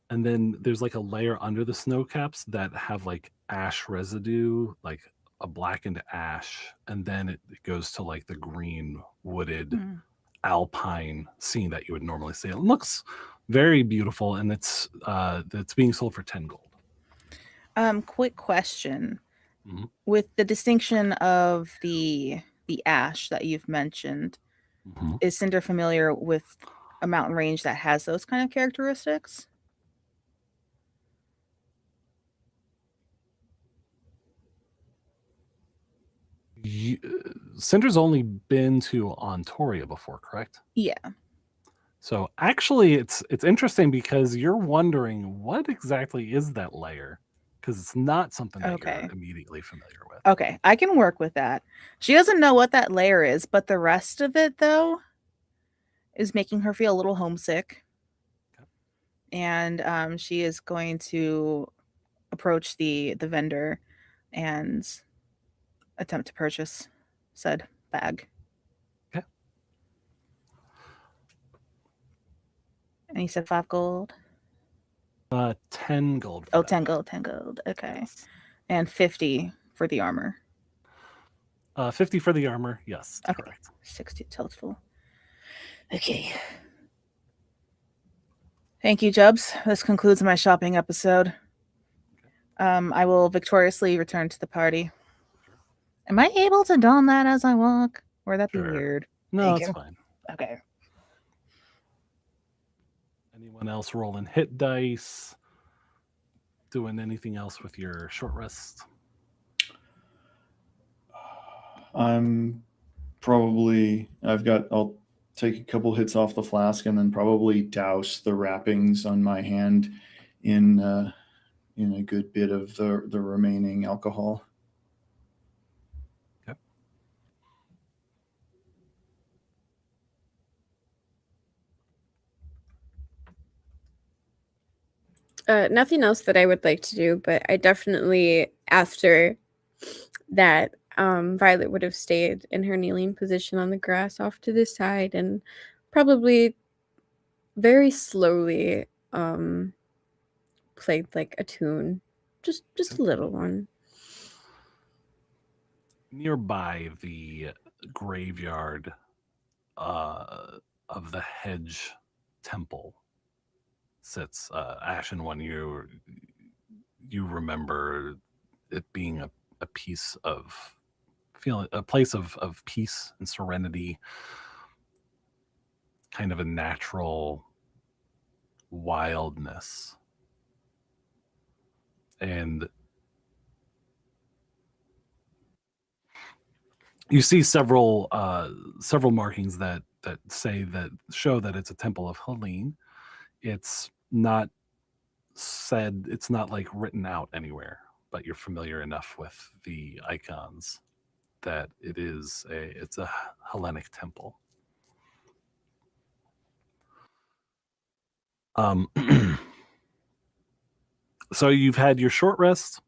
and then there's like a layer under the snow caps that have like ash residue, like a blackened ash, and then it goes to like the green wooded alpine scene that you would normally see. It looks very beautiful, and it's being sold for 10 gold. Quick question. With the distinction of the ash that you've mentioned, is Cinder familiar with a mountain range that has those kind of characteristics? Cinder's only been to Ontaria before, correct? Yeah. So actually it's interesting because you're wondering what exactly is that layer, because it's not something that you're immediately familiar with. Okay, I can work with that. She doesn't know what that layer is, but the rest of it though is making her feel a little homesick. Okay. And she is going to approach the vendor and attempt to purchase said bag. Okay. And he said 5 gold? 10 gold. Oh, 10 gold, 10 gold. Okay. Yes. And 50 for the armor. 50 for the armor, yes. Okay. Correct. 60 total. Okay. Thank you, Jubs. This concludes my shopping episode. I will victoriously return to the party. Am I able to don that as I walk? Or would that be weird? No, it's fine. Okay. Anyone else rolling hit dice? Doing anything else with your short rest? I'll take a couple hits off the flask and then probably douse the wrappings on my hand in a good bit of the remaining alcohol. Nothing else that I would like to do, but I definitely, after that, Violet would have stayed in her kneeling position on the grass off to the side and probably very slowly played like a tune, just a little one. Nearby the graveyard of the Hedge Temple sits Ashen One. You remember it being a piece of a place of peace and serenity, kind of a natural wildness. And you see several markings that show that it's a temple of Helene. It's not said, it's not like written out anywhere, but you're familiar enough with the icons that it's a Hellenic temple. So you've had your short rest.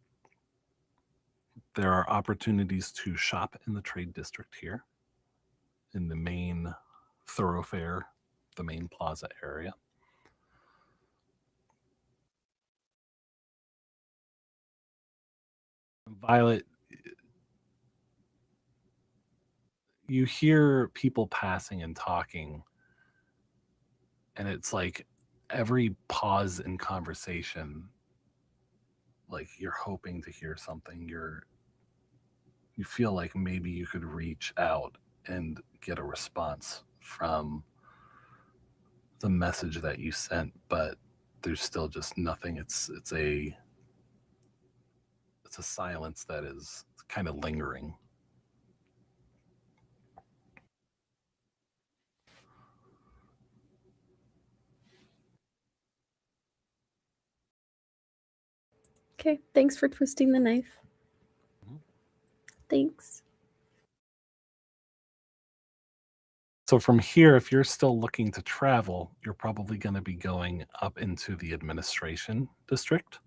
There are opportunities to shop in the trade district here, in the main thoroughfare, the main plaza area. Violet, you hear people passing and talking, and it's like every pause in conversation, like you're hoping to hear something. You feel like maybe you could reach out and get a response from the message that you sent, but there's still just nothing. It's a silence that is kind of lingering. Okay, thanks for twisting the knife. Thanks. So from here, if you're still looking to travel, you're probably going to be going up into the administration district.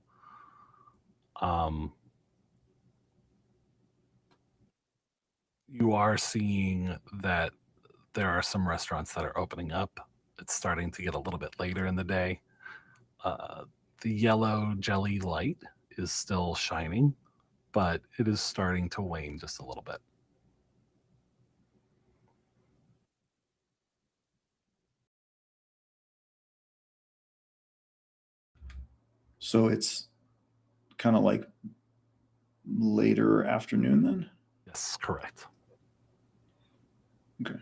You are seeing that there are some restaurants that are opening up. It's starting to get a little bit later in the day. The yellow jelly light is still shining, but it is starting to wane just a little bit. So it's kind of like later afternoon then? Yes, correct. Okay.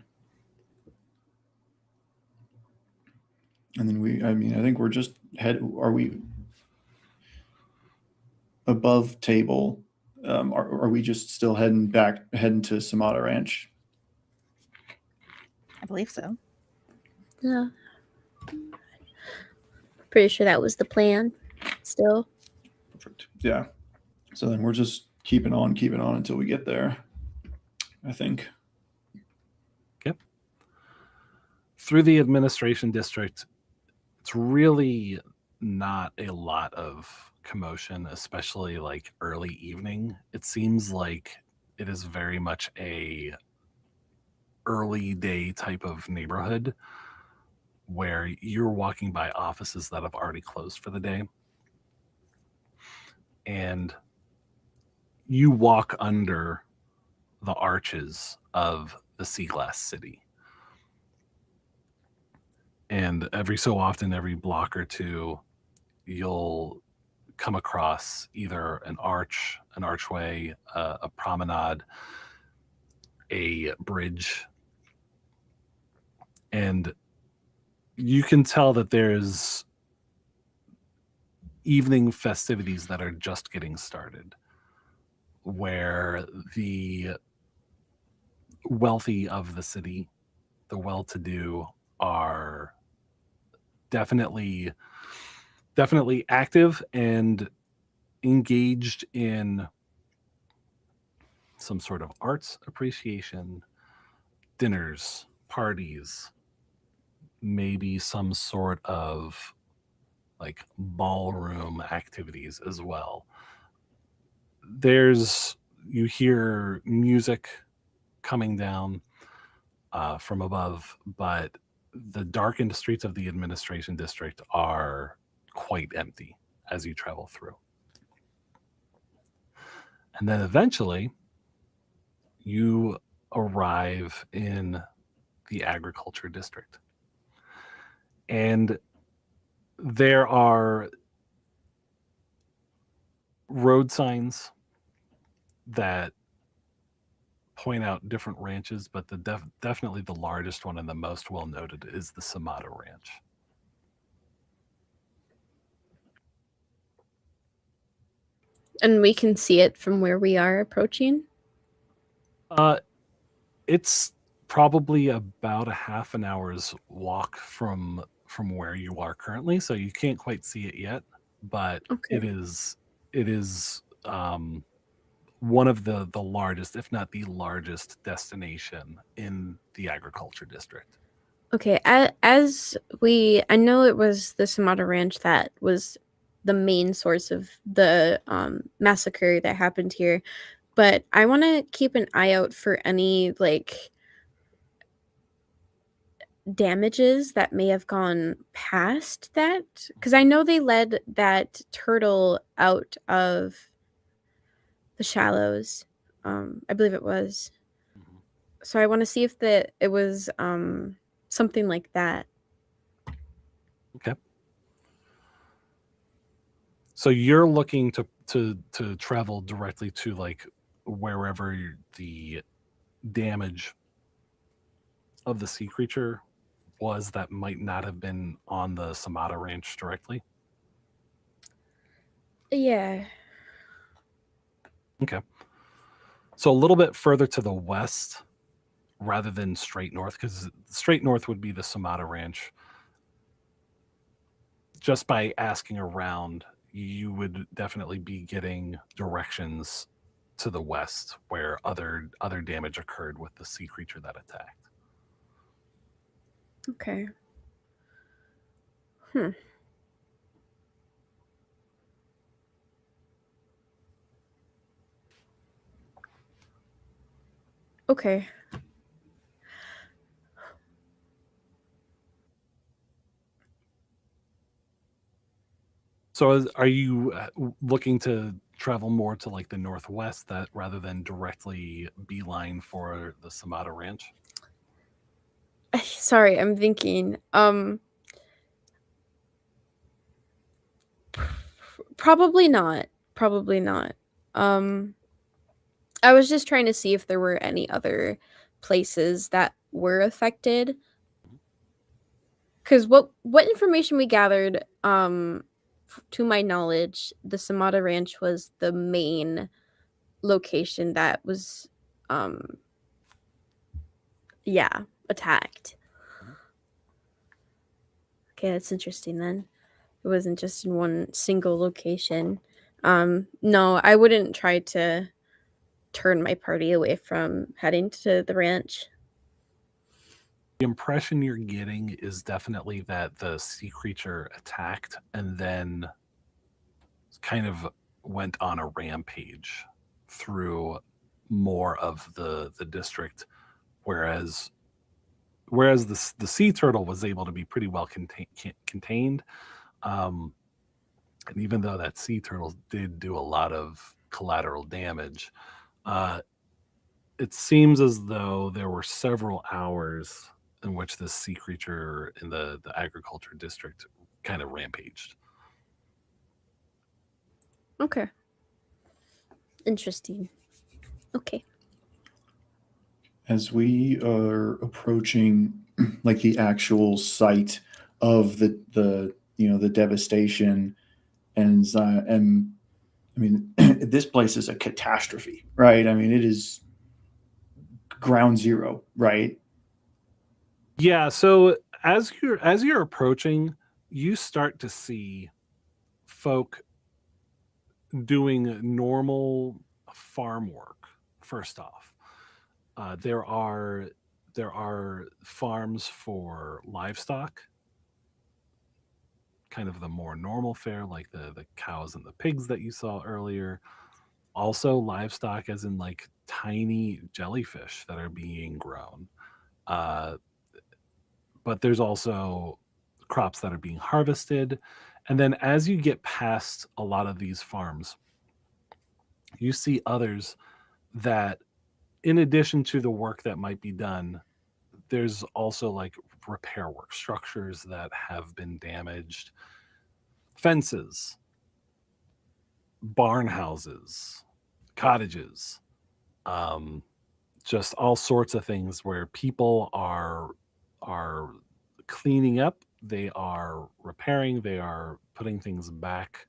And then I think we're just are we above table? Are we just still heading to Samada Ranch? I believe so. Yeah. Pretty sure that was the plan. Still. Perfect. Yeah. So then we're just keeping on until we get there, I think. Yep. Through the administration district, it's really not a lot of commotion, especially like early evening. It seems like it is very much a early day type of neighborhood where you're walking by offices that have already closed for the day. And you walk under the arches of the Sea Glass City. And every so often, every block or two, you'll come across either an archway, a promenade, a bridge. And you can tell that there's evening festivities that are just getting started, where the wealthy of the city, the well-to-do, are definitely active and engaged in some sort of arts appreciation, dinners, parties, maybe some sort of like ballroom activities as well. You hear music coming down from above, but the darkened streets of the administration district are quite empty as you travel through. And then eventually you arrive in the agriculture district. And there are road signs that point out different ranches, but definitely the largest one and the most well noted is the Samada Ranch. And we can see it from where we are approaching? It's probably about a half an hour's walk from where you are currently, so you can't quite see it yet, but Okay. it is one of the largest, if not the largest, destination in the agriculture district. Okay, I know it was the Samada Ranch that was the main source of the massacre that happened here, but I want to keep an eye out for any like damages that may have gone past that, because I know they led that turtle out of the shallows. I believe it was. So I want to see if it was something like that. Okay. So you're looking to travel directly to like wherever the damage of the sea creature was that might not have been on the Samada Ranch directly. Yeah. Okay. So a little bit further to the west rather than straight north, because straight north would be the Samada Ranch. Just by asking around, you would definitely be getting directions to the west where other damage occurred with the sea creature that attacked. Okay. Okay. So are you looking to travel more to like the northwest that rather than directly beeline for the Samada Ranch? Sorry, I'm thinking. Probably not. Probably not. Um, I was just trying to see if there were any other places that were affected. Because what information we gathered, to my knowledge, the Samada Ranch was the main location that was, um, yeah, attacked. Okay, that's interesting then. It wasn't just in one single location. No, I wouldn't try to turn my party away from heading to the ranch. The impression you're getting is definitely that the sea creature attacked and then kind of went on a rampage through more of the district, whereas the sea turtle was able to be pretty well contained. And even though that sea turtle did do a lot of collateral damage, it seems as though there were several hours in which this sea creature in the agriculture district kind of rampaged. Okay. Interesting. Okay. As we are approaching like the actual site of the devastation, and I mean this place is a catastrophe, right? I mean it is ground zero, right? Yeah, so as you're approaching, you start to see folk doing normal farm work. First off, there are farms for livestock, kind of the more normal fare, like the cows and the pigs that you saw earlier. Also, livestock, as in like tiny jellyfish that are being grown. Uh, but there's also crops that are being harvested. And then as you get past a lot of these farms, you see others that, in addition to the work that might be done, there's also like repair work, structures that have been damaged, fences, barn houses, cottages, um, just all sorts of things where people are cleaning up, they are repairing, they are putting things back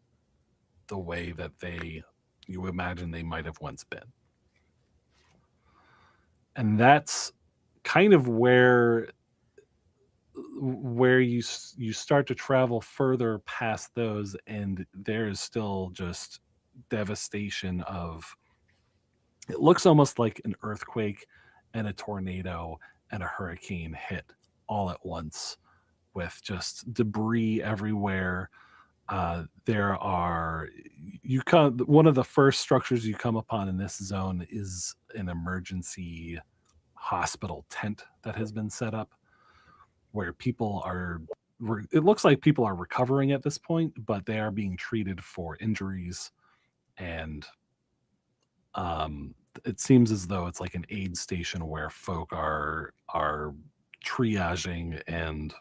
the way that you imagine they might have once been. And that's kind of where where you start to travel further past those, and there is still just devastation of, it looks almost like an earthquake and a tornado and a hurricane hit all at once, with just debris everywhere. There are, one of the first structures you come upon in this zone is an emergency hospital tent that has been set up, where people are, it looks like people are recovering at this point, but they are being treated for injuries. And it seems as though it's like an aid station where folk are triaging and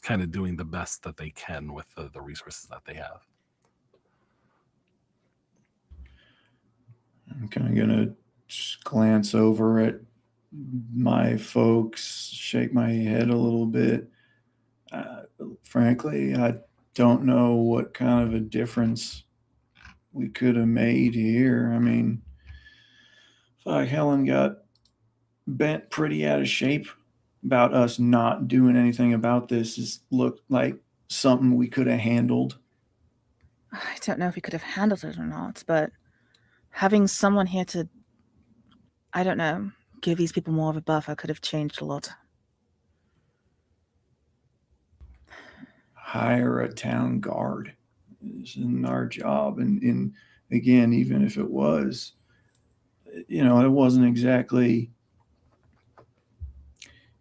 kind of doing the best that they can with the resources that they have. I'm kind of gonna just glance over at my folks, shake my head a little bit. Frankly, I don't know what kind of a difference we could have made here. I mean, fuck, Helen got bent pretty out of shape about us not doing anything about this. Is looked like something we could have handled. I don't know if we could have handled it or not, but having someone here to, I don't know, give these people more of a buffer could have changed a lot. Hire a town guard. This isn't our job. And again, even if it was, it wasn't exactly,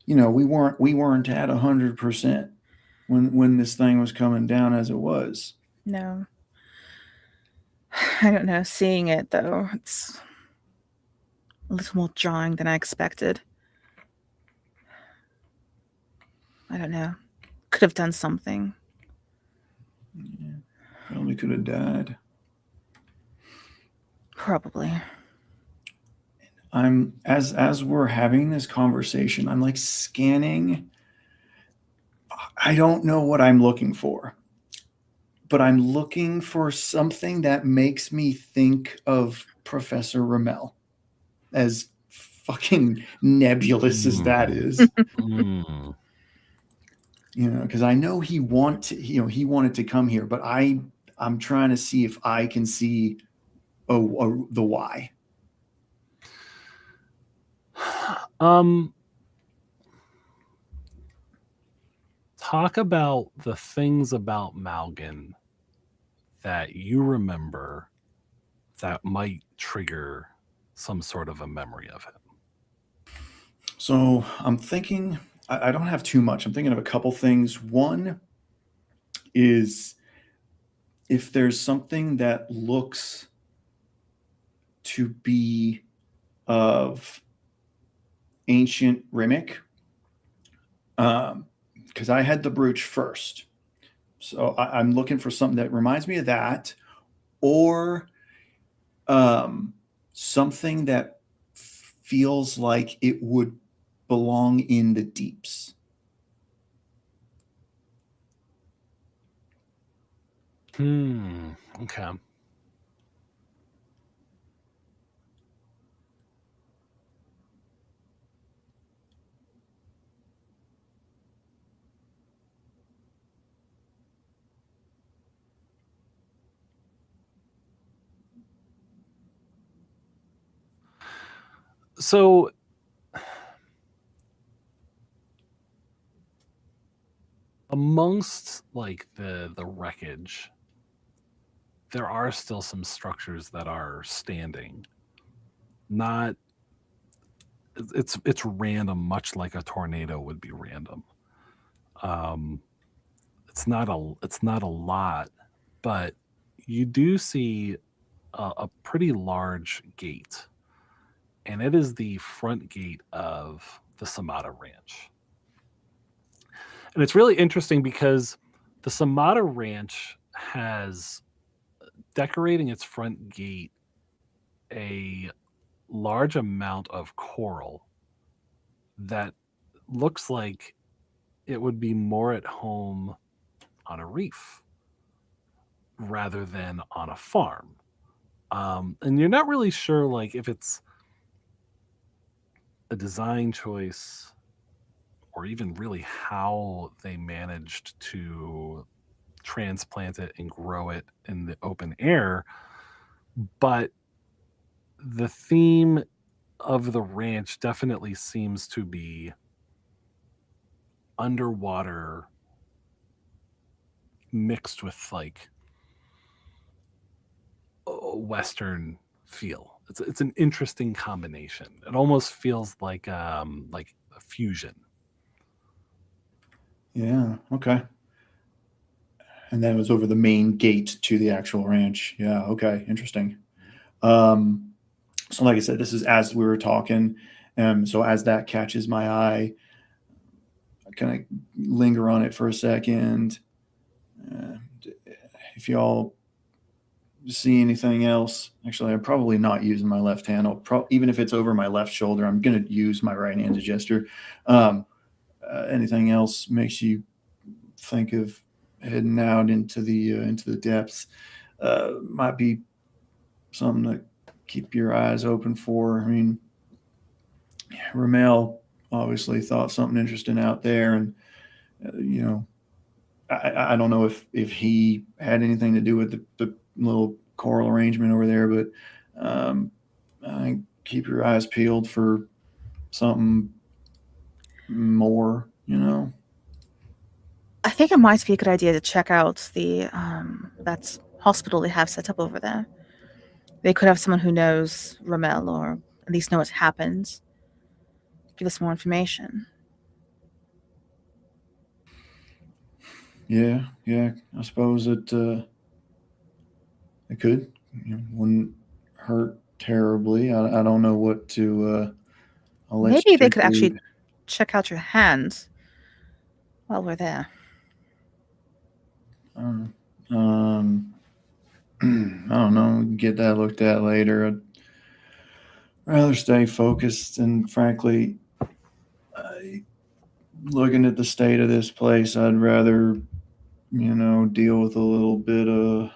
we weren't at 100% when this thing was coming down as it was. No. I don't know. Seeing it, though, it's a little more jarring than I expected. I don't know. Could have done something. Yeah, probably could have died. Probably. I'm as we're having this conversation, I'm like scanning. I don't know what I'm looking for, but I'm looking for something that makes me think of Professor Ramel, as fucking nebulous as that is. Because I know he wanted to come here, but I'm trying to see if I can see the why. Talk about the things about Malgin that you remember that might trigger some sort of a memory of him. So I'm thinking, I don't have too much. I'm thinking of a couple things. One is if there's something that looks to be of ancient Rimic, because I had the brooch first. So I'm looking for something that reminds me of that, or something that feels like it would belong in the deeps. Okay. So amongst like the wreckage, there are still some structures that are standing. Not, it's random, much like a tornado would be random. It's not a lot, but you do see a pretty large gate, and it is the front gate of the Samata Ranch. And it's really interesting because the Samata Ranch has, decorating its front gate, a large amount of coral that looks like it would be more at home on a reef rather than on a farm. And you're not really sure like if it's a design choice or even really how they managed to transplant it and grow it in the open air. But the theme of the ranch definitely seems to be underwater mixed with like a Western feel. It's an interesting combination. It almost feels like a fusion. Yeah. Okay. And then it was over the main gate to the actual ranch. Yeah. Okay. Interesting. So like I said, this is as we were talking. So as that catches my eye, I kind of linger on it for a second. If y'all see anything else, actually, I'm probably not using my left hand. Even if it's over my left shoulder, I'm going to use my right hand to gesture. Anything else makes you think of heading out into the depths? Might be something to keep your eyes open for. I mean, Ramel obviously thought something interesting out there, and you know, I don't know if he had anything to do with the little choral arrangement over there, but I think keep your eyes peeled for something more. I think it might be a good idea to check out the that hospital they have set up over there. They could have someone who knows Ramel, or at least know what happens. Give us more information. Yeah, I suppose it could. Wouldn't hurt terribly. I don't know what to. I'll let Maybe they you could two. actually check out your hands while we're there. I don't know. We can get that looked at later. I'd rather stay focused, and frankly, looking at the state of this place, I'd rather, deal with a little bit of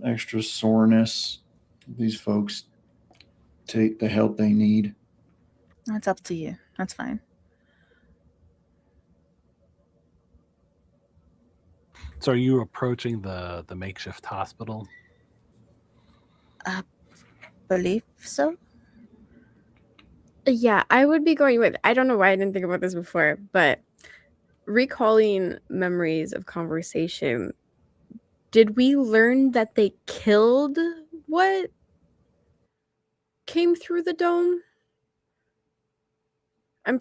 extra soreness. These folks take the help they need. That's up to you. That's fine. So are you approaching the makeshift hospital? Believe so? Yeah, I would be going with. I don't know why I didn't think about this before, but recalling memories of conversation, did we learn that they killed what came through the dome? I'm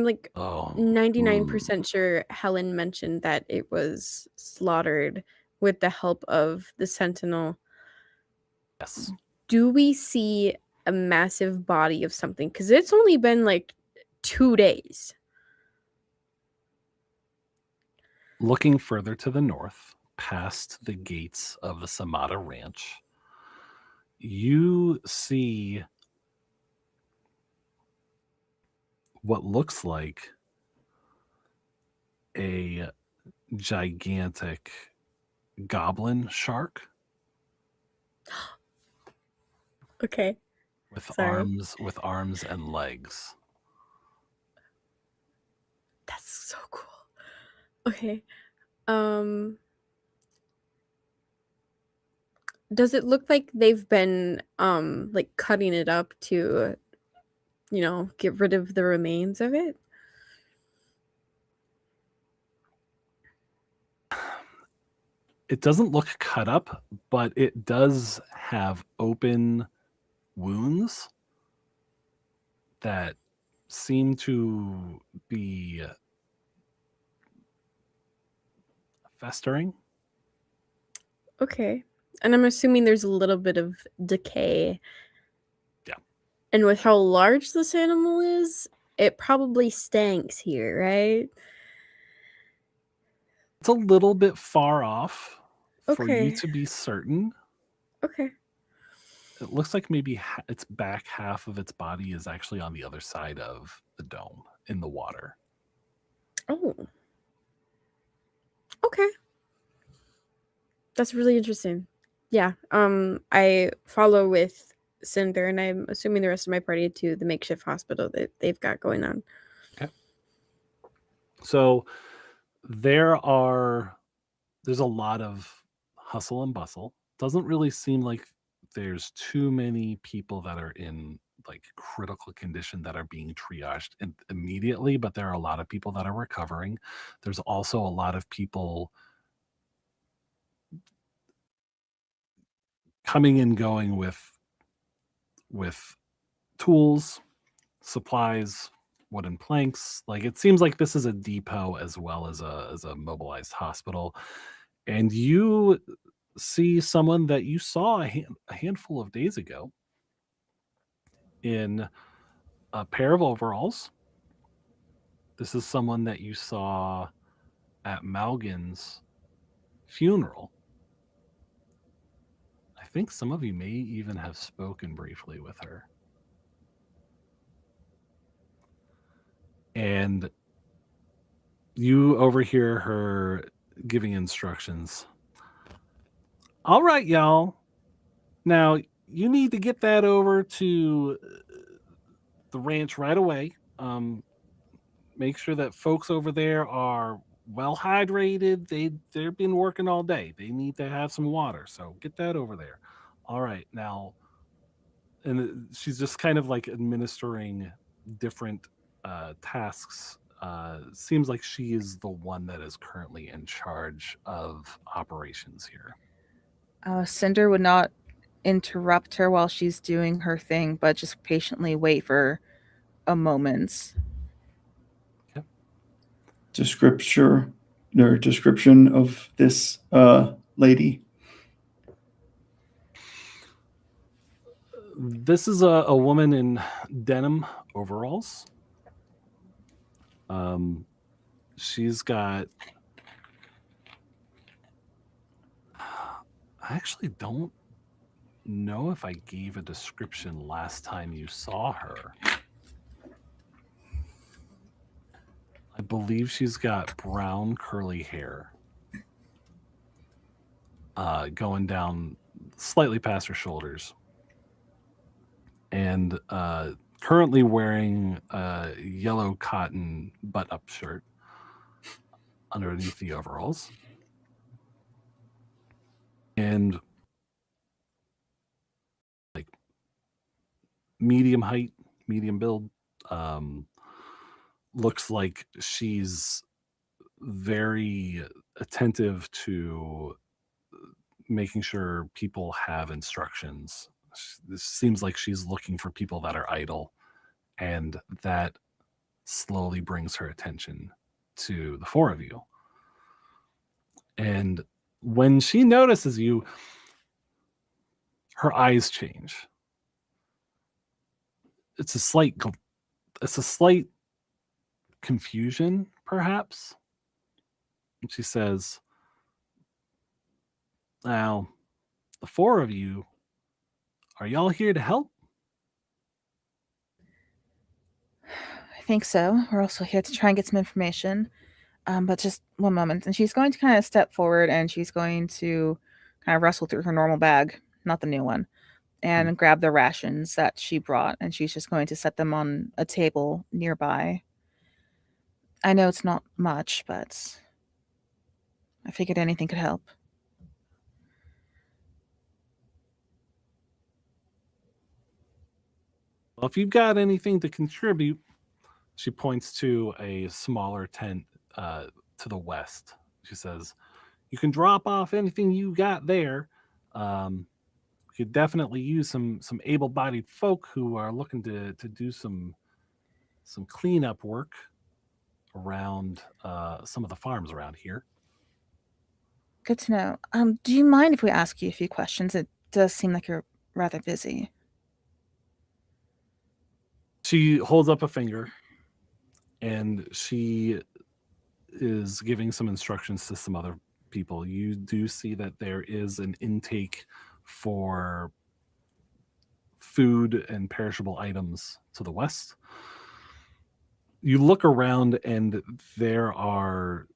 like Oh, 99% sure Helen mentioned that it was slaughtered with the help of the Sentinel. yes. Do we see a massive body of something? Because it's only been like 2 days. Looking further to the north, past the gates of the Samada Ranch, you see what looks like a gigantic goblin shark Okay. with Sorry. arms and legs. That's so cool. Okay. Um does it look like they've been like cutting it up to get rid of the remains of it? It doesn't look cut up, but it does have open wounds that seem to be festering. Okay. And I'm assuming there's a little bit of decay. Yeah. And with how large this animal is, it probably stanks here, right? It's a little bit far off for you Okay. to be certain. Okay. It looks like maybe its back half of its body is actually on the other side of the dome in the water. Oh. Okay. That's really interesting. Yeah. I follow with Cinder, and I'm assuming the rest of my party to the makeshift hospital that they've got going on. Okay. So there's a lot of hustle and bustle. Doesn't really seem like there's too many people that are in like critical condition that are being triaged immediately, but there are a lot of people that are recovering. There's also a lot of people coming and going with tools, supplies, wooden planks. Like it seems like this is a depot as well as a mobilized hospital. And you see someone that you saw a handful of days ago in a pair of overalls. This is someone that you saw at Malgin's funeral. I think some of you may even have spoken briefly with her. And you overhear her giving instructions. All right, y'all. Now, you need to get that over to the ranch right away. Make sure that folks over there are well hydrated. They've been working all day. They need to have some water. So get that over there. All right, now, and she's just kind of like administering different tasks. Seems like she is the one that is currently in charge of operations here. Cinder would not interrupt her while she's doing her thing, but just patiently wait for a moment. Description of this lady. This is a woman in denim overalls. She's got. I actually don't know if I gave a description last time you saw her. I believe she's got brown curly hair going down slightly past her shoulders. And currently wearing a yellow cotton butt-up shirt underneath the overalls. And like medium height, medium build. Looks like she's very attentive to making sure people have instructions. This seems like she's looking for people that are idle, and that slowly brings her attention to the four of you. And when she notices you, her eyes change. It's a slight confusion, perhaps. And she says, "Now, the four of you, are y'all here to help?" I think so. We're also here to try and get some information. But just one moment. And she's going to kind of step forward and she's going to kind of rustle through her normal bag, not the new one, and grab the rations that she brought. And she's just going to set them on a table nearby. I know it's not much, but I figured anything could help. Well, if you've got anything to contribute, she points to a smaller tent to the west. She says, "You can drop off anything you got there. We could definitely use some able-bodied folk who are looking to do some cleanup work around some of the farms around here." Good to know. Do you mind if we ask you a few questions? It does seem like you're rather busy. She holds up a finger, and she is giving some instructions to some other people. You do see that there is an intake for food and perishable items to the west. You look around, and there are,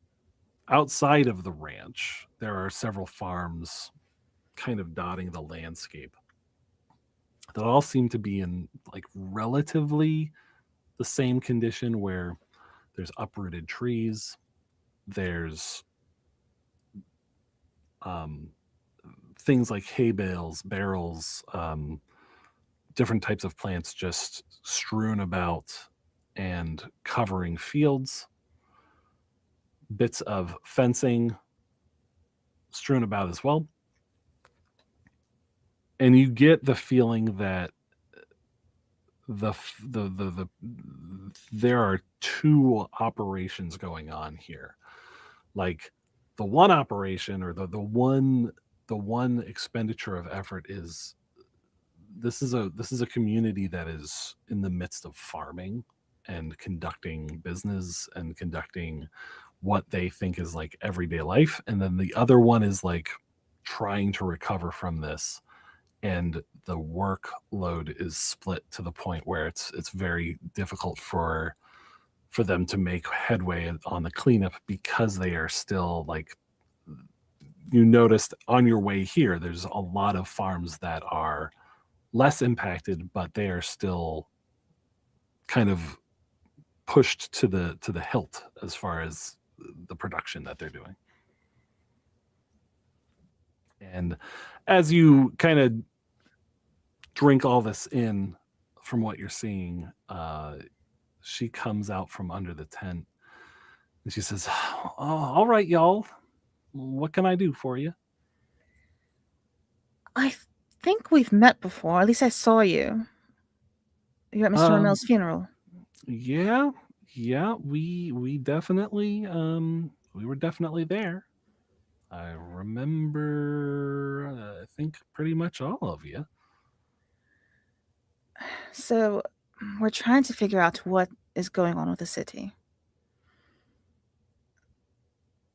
outside of the ranch, there are several farms kind of dotting the landscape that all seem to be in like relatively the same condition, where There's uprooted trees. There's things like hay bales, barrels, different types of plants just strewn about and covering fields. Bits of fencing strewn about as well. And you get the feeling that there are two operations going on here. Like the one operation, or the one expenditure of effort is this is a community that is in the midst of farming and conducting business and conducting what they think is like everyday life, and then the other one is like trying to recover from this, and the workload is split to the point where it's very difficult for them to make headway on the cleanup, because they are still like, you noticed on your way here, there's a lot of farms that are less impacted, but they are still kind of pushed to the hilt as far as the production that they're doing. And as you kind of drink all this in from what you're seeing, she comes out from under the tent and she says, "Oh, all right, y'all. What can I do for you?" I think we've met before. At least I saw you. You're at Mr. Ramel's funeral. Yeah, we definitely we were definitely there. I remember, I think pretty much all of you. So, we're trying to figure out what is going on with the city.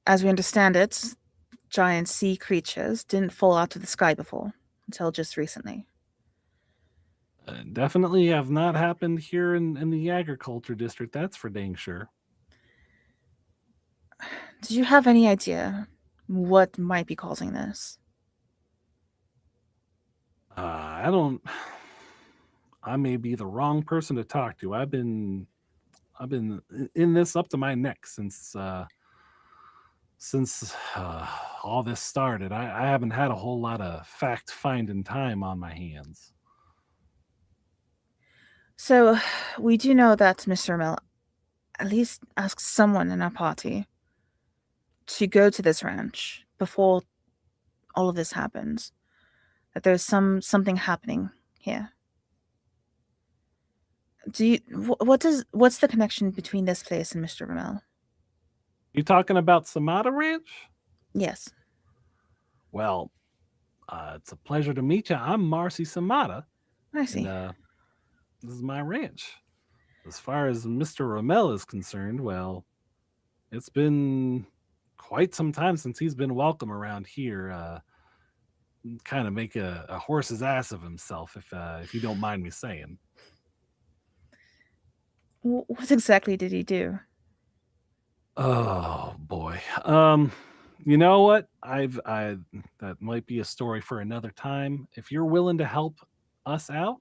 As we understand it, giant sea creatures didn't fall out of the sky before, until just recently. Definitely have not happened here in the agriculture district, that's for dang sure. Did you have any idea what might be causing this? I may be the wrong person to talk to. I've been in this up to my neck since all this started. I haven't had a whole lot of fact finding time on my hands. So, we do know that Mr. Ramel at least asked someone in our party to go to this ranch before all of this happens. That there's something happening here. What's the connection between this place and Mr. Ramel? You talking about Samata Ranch? Yes. Well, it's a pleasure to meet you. I'm Marcy Samata. I see. And this is my ranch. As far as Mr. Ramel is concerned, well, it's been quite some time since he's been welcome around here. Kind of make a horse's ass of himself, if you don't mind me saying. What exactly did he do? Oh boy. You know what? That might be a story for another time. If you're willing to help us out,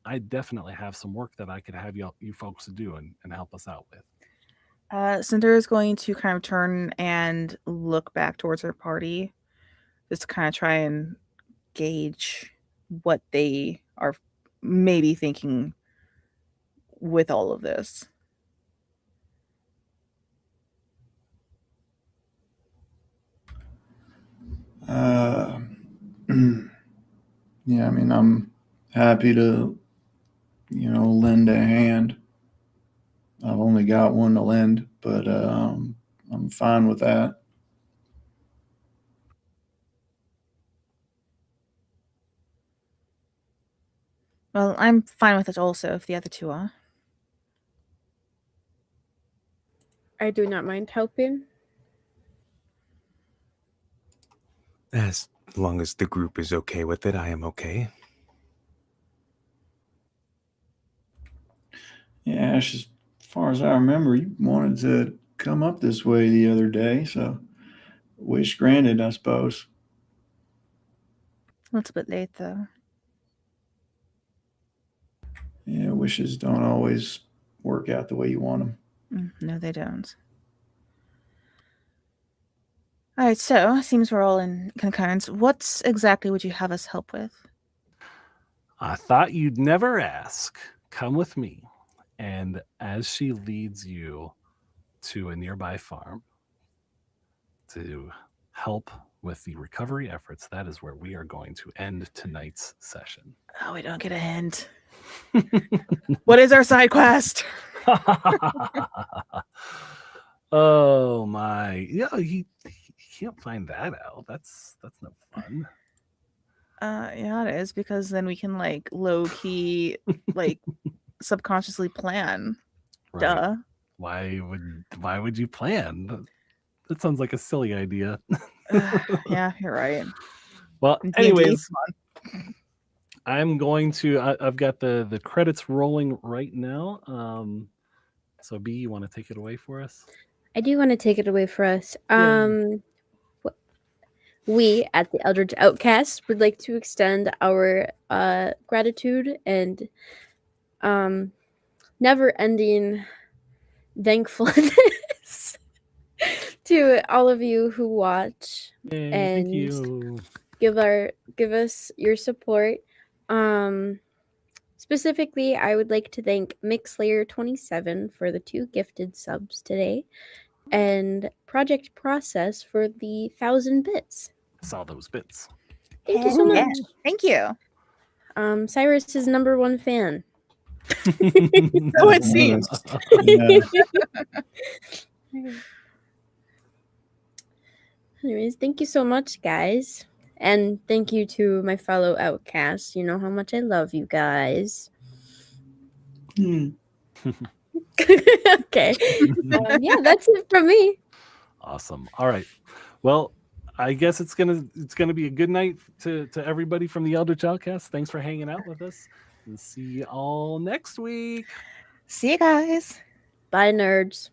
I definitely have some work that I could have you folks to do and help us out with. Cinder is going to kind of turn and look back towards her party, just to kind of try and gauge what they are maybe thinking with all of this. Yeah, I mean, I'm happy to, lend a hand. I've only got one to lend, but I'm fine with that. Well, I'm fine with it also if the other two are. I do not mind helping. As long as the group is okay with it, I am okay. Yeah, Ash, as far as I remember, you wanted to come up this way the other day, so wish granted, I suppose. A little bit late, though. Yeah, wishes don't always work out the way you want them. No, they don't. All right, so seems we're all in concurrence. What exactly would you have us help with? I thought you'd never ask. Come with me. And as she leads you to a nearby farm to help with the recovery efforts, that is where we are going to end tonight's session. Oh, we don't get a hint. What is our side quest? Oh my! Yeah, he can't find that out. That's no fun. Yeah, it is, because then we can like low key like subconsciously plan. Right. Duh. Why would you plan? That sounds like a silly idea. Yeah, you're right. Well, D&D anyways, is fun. I'm going to. I've got the credits rolling right now. So B, you want to take it away for us? I do want to take it away for us. Yay. We at the Eldritch Outcast would like to extend our gratitude and never-ending thankfulness to all of you who watch Yay, and thank you. give us your support. Specifically, I would like to thank MixLayer27 for the 2 gifted subs today, and Project Process for the 1,000 bits. Saw those bits. Thank you so much. Yeah, thank you. Cyrus is #1 fan. So it seems. Yeah. Anyways, thank you so much, guys. And thank you to my fellow outcasts. You know how much I love you guys. Hmm. Okay. Yeah, that's it from me. Awesome. All right. Well, I guess it's gonna be a good night to everybody from the Eldritch Outcast. Thanks for hanging out with us, and see you all next week. See you guys. Bye, nerds.